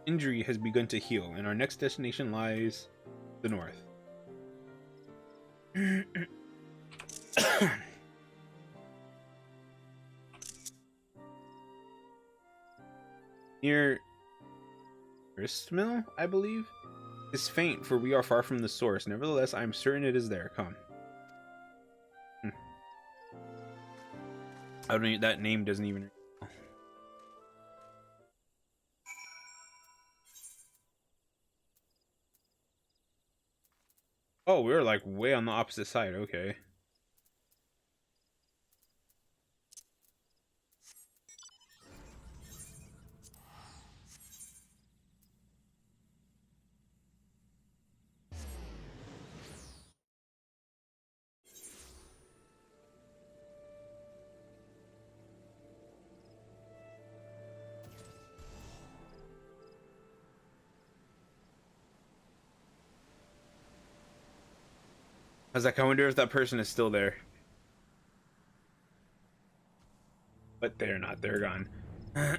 Speaker 1: Injury has begun to heal, and our next destination lies the north. Near Gristmill, I believe, is faint, for we are far from the source. Nevertheless, I am certain it is there. Come. I don't. That name doesn't even. Oh, we're like way on the opposite side. Okay. I was like, I wonder if that person is still there. But they're not. They're gone. My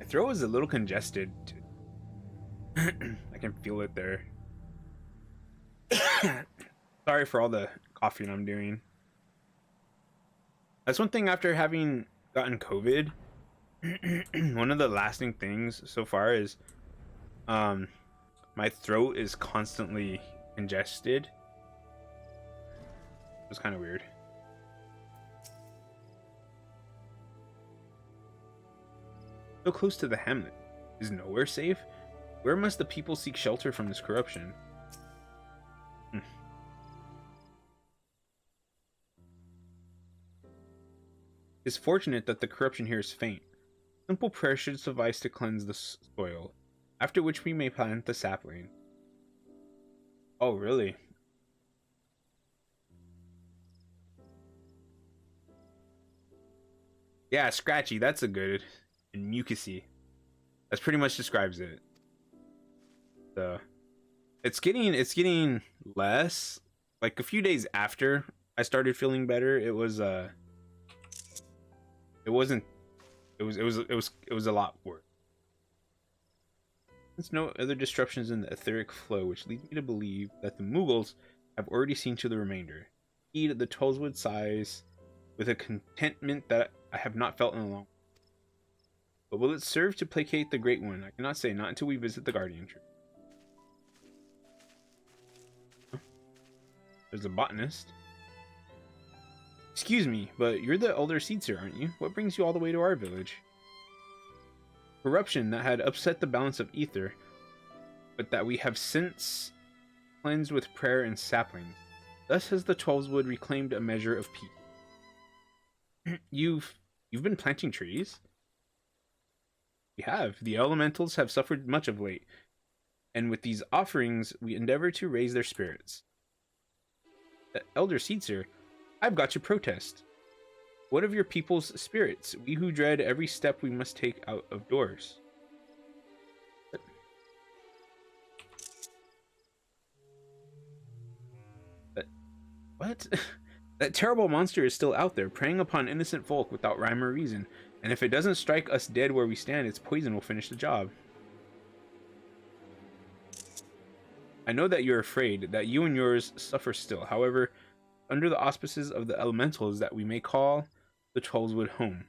Speaker 1: throat is a little congested. I can feel it there. Sorry for all the coughing I'm doing. That's one thing after having gotten COVID. One of the lasting things so far is my throat is constantly congested. It's kind of weird. So close to the hamlet. Is nowhere safe? Where must the people seek shelter from this corruption? It's fortunate that the corruption here is faint. Simple prayer should suffice to cleanse the soil, after which we may plant the sapling. Oh, really? Yeah, scratchy, that's a good. And mucusy. That's pretty much describes it. So it's getting less. Like a few days after I started feeling better, it was a lot worse. There's no other disruptions in the etheric flow, which leads me to believe that the Mughals have already seen to the remainder. Indeed, the Tollswood sighs with a contentment that I have not felt in a long. But will it serve to placate the Great One? I cannot say, not until we visit the Guardian Tree. There's a botanist. Excuse me, but you're the Elder Seedser, aren't you? What brings you all the way to our village? Corruption that had upset the balance of ether, but that we have since cleansed with prayer and saplings. Thus has the Twelveswood reclaimed a measure of peace. You've been planting trees? We have. The elementals have suffered much of late, and with these offerings we endeavor to raise their spirits. Elder Seedser, I've got to protest. What of your people's spirits, we who dread every step we must take out of doors? What? That terrible monster is still out there, preying upon innocent folk without rhyme or reason, and if it doesn't strike us dead where we stand, its poison will finish the job. I know that you're afraid, that you and yours suffer still. However, under the auspices of the elementals that we may call the Twelveswood home,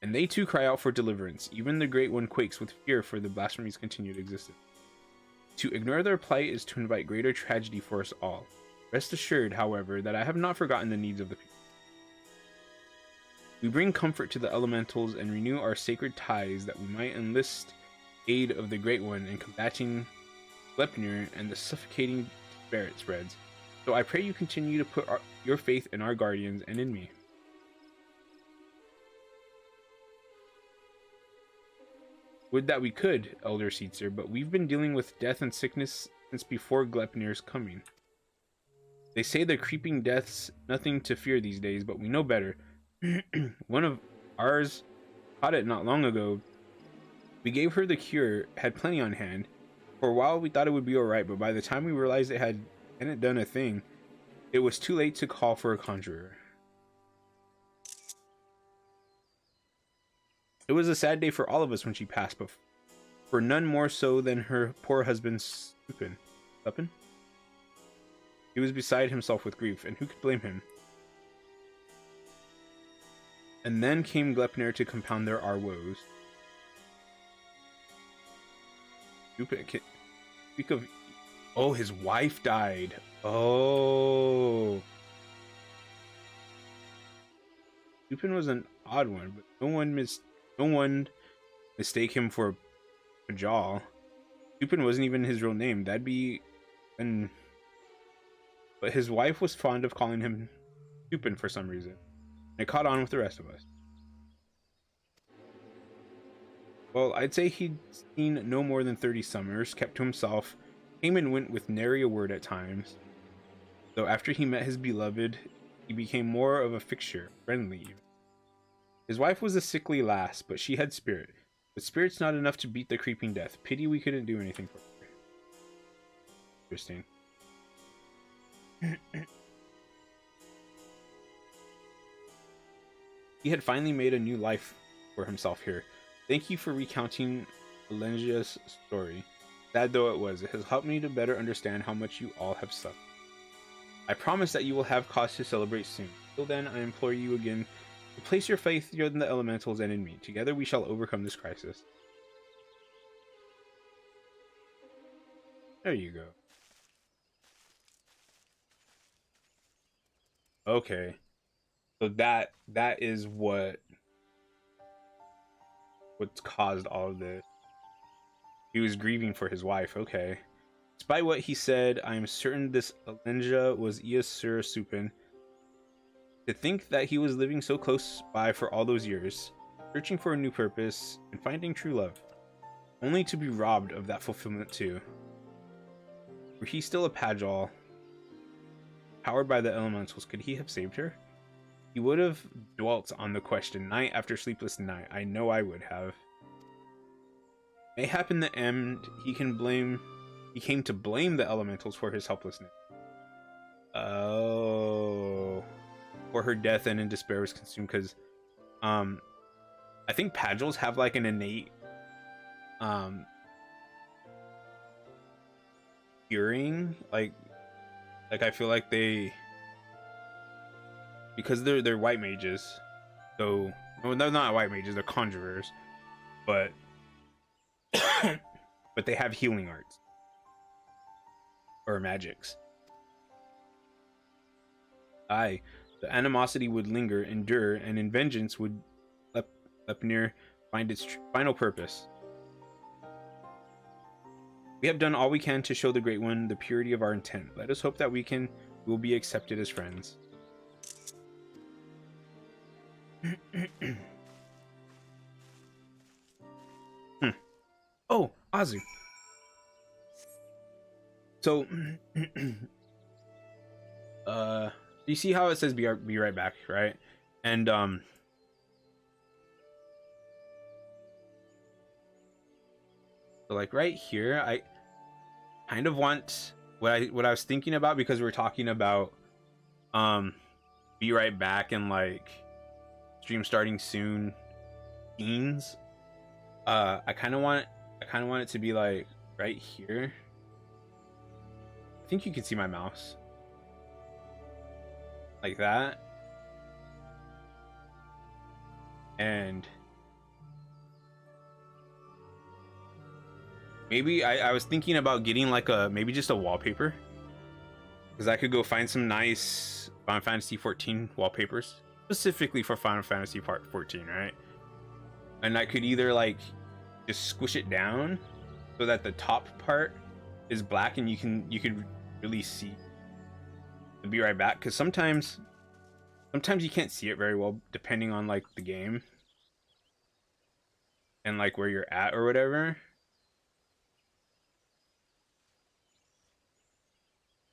Speaker 1: and they too cry out for deliverance. Even the Great One quakes with fear for the blasphemy's continued existence. To ignore their plight is to invite greater tragedy for us all. Rest assured, however, that I have not forgotten the needs of the people. We bring comfort to the elementals and renew our sacred ties that we might enlist aid of the Great One in combating Gleipnir and the suffocating spirit spreads. So I pray you continue to put your faith in our guardians and in me. Would that we could, Elder Seedser, but we've been dealing with death and sickness since before Gleipnir's coming. They say the creeping death's nothing to fear these days, but we know better. One of ours caught it not long ago. We gave her the cure, had plenty on hand. For a while we thought it would be alright, but by the time we realized it hadn't done a thing, it was too late to call for a conjurer. It was a sad day for all of us when she passed, but for none more so than her poor husband, Stupin. Stupin? He was beside himself with grief, and who could blame him? And then came Gleipnir to compound our woes. Stupin, speak of... Oh, his wife died. Oh. Stupin was an odd one, but no one mistake him for Pajal. Stupin wasn't even his real name. That'd be but his wife was fond of calling him Stupin for some reason. And it caught on with the rest of us. Well, I'd say he'd seen no more than 30 summers, kept to himself, came and went with nary a word at times. Though after he met his beloved, he became more of a fixture, friendly even. His wife was a sickly lass, but she had spirit. But spirit's not enough to beat the creeping death. Pity we couldn't do anything for her. Interesting. He had finally made a new life for himself here. Thank you for recounting Valengia's story. Sad though it was, it has helped me to better understand how much you all have suffered. I promise that you will have cause to celebrate soon. Till then, I implore you again to place your faith in the elementals and in me. Together we shall overcome this crisis. There you go. Okay. So that is what's caused all of this. He was grieving for his wife. Okay. Despite what he said, I am certain this Alenja was Iasur Supin. To think that he was living so close by for all those years, searching for a new purpose and finding true love, only to be robbed of that fulfillment too. Were he still a Pajal, powered by the elementals, could he have saved her? He would have dwelt on the question night after sleepless night. I know I would have. Mayhap in the end, he came to blame the elementals for his helplessness. Oh. For her death and in despair was consumed because I think Pajals have like an innate curing, like I feel like they, because they're white mages, so well, they're not white mages, they're conjurers, but but they have healing arts or magics. Aye, the animosity would linger, endure, and in vengeance would Lepnir find its final purpose. We have done all we can to show the Great One the purity of our intent. Let us hope that we will be accepted as friends. Oh, Azu. So, you see how it says be right back, right? And so like right here, I kind of want what I was thinking about, because we're talking about be right back and like stream starting soon scenes. I kind of want it to be like right here. I think you can see my mouse. Like that. And maybe I was thinking about getting like maybe just a wallpaper, because I could go find some nice Final Fantasy 14 wallpapers specifically for Final Fantasy Part 14, right? And I could either like just squish it down so that the top part is black and you could really see the be right back, because sometimes you can't see it very well depending on like the game and like where you're at or whatever.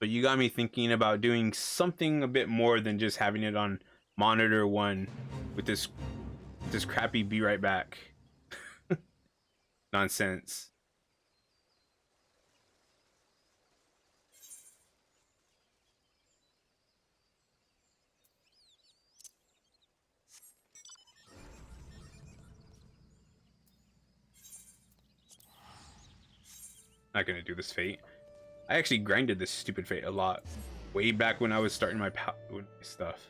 Speaker 1: But you got me thinking about doing something a bit more than just having it on monitor 1 with this crappy be right back nonsense. Not gonna do this fate. I actually grinded this stupid fate a lot way back when I was starting my stuff.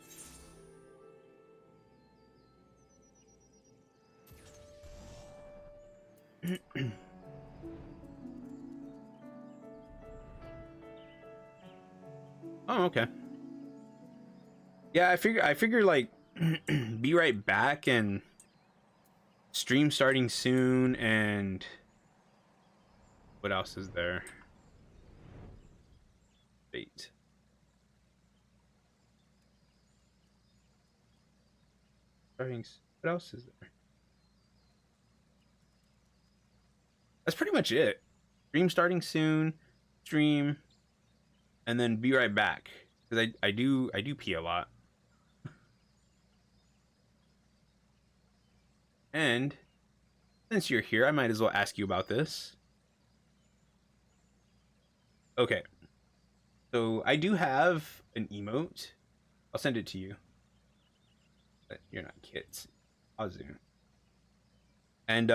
Speaker 1: Oh, okay. Yeah, I figure like be right back and stream starting soon, and what else is there? Fate. What else is there? That's pretty much it. Stream starting soon, stream, and then be right back, because I do pee a lot. And since you're here, I might as well ask you about this. Okay, so I do have an emote. I'll send it to you. But you're not kids. I'll zoom. And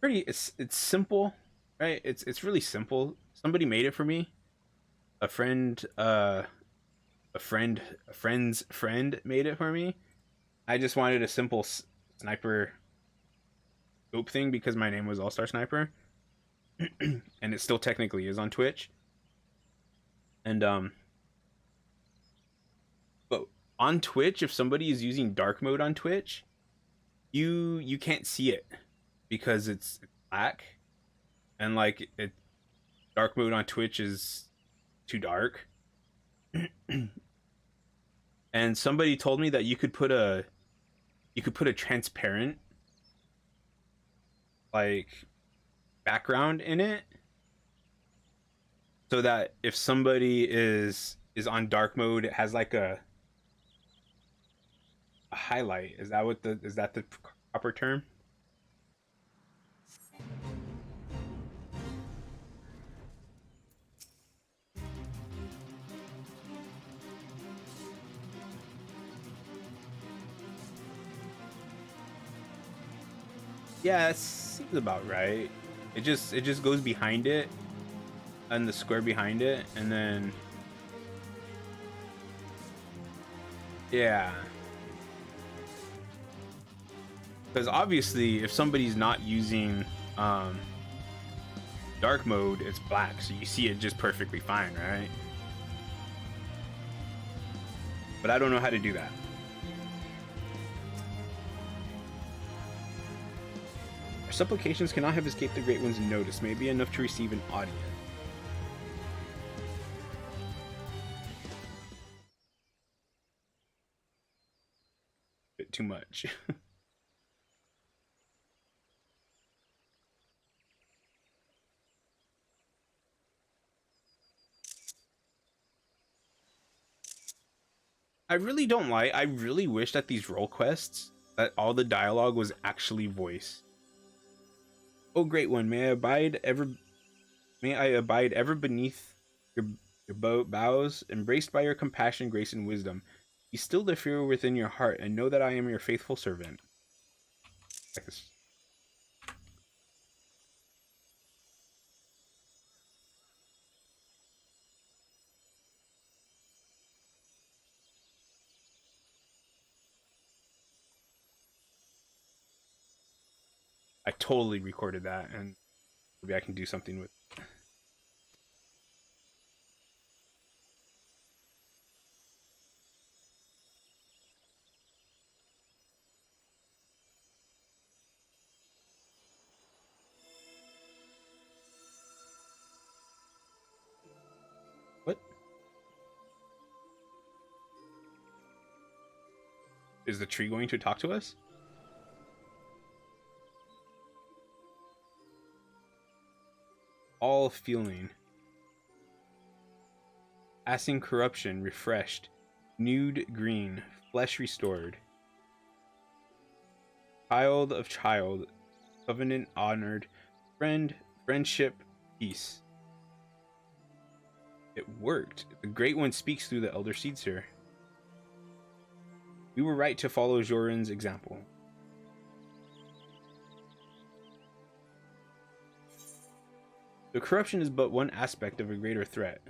Speaker 1: it's simple, right? It's really simple. Somebody made it for me. A friend's friend made it for me. I just wanted a simple sniper scope thing because my name was All Star Sniper, and it still technically is on Twitch. And but on Twitch, if somebody is using dark mode on Twitch, you can't see it because it's black, and like dark mode on Twitch is too dark. And somebody told me that you could put a transparent like background in it, so that if somebody is on dark mode, it has like a highlight. Is that the proper term? Yeah, it seems about right. It just goes behind it, and the square behind it, and then yeah. Because obviously, if somebody's not using um, dark mode, it's black, so you see it just perfectly fine, right? But I don't know how to do that. Our supplications cannot have escaped the Great One's notice, may be enough to receive an audience. Bit too much. I really don't like. I really wish that these role quests, that all the dialogue was actually voiced. Oh, Great One, may I abide ever beneath your bows, embraced by your compassion, grace, and wisdom. Be still the fear within your heart, and know that I am your faithful servant. I totally recorded that, and maybe I can do something with it. What? Is the tree going to talk to us? All feeling. Passing corruption, refreshed. Nude green, flesh restored. Child of child, covenant honored. Friendship, peace. It worked. The Great One speaks through the Elder Seedseer. We were right to follow Jorin's example. The corruption is but one aspect of a greater threat.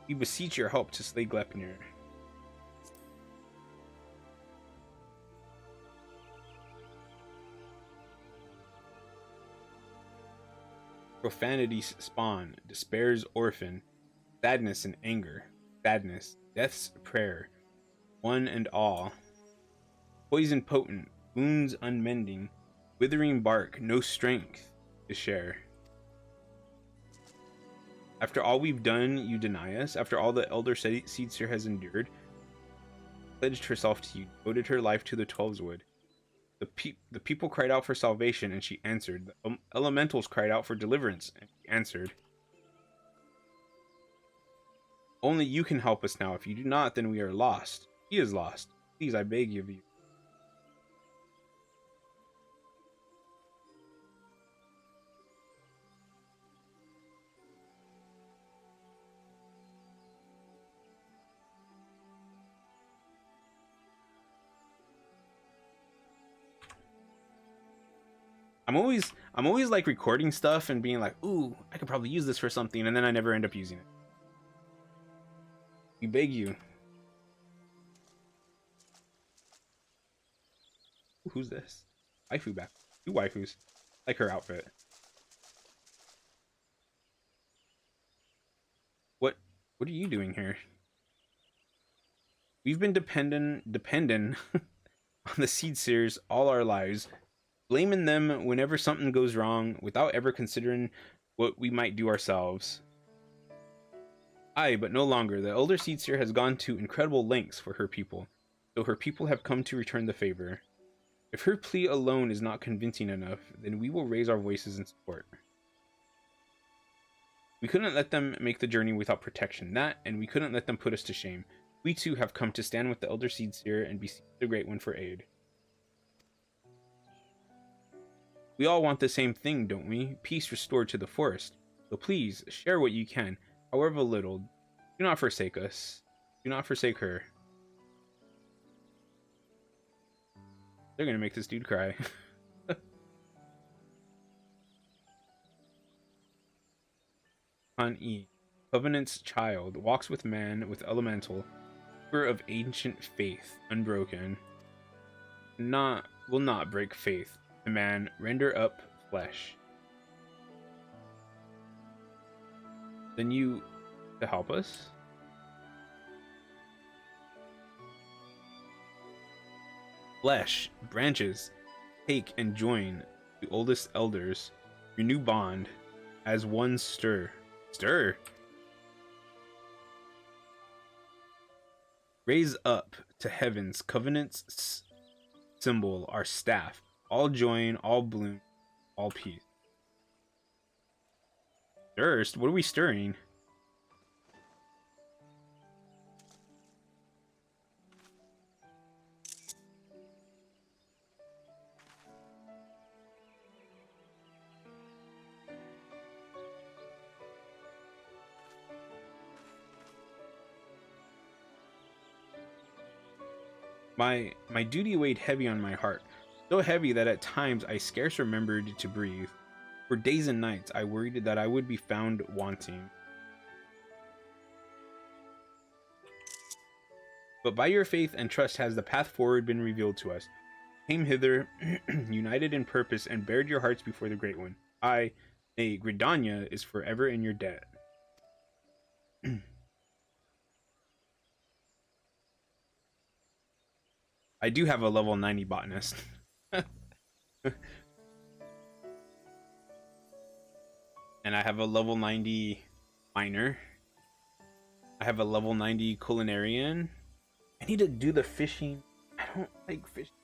Speaker 1: We beseech your help to slay Glepnir. Profanity's spawn, despair's orphan, sadness and anger, sadness, death's prayer, one and all. Poison potent, wounds unmending, withering bark, no strength to share. After all we've done, you deny us. After all the Elder Seedseer has endured, pledged herself to you, devoted her life to the Twelveswood. The people cried out for salvation, and she answered. The elementals cried out for deliverance, and she answered. Only you can help us now. If you do not, then we are lost. He is lost. Please, I beg of you. I'm always like recording stuff and being like, ooh, I could probably use this for something, and then I never end up using it. We beg you. Ooh, who's this? Waifu back. Two waifus. Like her outfit. What are you doing here? We've been dependent on the Seedseers all our lives, blaming them whenever something goes wrong without ever considering what we might do ourselves. Aye, but no longer. The Elder Seedseer has gone to incredible lengths for her people, so her people have come to return the favor. If her plea alone is not convincing enough, then we will raise our voices in support. We couldn't let them make the journey without protection, and we couldn't let them put us to shame. We too have come to stand with the Elder Seedseer and beseech the Great One for aid. We all want the same thing, don't we? Peace restored to the forest. So please, share what you can, however little. Do not forsake us. Do not forsake her. They're gonna make this dude cry. On E. Covenant's child walks with man with elemental, keeper of ancient faith, unbroken. Will not break faith. The man render up flesh. Then you to help us? Flesh, branches, take and join the oldest elders. Renew bond as one stir. Stir. Raise up to heaven's covenant's symbol, our staff. All join, all bloom, all peace. Stirred? What are we stirring? My duty weighed heavy on my heart, so heavy that at times I scarce remembered to breathe. For days and nights I worried that I would be found wanting. But by your faith and trust has the path forward been revealed to us. Came hither, united in purpose, and bared your hearts before the Great One. Gridania, is forever in your debt. I do have a level 90 botanist. And I have a level 90 miner. I have a level 90 culinarian. I need to do the fishing. I don't like fishing.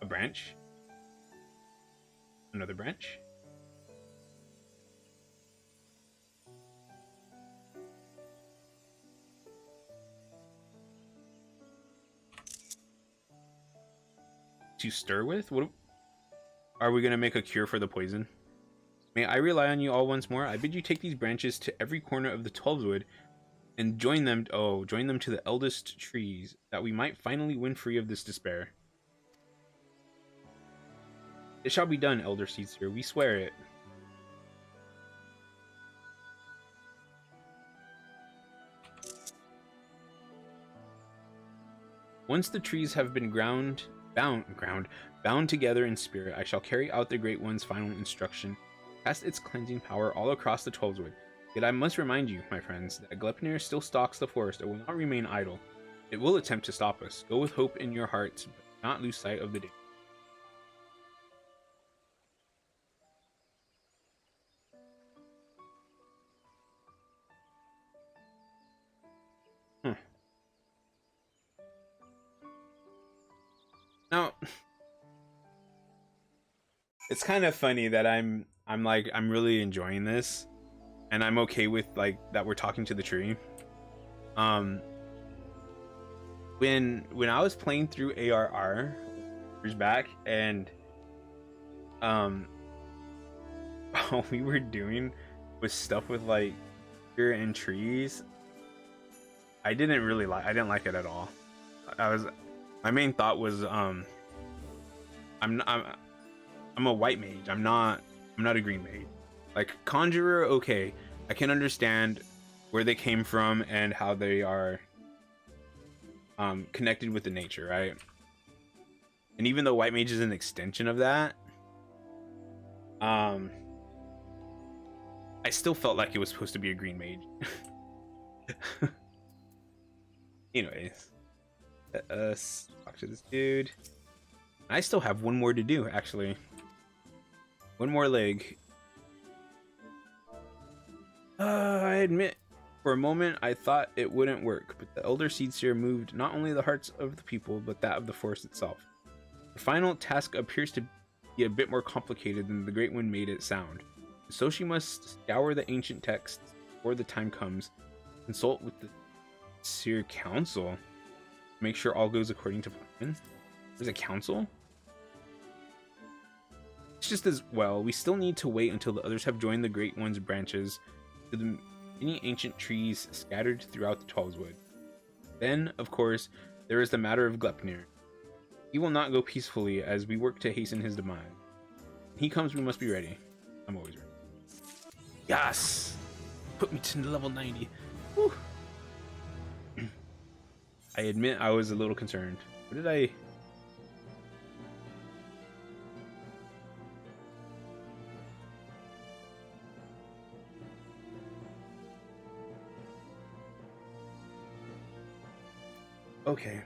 Speaker 1: A branch. Another branch. To stir with? What are we gonna make a cure for the poison? May I rely on you all once more? I bid you take these branches to every corner of the 12wood and join them to the eldest trees, that we might finally win free of this despair. It shall be done, Elder Seedseer, we swear it. Once the trees have been bound together in spirit, I shall carry out the Great One's final instruction, cast its cleansing power all across the 12wood. Yet I must remind you, my friends, that Gleipnir still stalks the forest and will not remain idle. It will attempt to stop us. Go with hope in your hearts, but not lose sight of the day. Now, it's kind of funny that I'm really enjoying this, and I'm okay with like that we're talking to the tree. When I was playing through ARR years back, and all we were doing was stuff with like deer and trees, I didn't like it at all. My main thought was I'm a white mage. I'm not a green mage. Like conjurer, okay, I can understand where they came from and how they are connected with the nature, right? And even though white mage is an extension of that, I still felt like it was supposed to be a green mage. Anyways, let us talk to this dude. I still have one more to do, actually. One more leg. I admit, for a moment, I thought it wouldn't work, but the Elder Seedseer moved not only the hearts of the people, but that of the forest itself. The final task appears to be a bit more complicated than the Great One made it sound. So she must scour the ancient texts before the time comes, consult with the Seer Council, make sure all goes according to plan. There's a council? It's just as well, we still need to wait until the others have joined the Great One's branches to the many ancient trees scattered throughout the 12wood. Then, of course, there is the matter of Glepnir. He will not go peacefully as we work to hasten his demise. When he comes, we must be ready. I'm always ready. Yes! Put me to level 90. Whew. I admit I was a little concerned. What did I... Okay.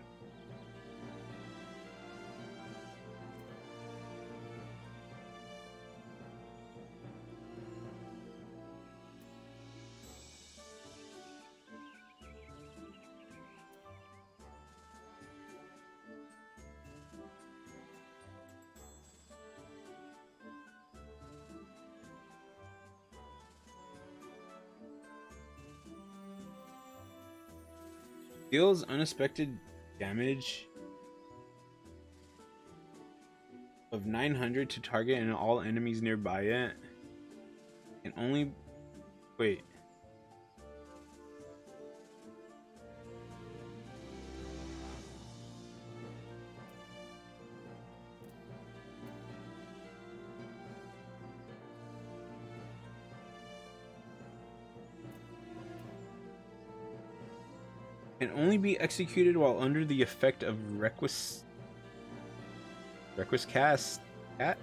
Speaker 1: Deals unexpected damage of 900 to target and all enemies nearby it. And only... Wait. Can only be executed while under the effect of Requiscast Cat?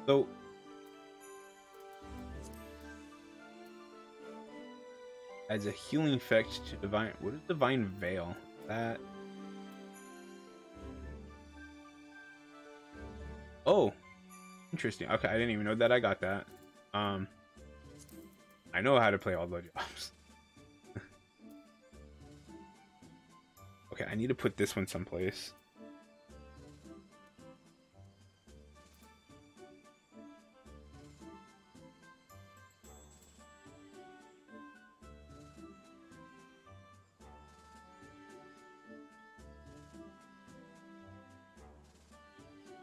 Speaker 1: So adds a healing effect to divine. What is divine veil? That. Oh, interesting. Okay, I didn't even know that I got that. I know how to play all the jobs. Okay, I need to put this one someplace.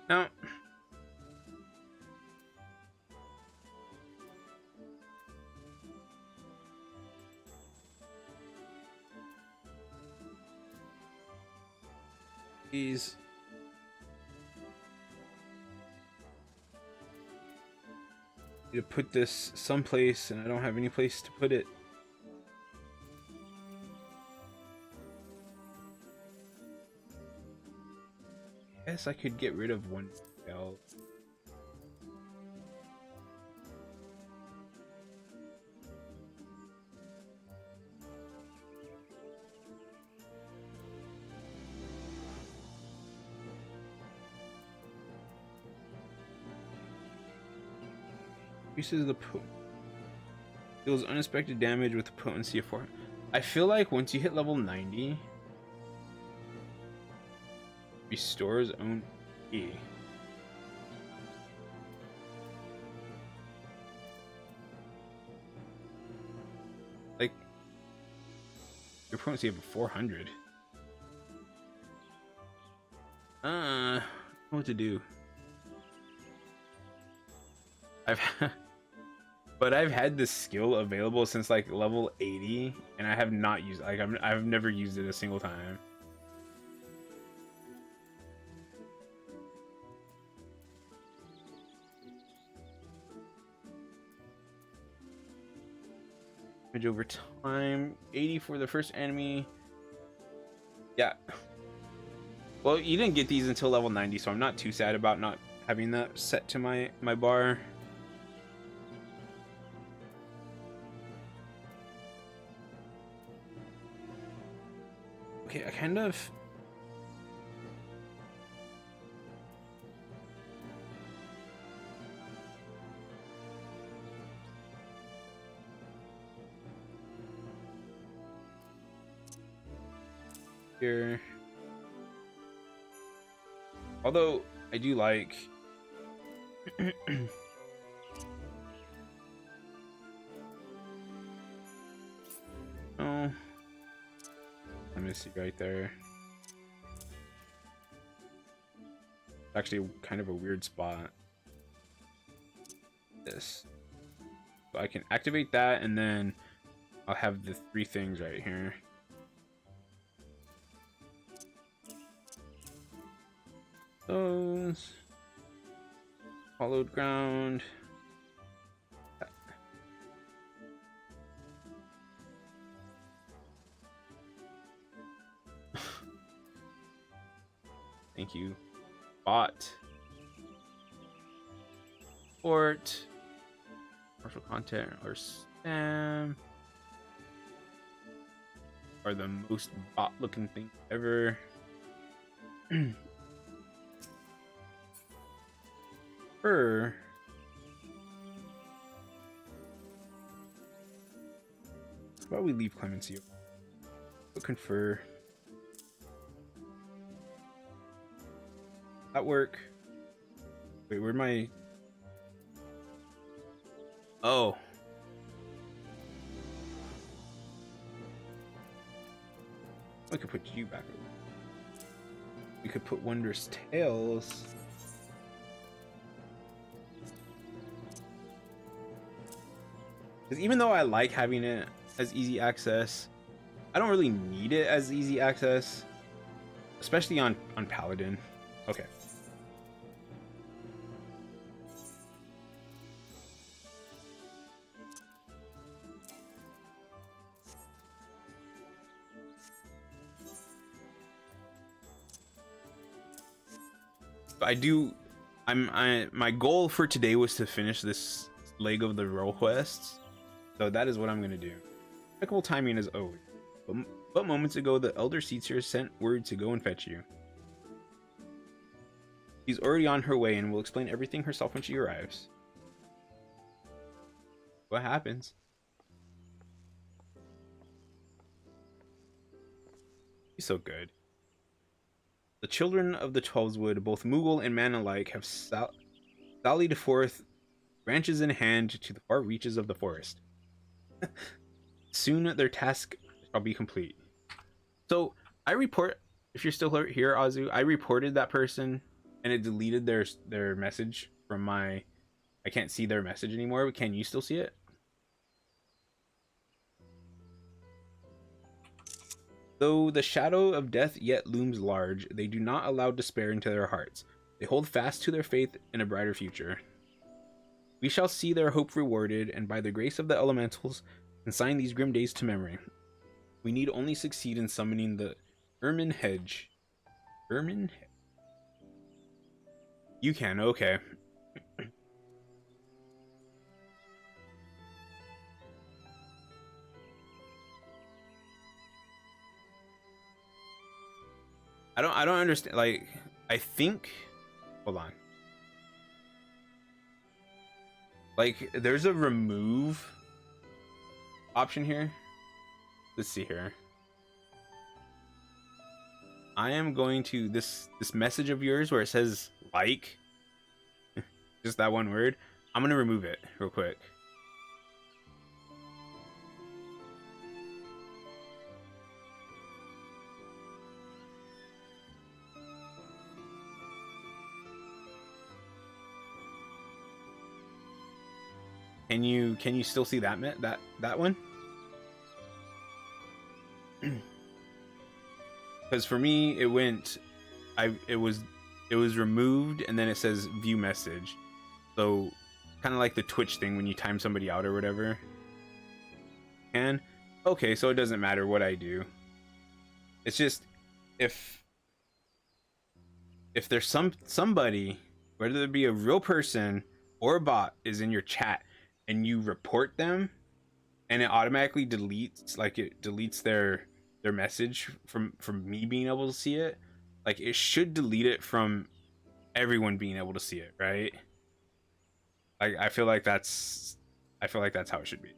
Speaker 1: Now, these need to put this someplace, and I don't have any place to put it. I guess I could get rid of one belt. Increases the deals unexpected damage with the potency of 4. I feel like once you hit level 90, restores own E. Like your potency of 400. What to do? But I've had this skill available since like level 80, and I have not used like I've never used it a single time. Damage over time, 80 for the first enemy. Yeah. Well, you didn't get these until level 90, so I'm not too sad about not having that set to my bar. Okay, I kind of... Here. Although, I do like... Oh... I miss it right there. Actually, kind of a weird spot. this. So I can activate that, and then I'll have the 3 things right here. Those. Hollowed ground. Thank you. Bot. Port. Partial content or spam. Are the most bot looking thing ever. Fur. How about we leave clemency? Looking for that work. Wait, where'd my... Oh. We could put you back over. We could put Wondrous Tales. Because even though I like having it as easy access, I don't really need it as easy access, especially on Paladin. Okay. But my goal for today was to finish this leg of the role quests. So that is what I'm gonna do. Impeccable timing as always. But moments ago, the Elder Seater sent word to go and fetch you. She's already on her way and will explain everything herself when she arrives. What happens? She's so good. The children of the Twelveswood, both Moogle and man alike, have sallied forth, branches in hand, to the far reaches of the forest. Soon their task shall be complete. So I report, if you're still here, Azu, I reported that person and it deleted their message from my... I can't see their message anymore. Can you still see it? Though the shadow of death yet looms large, they do not allow despair into their hearts. They hold fast to their faith in a brighter future. We shall see their hope rewarded, and by the grace of the elementals, consign these grim days to memory. We need only succeed in summoning the Ermine Hedge. Ermine? You can, okay. I don't understand. Like, I think, hold on. Like, there's a remove option here. Let's see here. I am going to this message of yours where it says like, just that one word. I'm gonna remove it real quick. Can you still see that that one? Because for me it went, it was removed and then it says view message. So kind of like the Twitch thing when you time somebody out or whatever. And okay, so it doesn't matter what I do. It's just if there's somebody, whether it be a real person or a bot, is in your chat and you report them and it automatically deletes, like it deletes their message from me being able to see it, like it should delete it from everyone being able to see it, right? Like I feel like that's how it should be.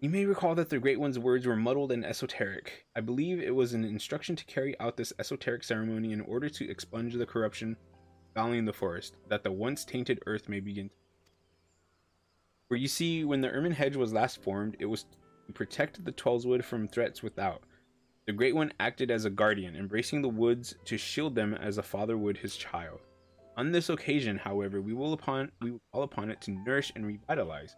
Speaker 1: You may recall that the Great One's words were muddled and esoteric. I believe it was an instruction to carry out this esoteric ceremony in order to expunge the corruption fouling the forest, that the once tainted earth may begin. For you see, when the Ermine Hedge was last formed, it was to protect the Twelveswood from threats without. The Great One acted as a guardian, embracing the woods to shield them as a father would his child. On this occasion, however, we will call upon it to nourish and revitalize,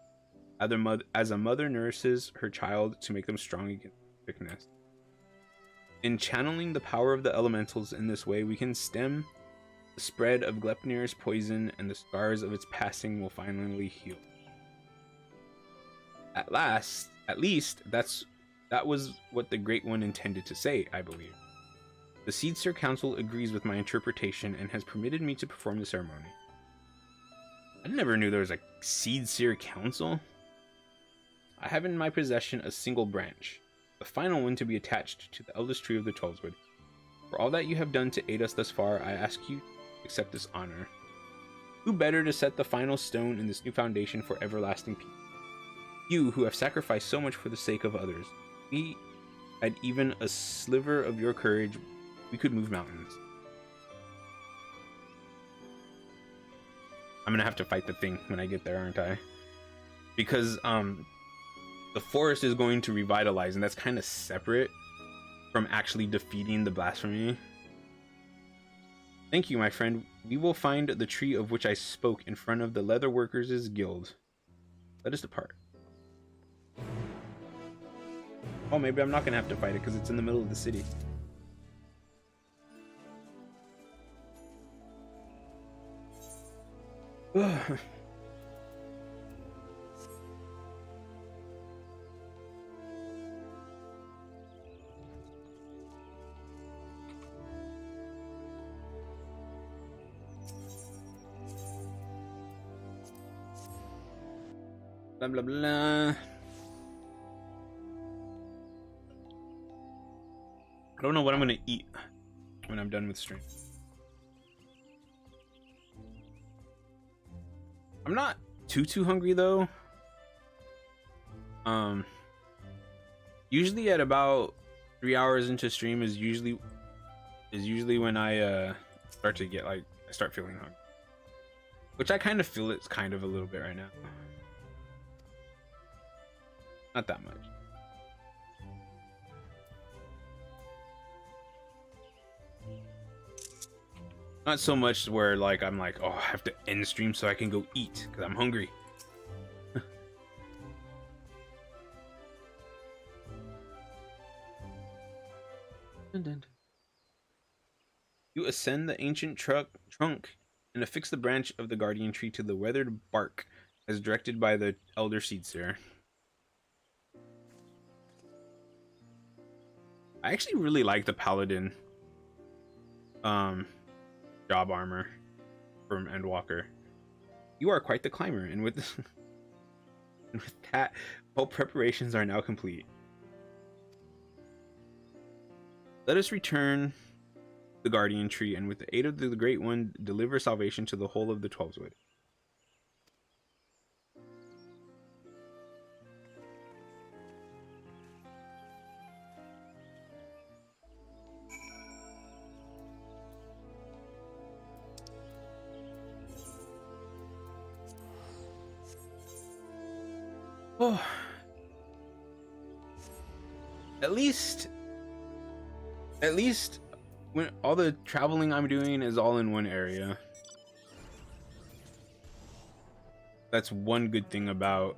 Speaker 1: as a mother nourishes her child to make them strong against sickness. In channeling the power of the elementals in this way, we can stem the spread of Glepnir's poison, and the scars of its passing will finally heal. At least, that was what the Great One intended to say, I believe. The Seedseer Council agrees with my interpretation and has permitted me to perform the ceremony. I never knew there was a Seedseer Council. I have in my possession a single branch, the final one to be attached to the eldest tree of the Twelveswood. For all that you have done to aid us thus far, I ask you to accept this honor. Who better to set the final stone in this new foundation for everlasting peace? You, who have sacrificed so much for the sake of others. We had even a sliver of your courage, we could move mountains. I'm gonna have to fight the thing when I get there, aren't I? Because the forest is going to revitalize, and that's kind of separate from actually defeating the blasphemy. Thank you, my friend. We will find the tree of which I spoke in front of the Leatherworkers' Guild. Let us depart. Oh, maybe I'm not gonna have to fight it because it's in the middle of the city. Blah blah blah. I don't know what I'm gonna eat when I'm done with stream. I'm not too hungry though. Usually at about 3 hours into stream is usually when I start to get like I start feeling hungry, which I kind of feel it's kind of a little bit right now. Not that much. Not so much where like I'm like, oh, I have to end stream so I can go eat because I'm hungry. You ascend the ancient trunk and affix the branch of the guardian tree to the weathered bark as directed by the elder Seedseer. I actually really like the paladin job armor from Endwalker. You are quite the climber, and with that, all preparations are now complete. Let us return the guardian tree, and with the aid of the Great One, deliver salvation to the whole of the Twelveswood. Oh, at least when all the traveling I'm doing is all in one area. That's one good thing about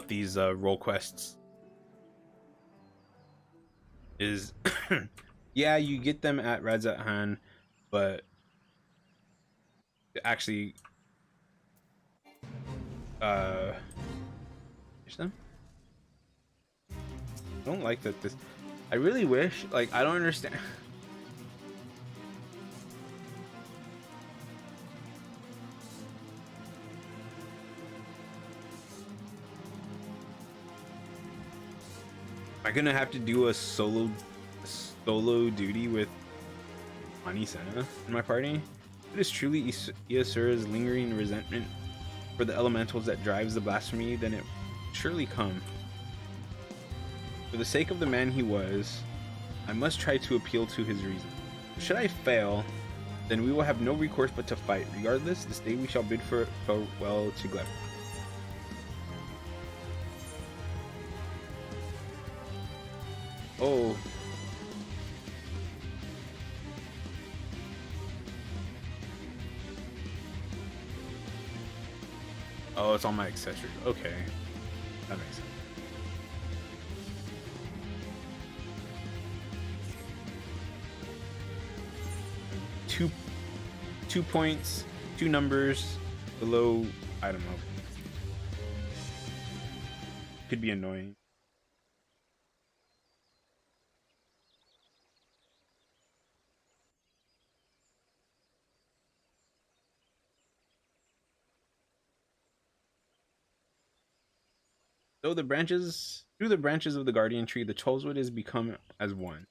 Speaker 1: these role quests is yeah, you get them at Razathan, but actually finish them. I don't like that this I really wish, like, I don't understand. Am I gonna have to do a solo duty with Ani Senna in my party? It is truly Iasura's lingering resentment for the elementals that drives the blasphemy, then it surely come. For the sake of the man he was, I must try to appeal to his reason. Should I fail, then we will have no recourse but to fight. Regardless, this day we shall bid farewell to Gleb. Oh, Oh, it's on my accessories. Okay, that makes sense. Two points, two numbers below. I don't know. Could be annoying. Through the branches of the guardian tree, the Trollswood is become as one.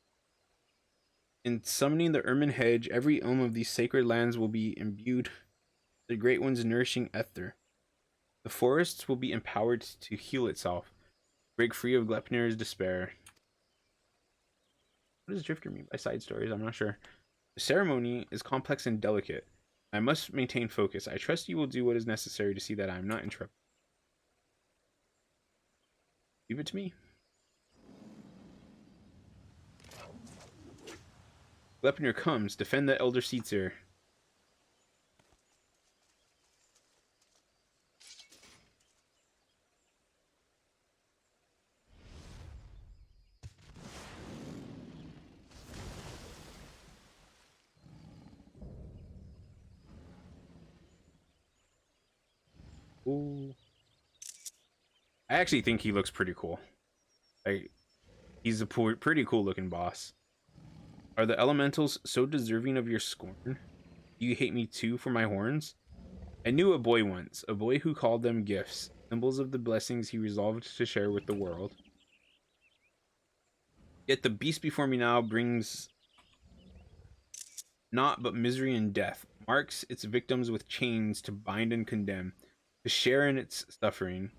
Speaker 1: In summoning the Ermine Hedge, every ohm of these sacred lands will be imbued with the Great One's nourishing ether. The forests will be empowered to heal itself, break free of Glepnir's despair. What does Drifter mean by side stories? I'm not sure. The ceremony is complex and delicate. I must maintain focus. I trust you will do what is necessary to see that I am not interrupted. Leave it to me. Glepnir comes. Defend the Elder Seatsir. Ooh. I actually think he looks pretty cool. Like, he's a pretty cool looking boss. Are the elementals so deserving of your scorn? Do you hate me too for my horns? I knew a boy once, a boy who called them gifts, symbols of the blessings he resolved to share with the world. Yet the beast before me now brings naught but misery and death, marks its victims with chains to bind and condemn, to share in its suffering.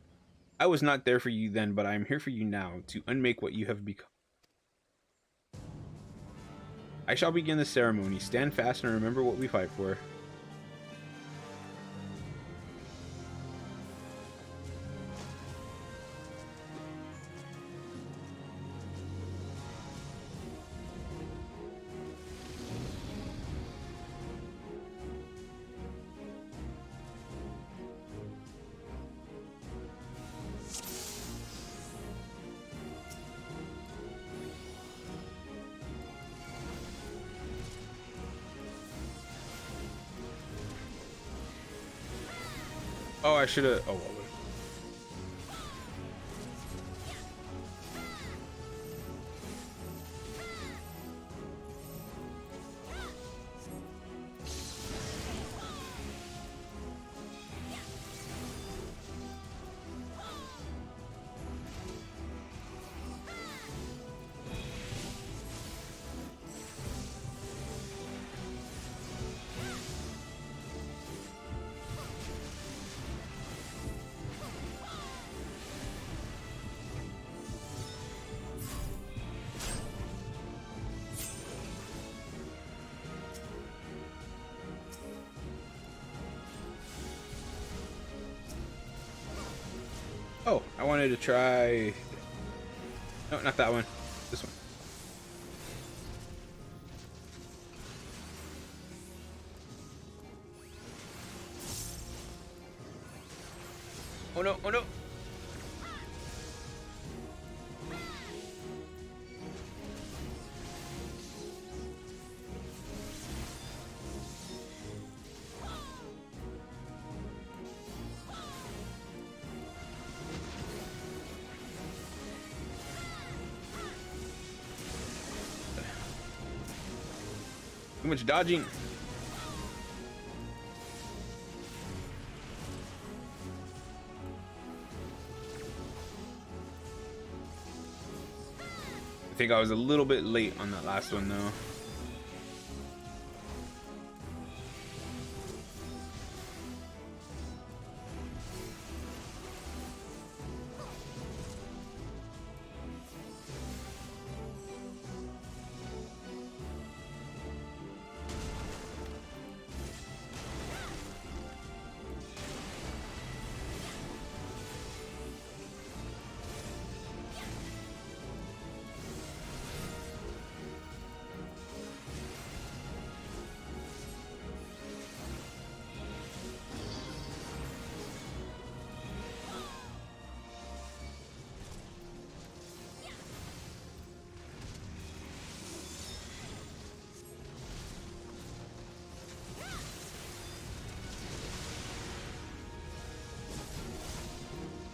Speaker 1: I was not there for you then, but I am here for you now, to unmake what you have become. I shall begin the ceremony. Stand fast and remember what we fight for. Oh, I should have. Oh, well. Oh, I wanted to try. No, not that one. This one. Oh no, oh no. Too much dodging. I think I was a little bit late on that last one though.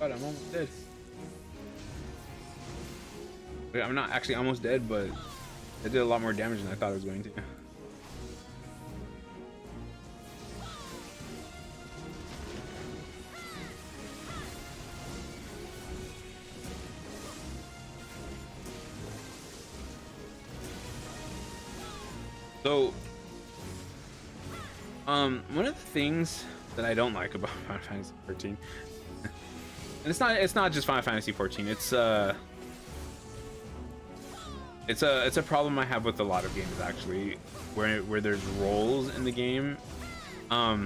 Speaker 1: god, I'm almost dead. Wait, I'm not actually almost dead, but it did a lot more damage than I thought it was going to. So, one of the things that I don't like about Final Fantasy 14, and it's not just Final Fantasy 14. It's a problem I have with a lot of games actually, where there's roles in the game. I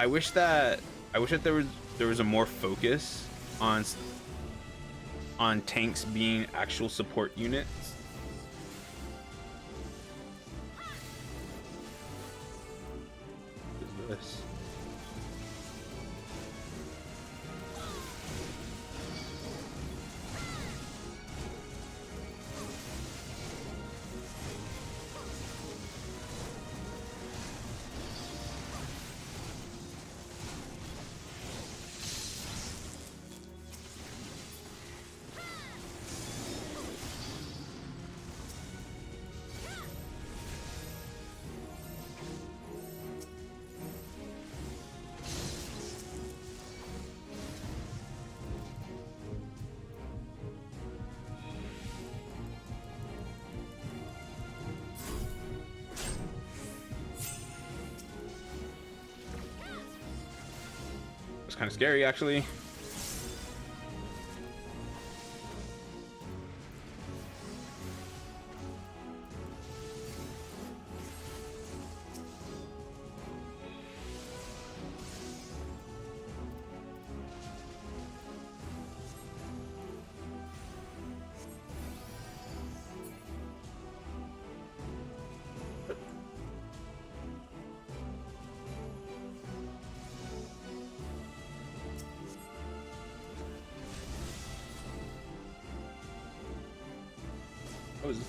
Speaker 1: wish that there was a more focus on tanks being actual support units. What is this? It's kind of scary, actually. What was this?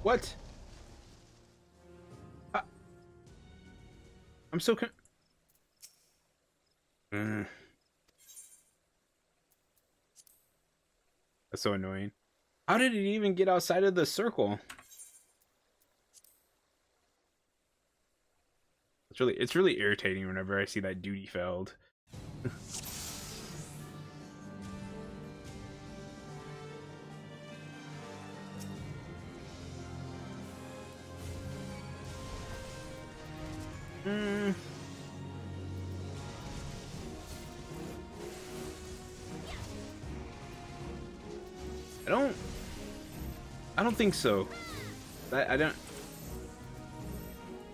Speaker 1: What? I'm so That's so annoying. How did it even get outside of the circle? It's really irritating whenever I see that duty failed. I don't think so. I don't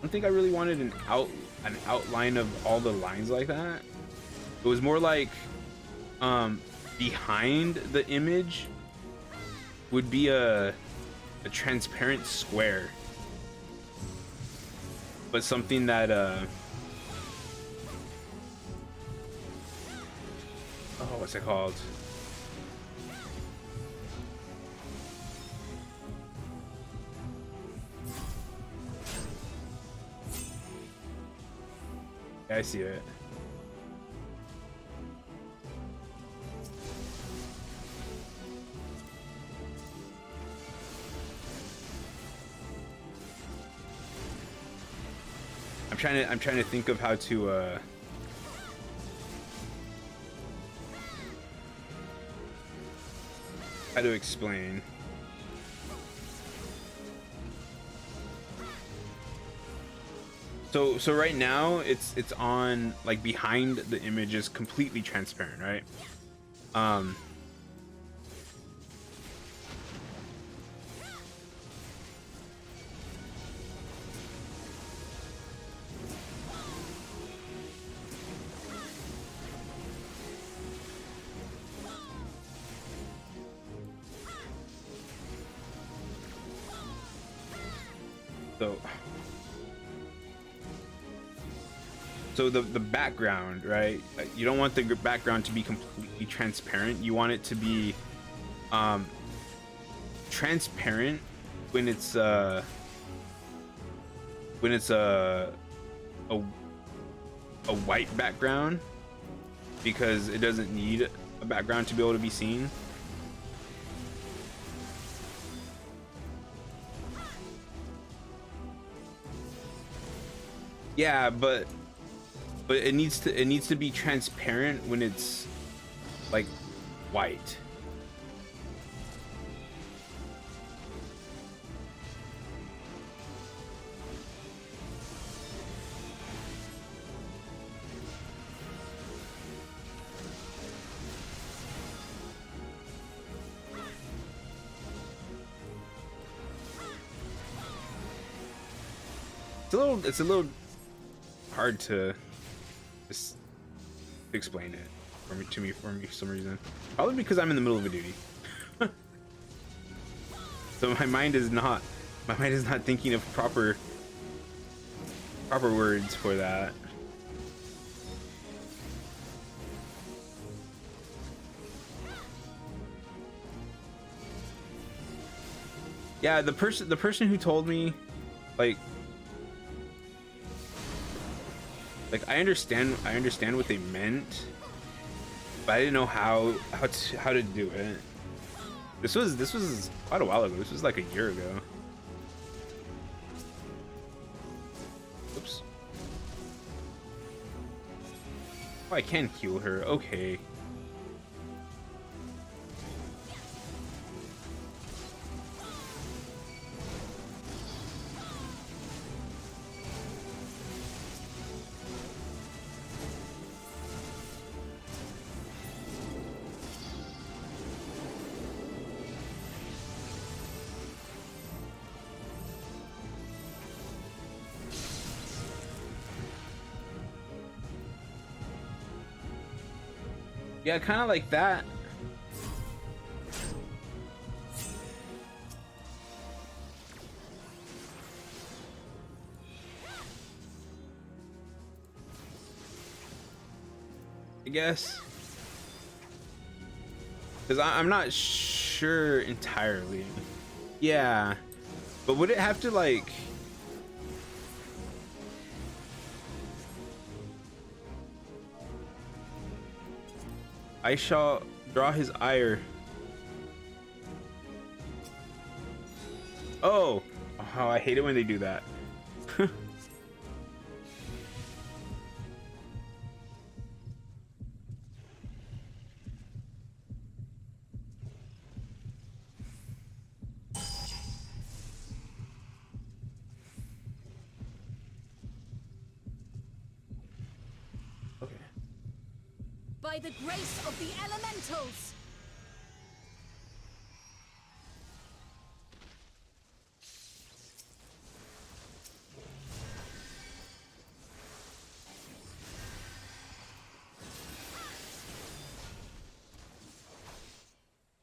Speaker 1: think I really wanted an outline of all the lines like that. It was more like behind the image would be a transparent square, but something that oh, what's it called? Yeah, I see it. I'm trying to think of how to explain. So right now it's on, like, behind the image is completely transparent, right? So so the background, right? You don't want the background to be completely transparent. You want it to be transparent when it's a white background, because it doesn't need a background to be able to be seen. Yeah, but it needs to be transparent when it's like white. It's a little hard to just explain it for me for some reason. Probably because I'm in the middle of a duty. So my mind is not thinking of proper words for that. Yeah, the person who told me, like I understand what they meant, but I didn't know how to do it. This was quite a while ago. This was like a year ago. Oops. Oh, I can heal her. Okay. Yeah, kind of like that. I guess. Because I'm not sure entirely. Yeah. But would it have to, like... I shall draw his ire. Oh! Oh, I hate it when they do that. Okay.
Speaker 2: By the grace of the elementals!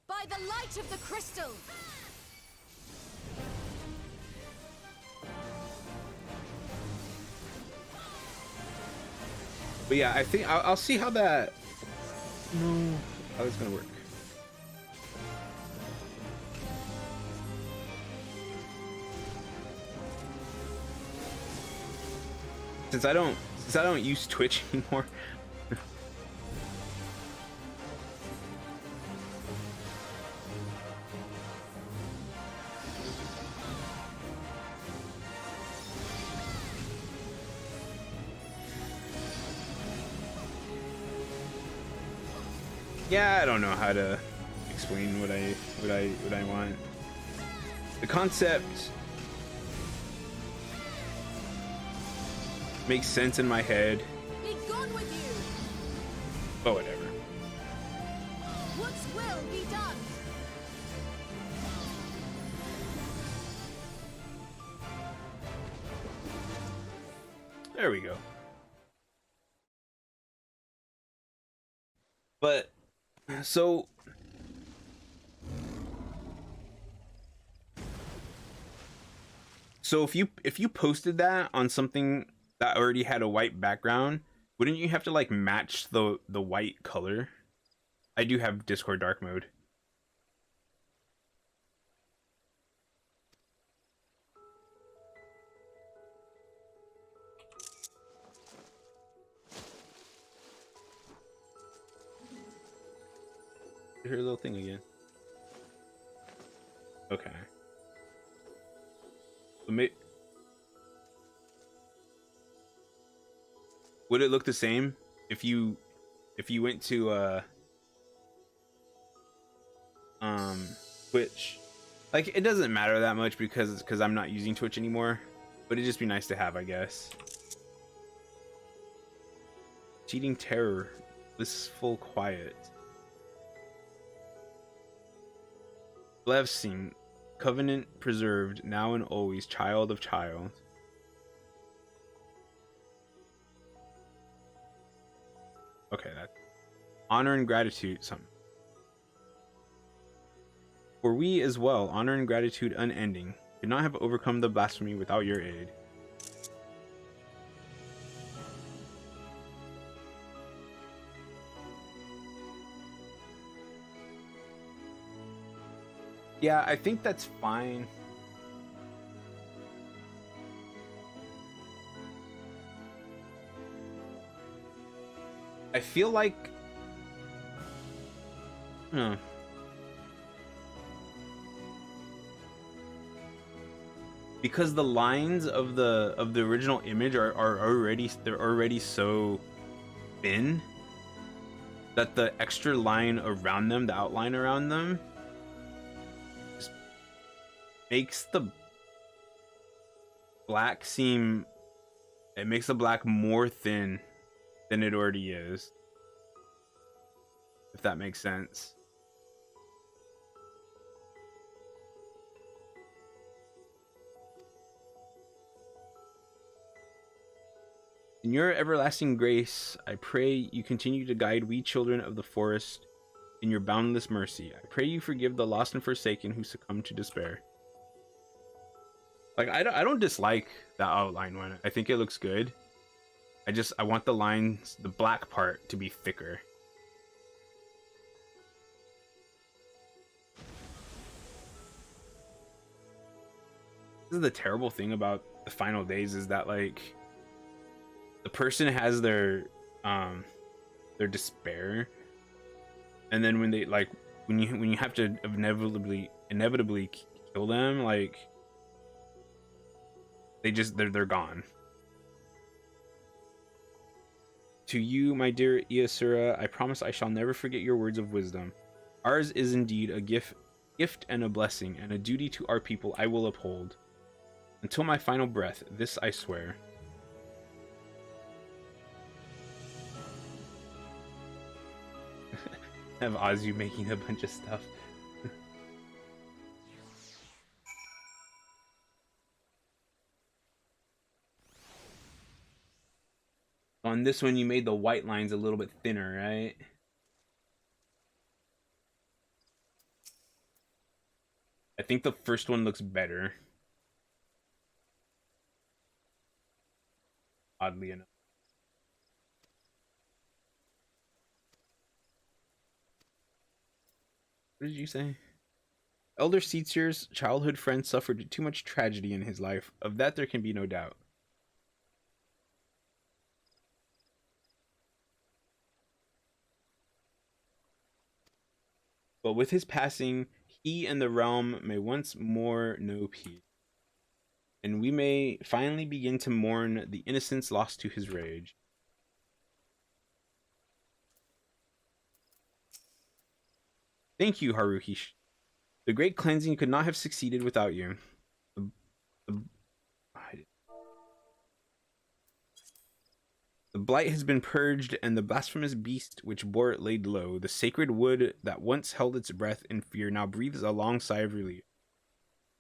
Speaker 2: By the light of the crystal!
Speaker 1: But yeah, I think I'll see how that... No, how that's gonna work. Since I don't use Twitch anymore. Yeah, I don't know how to explain what I want. The concept makes sense in my head.
Speaker 2: Be gone with you!
Speaker 1: But whatever.
Speaker 2: What's will be done?
Speaker 1: There we go. But so So if you posted that on something that already had a white background, wouldn't you have to like match the white color? I do have Discord dark mode. Her little thing again. Okay. Would it look the same if you went to Twitch? Like, it doesn't matter that much because I'm not using Twitch anymore, but it'd just be nice to have, I guess. Cheating terror, blissful quiet. Blessing, covenant preserved, now and always, child of child. Okay, that honor and gratitude, something. For we as well, honor and gratitude unending, could not have overcome the blasphemy without your aid. Yeah, I think that's fine. I feel like because the lines of the original image are already so thin that the extra line around them, the outline around them, just makes the black seem, it makes the black more thin than it already is, if that makes sense. In your everlasting grace, I pray you continue to guide we children of the forest in your boundless mercy. I pray you forgive the lost and forsaken who succumb to despair. Like, I don't dislike that outline one. I think it looks good. I want the lines, the black part, to be thicker. This is the terrible thing about the final days, is that like the person has their despair, and then when they like when you have to inevitably kill them, like they're gone. To you, my dear Iasura, I promise I shall never forget your words of wisdom. Ours is indeed a gift and a blessing, and a duty to our people I will uphold. Until my final breath, this I swear. Have Azu making a bunch of stuff. On this one, you made the white lines a little bit thinner, right? I think the first one looks better. Oddly enough. What did you say? Elder Seatsier's childhood friend suffered too much tragedy in his life. Of that there can be no doubt. But with his passing, he and the realm may once more know peace. And we may finally begin to mourn the innocence lost to his rage. Thank you, Haruhi. The great cleansing could not have succeeded without you. The blight has been purged, and the blasphemous beast which bore it laid low. The sacred wood that once held its breath in fear now breathes a long sigh of relief.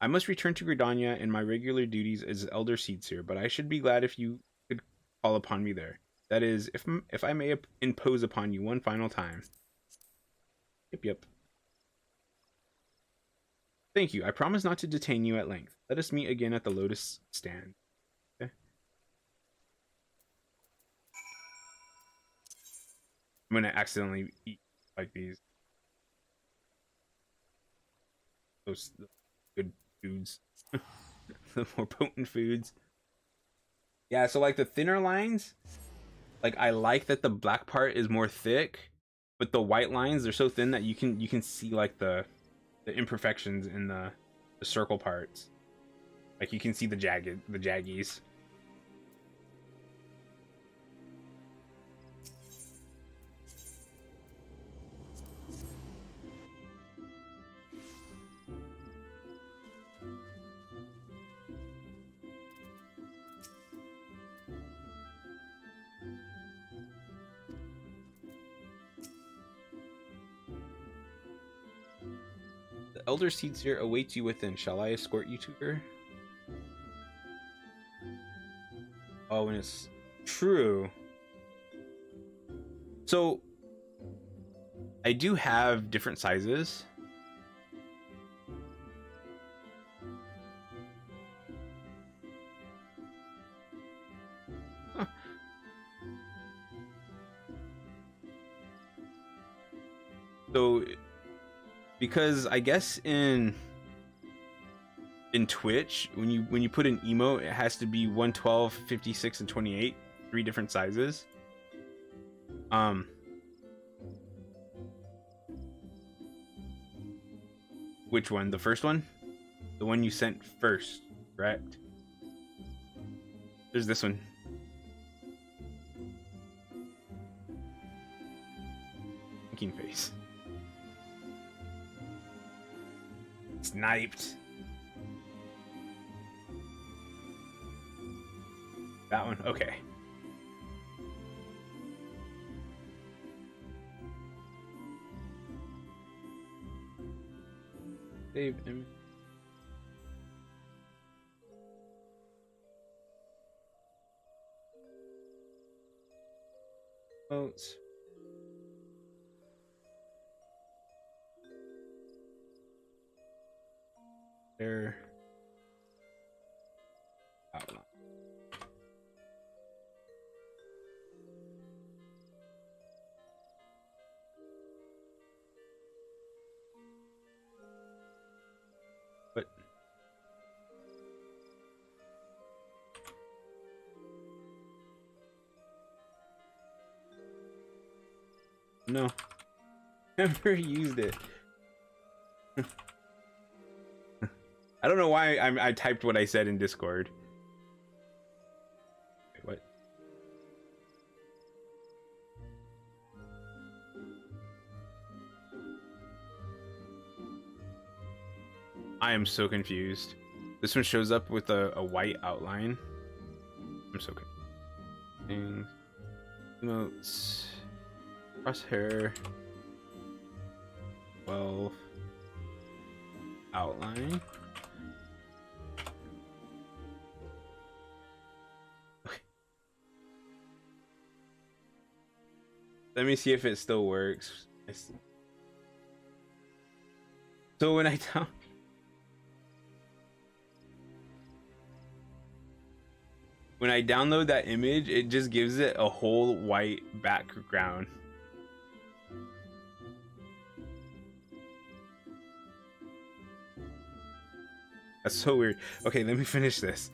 Speaker 1: I must return to Gridania in my regular duties as Elder Seedseer, but I should be glad if you could call upon me there. That is, if I may impose upon you one final time. Yep. Thank you. I promise not to detain you at length. Let us meet again at the Lotus Stand. Okay. I'm gonna accidentally eat like these. Those good foods. The more potent foods. Yeah, so like the thinner lines, like I like that the black part is more thick, but the white lines, they're so thin that you can see like the imperfections in the circle parts. Like you can see the jaggies. The elder seat here awaits you within. Shall I escort you to her? Oh, and it's true. So I do have different sizes. Huh. So because I guess in Twitch, when you put an emote, it has to be 112, 56, and 28, 3 different sizes. Which one? The first one? The one you sent first, correct? There's this one. Thinking face. Sniped. That one, okay. Save image. Votes. There. Outline. But no, never used it. I don't know why I typed what I said in Discord. Wait, what? I am so confused. This one shows up with a white outline. I'm so confused. Emotes. Crosshair. 12. Outline. Okay. Let me see if it still works. So when I tell when I download that image, it just gives it a whole white background. That's so weird. Okay, let me finish this.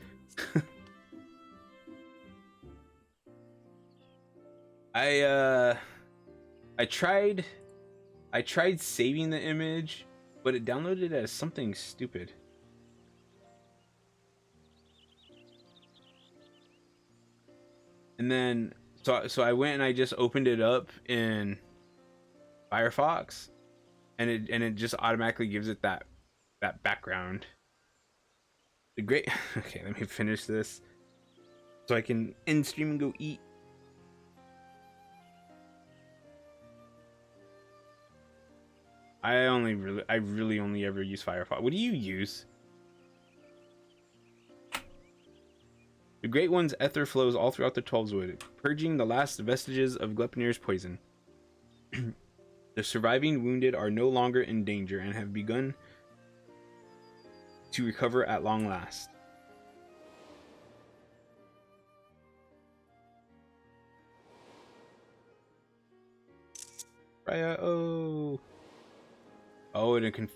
Speaker 1: I tried saving the image, but it downloaded as something stupid. And then so I went and I just opened it up in Firefox, and it just automatically gives it that background. The great okay, let me finish this so I can end stream and go eat. I really only ever use Firefox. What do you use? The Great One's ether flows all throughout the 12's wood, purging the last vestiges of Gleipnir's poison. The surviving wounded are no longer in danger and have begun to recover at long last. Raya, oh. Oh, and it can.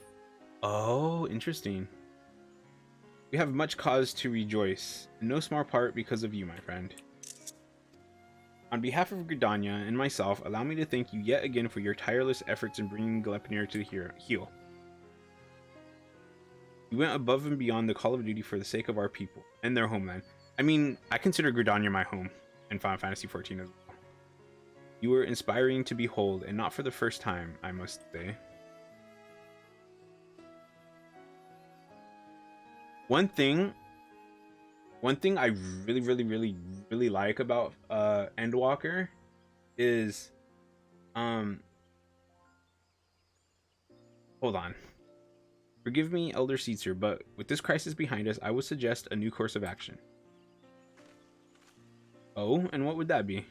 Speaker 1: Oh, interesting. We have much cause to rejoice, in no small part because of you, my friend. On behalf of Gridania and myself, allow me to thank you yet again for your tireless efforts in bringing Gleipnir to the heel. You went above and beyond the call of duty for the sake of our people and their homeland. I mean, I consider Gridania my home in Final Fantasy XIV as well. You were inspiring to behold, and not for the first time, I must say. One thing I really like about Endwalker is hold on. Forgive me, Elder Caesar, but with this crisis behind us, I would suggest a new course of action. Oh, and what would that be?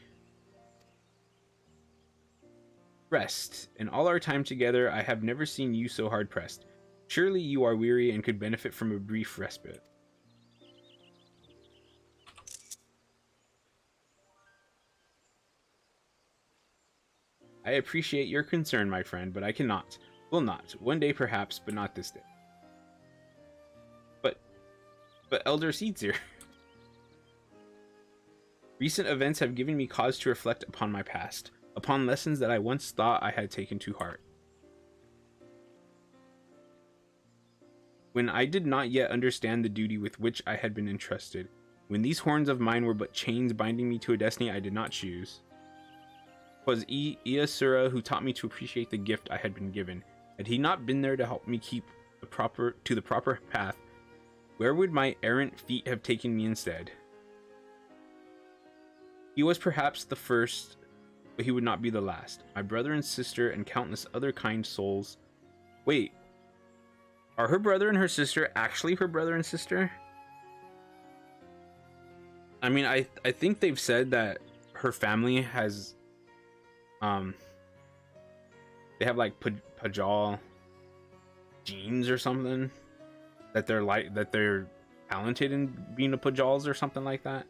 Speaker 1: Rest. In all our time together, I have never seen you so hard pressed. Surely you are weary and could benefit from a brief respite. I appreciate your concern, my friend, but I cannot. Will not. One day perhaps, but not this day. But Elder Caesar. Recent events have given me cause to reflect upon my past, upon lessons that I once thought I had taken to heart. When I did not yet understand the duty with which I had been entrusted, when these horns of mine were but chains binding me to a destiny I did not choose. 'Twas Iasura who taught me to appreciate the gift I had been given. Had he not been there to help me keep the proper path, where would my errant feet have taken me instead? He was perhaps the first, but he would not be the last. My brother and sister and countless other kind souls. Wait, are her brother and her sister actually her brother and sister? I mean, I think they've said that her family has they have like Pajal genes or something, that they're talented in being a Pajals or something like that.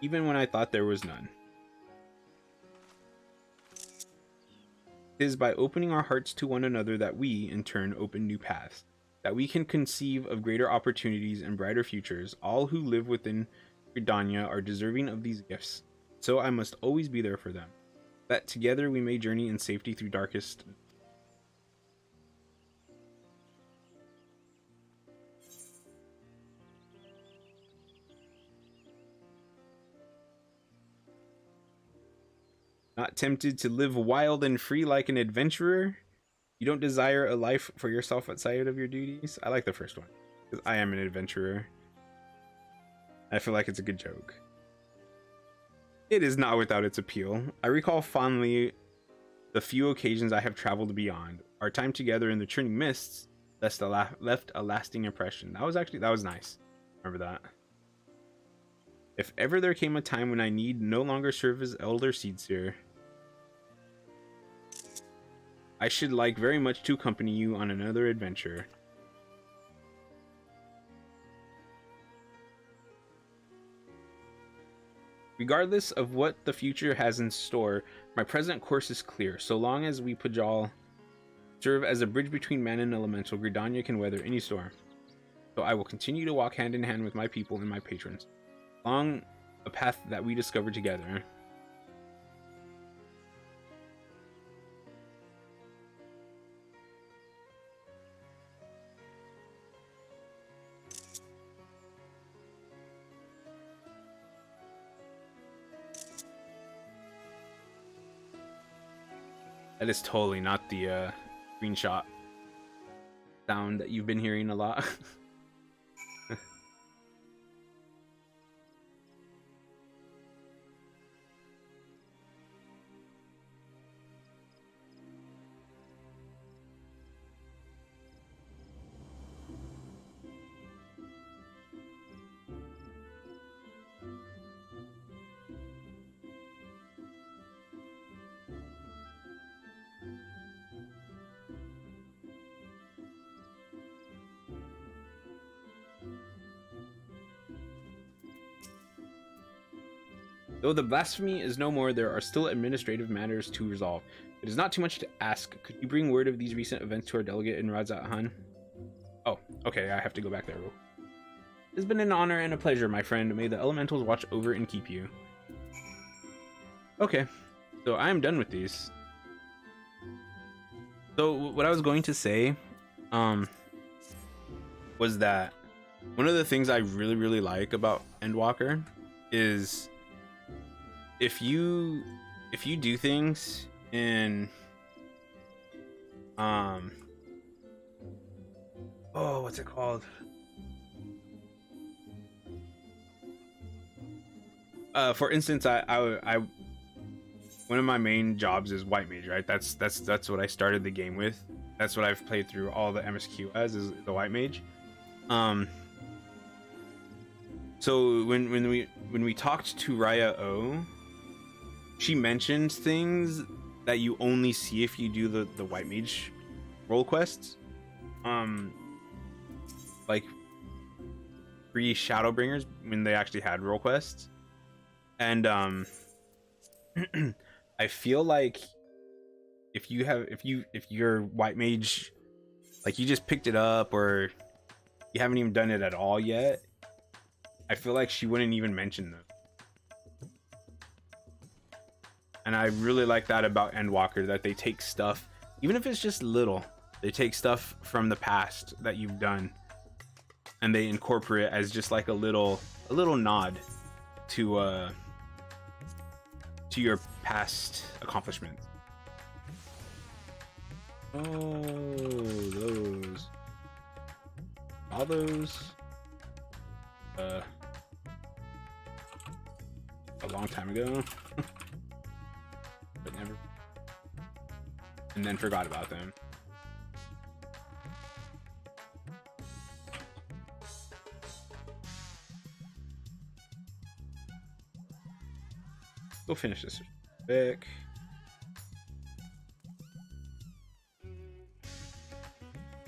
Speaker 1: Even when I thought there was none. It is by opening our hearts to one another that we, in turn, open new paths, that we can conceive of greater opportunities and brighter futures. All who live within Gridania are deserving of these gifts, so I must always be there for them, that together we may journey in safety through darkest. Not tempted to live wild and free like an adventurer? You don't desire a life for yourself outside of your duties? I like the first one, because I am an adventurer. I feel like it's a good joke. It is not without its appeal. I recall fondly the few occasions I have traveled beyond. Our time together in the churning mists left a lasting impression. That was nice. Remember that. If ever there came a time when I need no longer serve as Elder Caesar, I should like very much to accompany you on another adventure. Regardless of what the future has in store, my present course is clear. So long as we Pajal serve as a bridge between man and elemental, Gridania can weather any storm. So I will continue to walk hand in hand with my people and my patrons, along a path that we discover together. That is totally not the screenshot sound that you've been hearing a lot. Though the blasphemy is no more, there are still administrative matters to resolve. It is not too much to ask. Could you bring word of these recent events to our delegate in Radzat Han? Oh, okay, I have to go back there. It has been an honor and a pleasure, my friend. May the elementals watch over and keep you. Okay, so I am done with these. So what I was going to say was that one of the things I really like about Endwalker is if you do things in oh, what's it called? For instance, I one of my main jobs is white mage, right? That's what I started the game with. That's what I've played through all the MSQ as, is the white mage. So when we talked to Raya O, she mentions things that you only see if you do the white mage role quests. Like free Shadowbringers when they actually had role quests. And I feel like if you're white mage, like you just picked it up or you haven't even done it at all yet, I feel like she wouldn't even mention them. And I really like that about Endwalker, that they take stuff, even if it's just little, they take stuff from the past that you've done and they incorporate it as just like a little nod to your past accomplishments. Oh, those. All those. A long time ago. But never. And then forgot about them. We'll finish this back.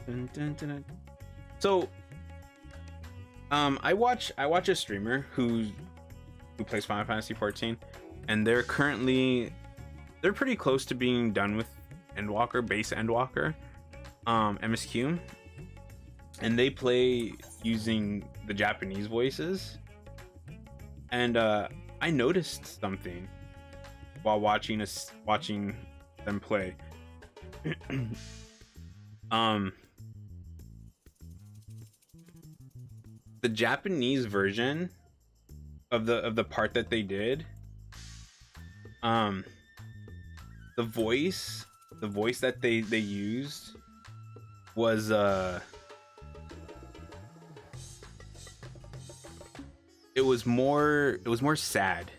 Speaker 1: Dun, dun, dun, dun. So I watch a streamer who plays Final Fantasy 14, and they're pretty close to being done with Endwalker, base Endwalker, MSQ, and they play using the Japanese voices. And I noticed something while watching them play. The Japanese version of the part that they did, the voice that they used was it was more sad.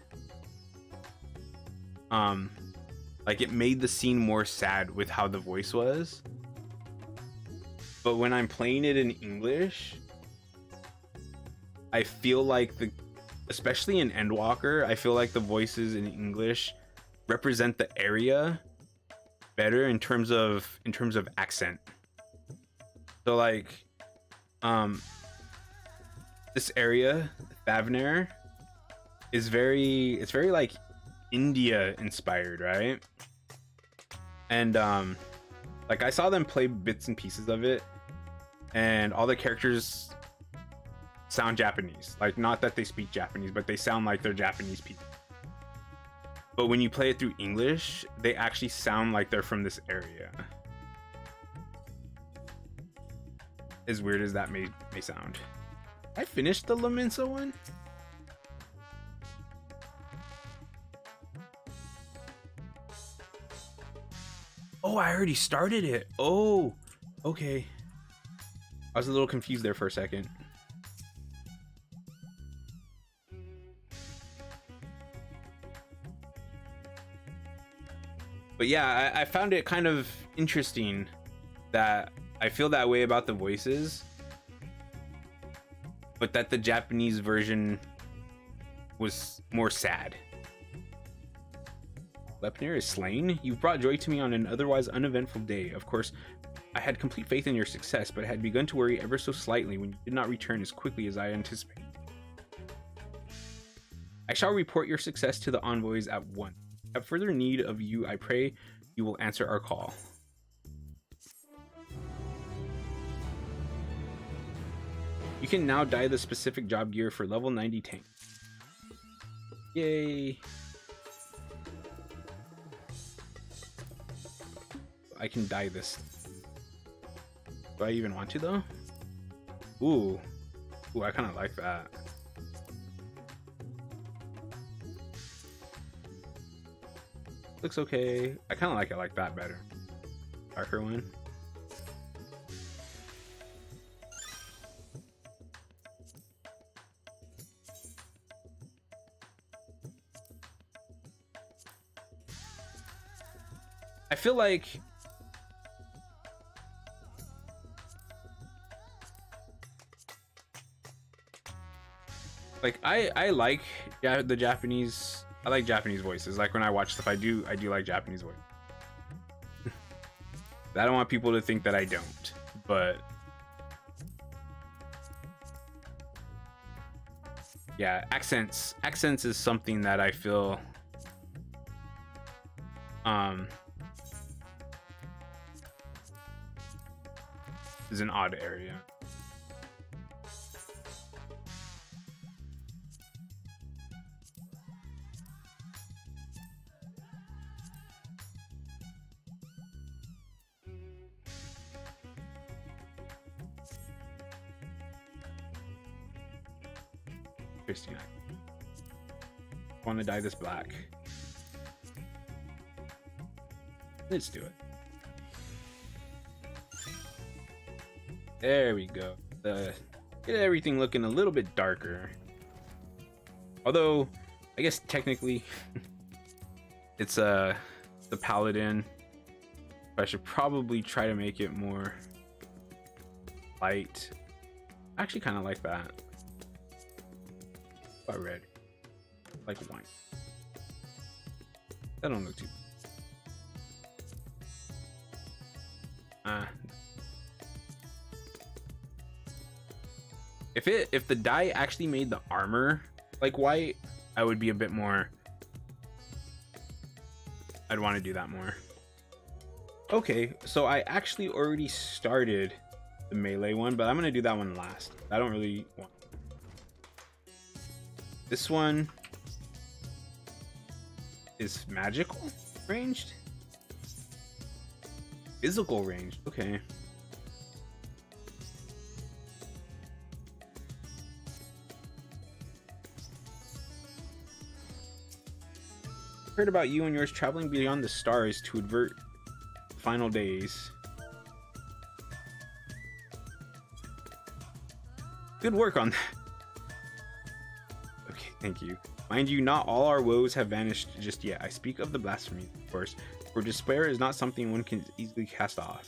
Speaker 1: Like it made the scene more sad with how the voice was. But when I'm playing it in English, I feel like especially in Endwalker, I feel like the voices in English represent the area better in terms of accent. So like this area, Thavner, is very like India inspired, right? And like I saw them play bits and pieces of it, and all the characters sound Japanese. Like, not that they speak Japanese, but they sound like they're Japanese people. But when you play it through English, they actually sound like they're from this area. As weird as that may sound. I finished the Laminsa one? Oh, I already started it. Oh, okay. I was a little confused there for a second. But yeah, I found it kind of interesting that I feel that way about the voices, but that the Japanese version was more sad. Lepnir is slain. You've brought joy to me on an otherwise uneventful day. Of course, I had complete faith in your success, but had begun to worry ever so slightly when you did not return as quickly as I anticipated. I shall report your success to the envoys at once. Have further need of you, I pray you will answer our call. You can now dye the specific job gear for level 90 tank. Yay! I can dye this. Do I even want to though? Ooh. Ooh, I kind of like that. Looks okay. I kind of like it like that better. Darker one. I feel like I like the Japanese. I like Japanese voices. Like when I watch stuff, I do like Japanese voice. I don't want people to think that I don't, but yeah, accents is something that I feel is an odd area. Christina, I want to dye this black. Let's do it. There we go. Get everything looking a little bit darker. Although, I guess technically, it's the paladin. But I should probably try to make it more light. I actually kind of like that. About red, like wine. That don't look too. If the dye actually made the armor like white, I would be a bit more. I'd want to do that more. Okay, so I actually already started the melee one, but I'm gonna do that one last. I don't really want. This one is magical ranged, physical ranged. Okay. Heard about you and yours traveling beyond the stars to avert final days. Good work on that. Okay, thank you. Mind you, not all our woes have vanished just yet. I speak of the blasphemy, of course, for despair is not something one can easily cast off.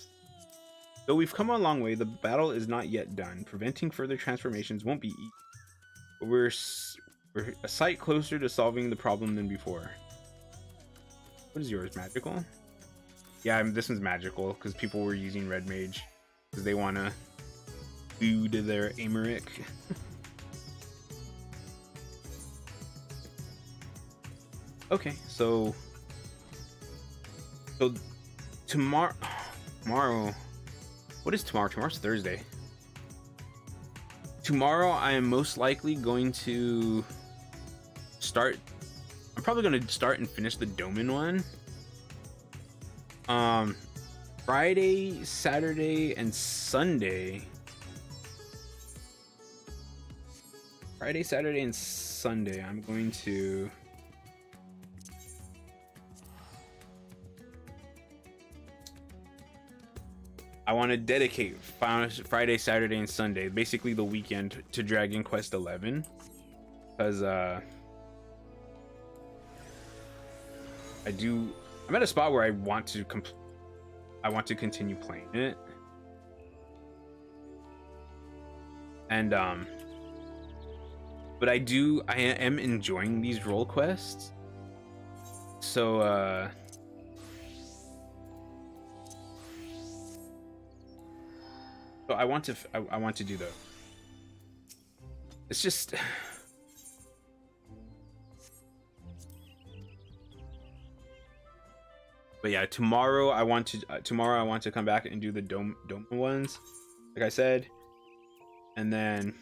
Speaker 1: Though we've come a long way, the battle is not yet done. Preventing further transformations won't be easy. But we're a sight closer to solving the problem than before. What is yours? Magical? Yeah, this one's magical because people were using red mage because they want to food their Amaric. Okay, so tomorrow, what is tomorrow? Tomorrow's Thursday. Tomorrow I am most likely going to start. I'm probably going to start and finish the Doman one. Friday, Saturday, and Sunday. Friday, Saturday, and Sunday, I'm going to I want to dedicate Friday, Saturday, and Sunday, basically the weekend, to Dragon Quest XI, because I'm at a spot where I want to continue playing it, and but I am enjoying these role quests, so so I want to do those. It's just But yeah, tomorrow I want to come back and do the dome ones, like I said, and then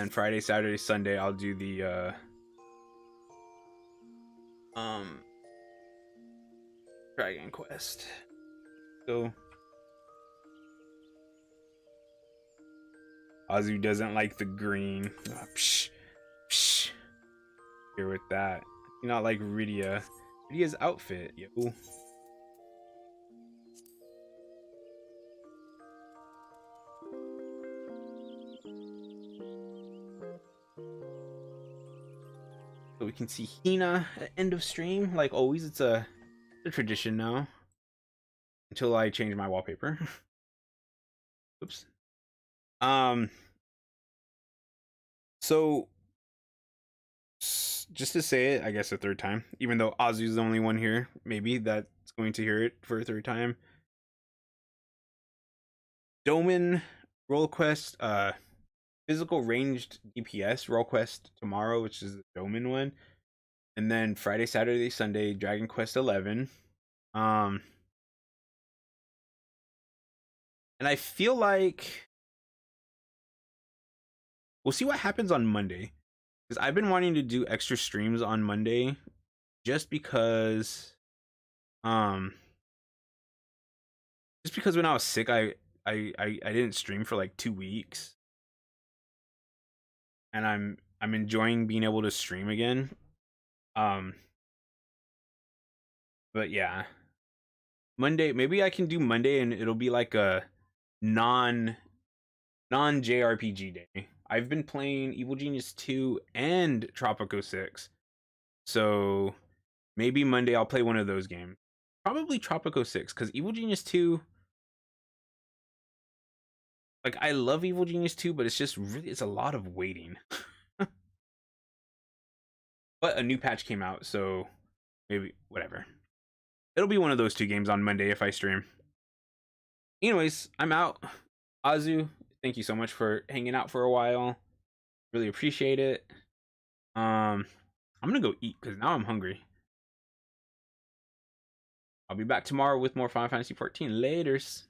Speaker 1: Friday, Saturday, Sunday I'll do the Dragon Quest. So Azu doesn't like the green. Oh, psh, psh. Here with that. You not like Rydia's outfit, yo. So we can see Hina at end of stream. Like always, it's a tradition now. Until I change my wallpaper. Oops. So just to say it, I guess a third time, even though Azu's the only one here, maybe that's going to hear it for a third time. Doman Role Quest, physical ranged DPS Role Quest tomorrow, which is the Doman one. And then Friday, Saturday, Sunday, Dragon Quest 11. And I feel like we'll see what happens on Monday, because I've been wanting to do extra streams on Monday just because when I was sick I didn't stream for like 2 weeks, and I'm enjoying being able to stream again. But yeah, Monday, maybe I can do Monday and it'll be like a non JRPG day. I've been playing Evil Genius 2 and Tropico 6. So maybe Monday I'll play one of those games. Probably Tropico 6, because Evil Genius 2, like, I love Evil Genius 2, but it's just really, it's a lot of waiting. But a new patch came out, so maybe whatever. It'll be one of those two games on Monday if I stream. Anyways, I'm out. Azu, thank you so much for hanging out for a while. Really appreciate it. I'm gonna go eat because now I'm hungry. I'll be back tomorrow with more Final Fantasy 14. Laters.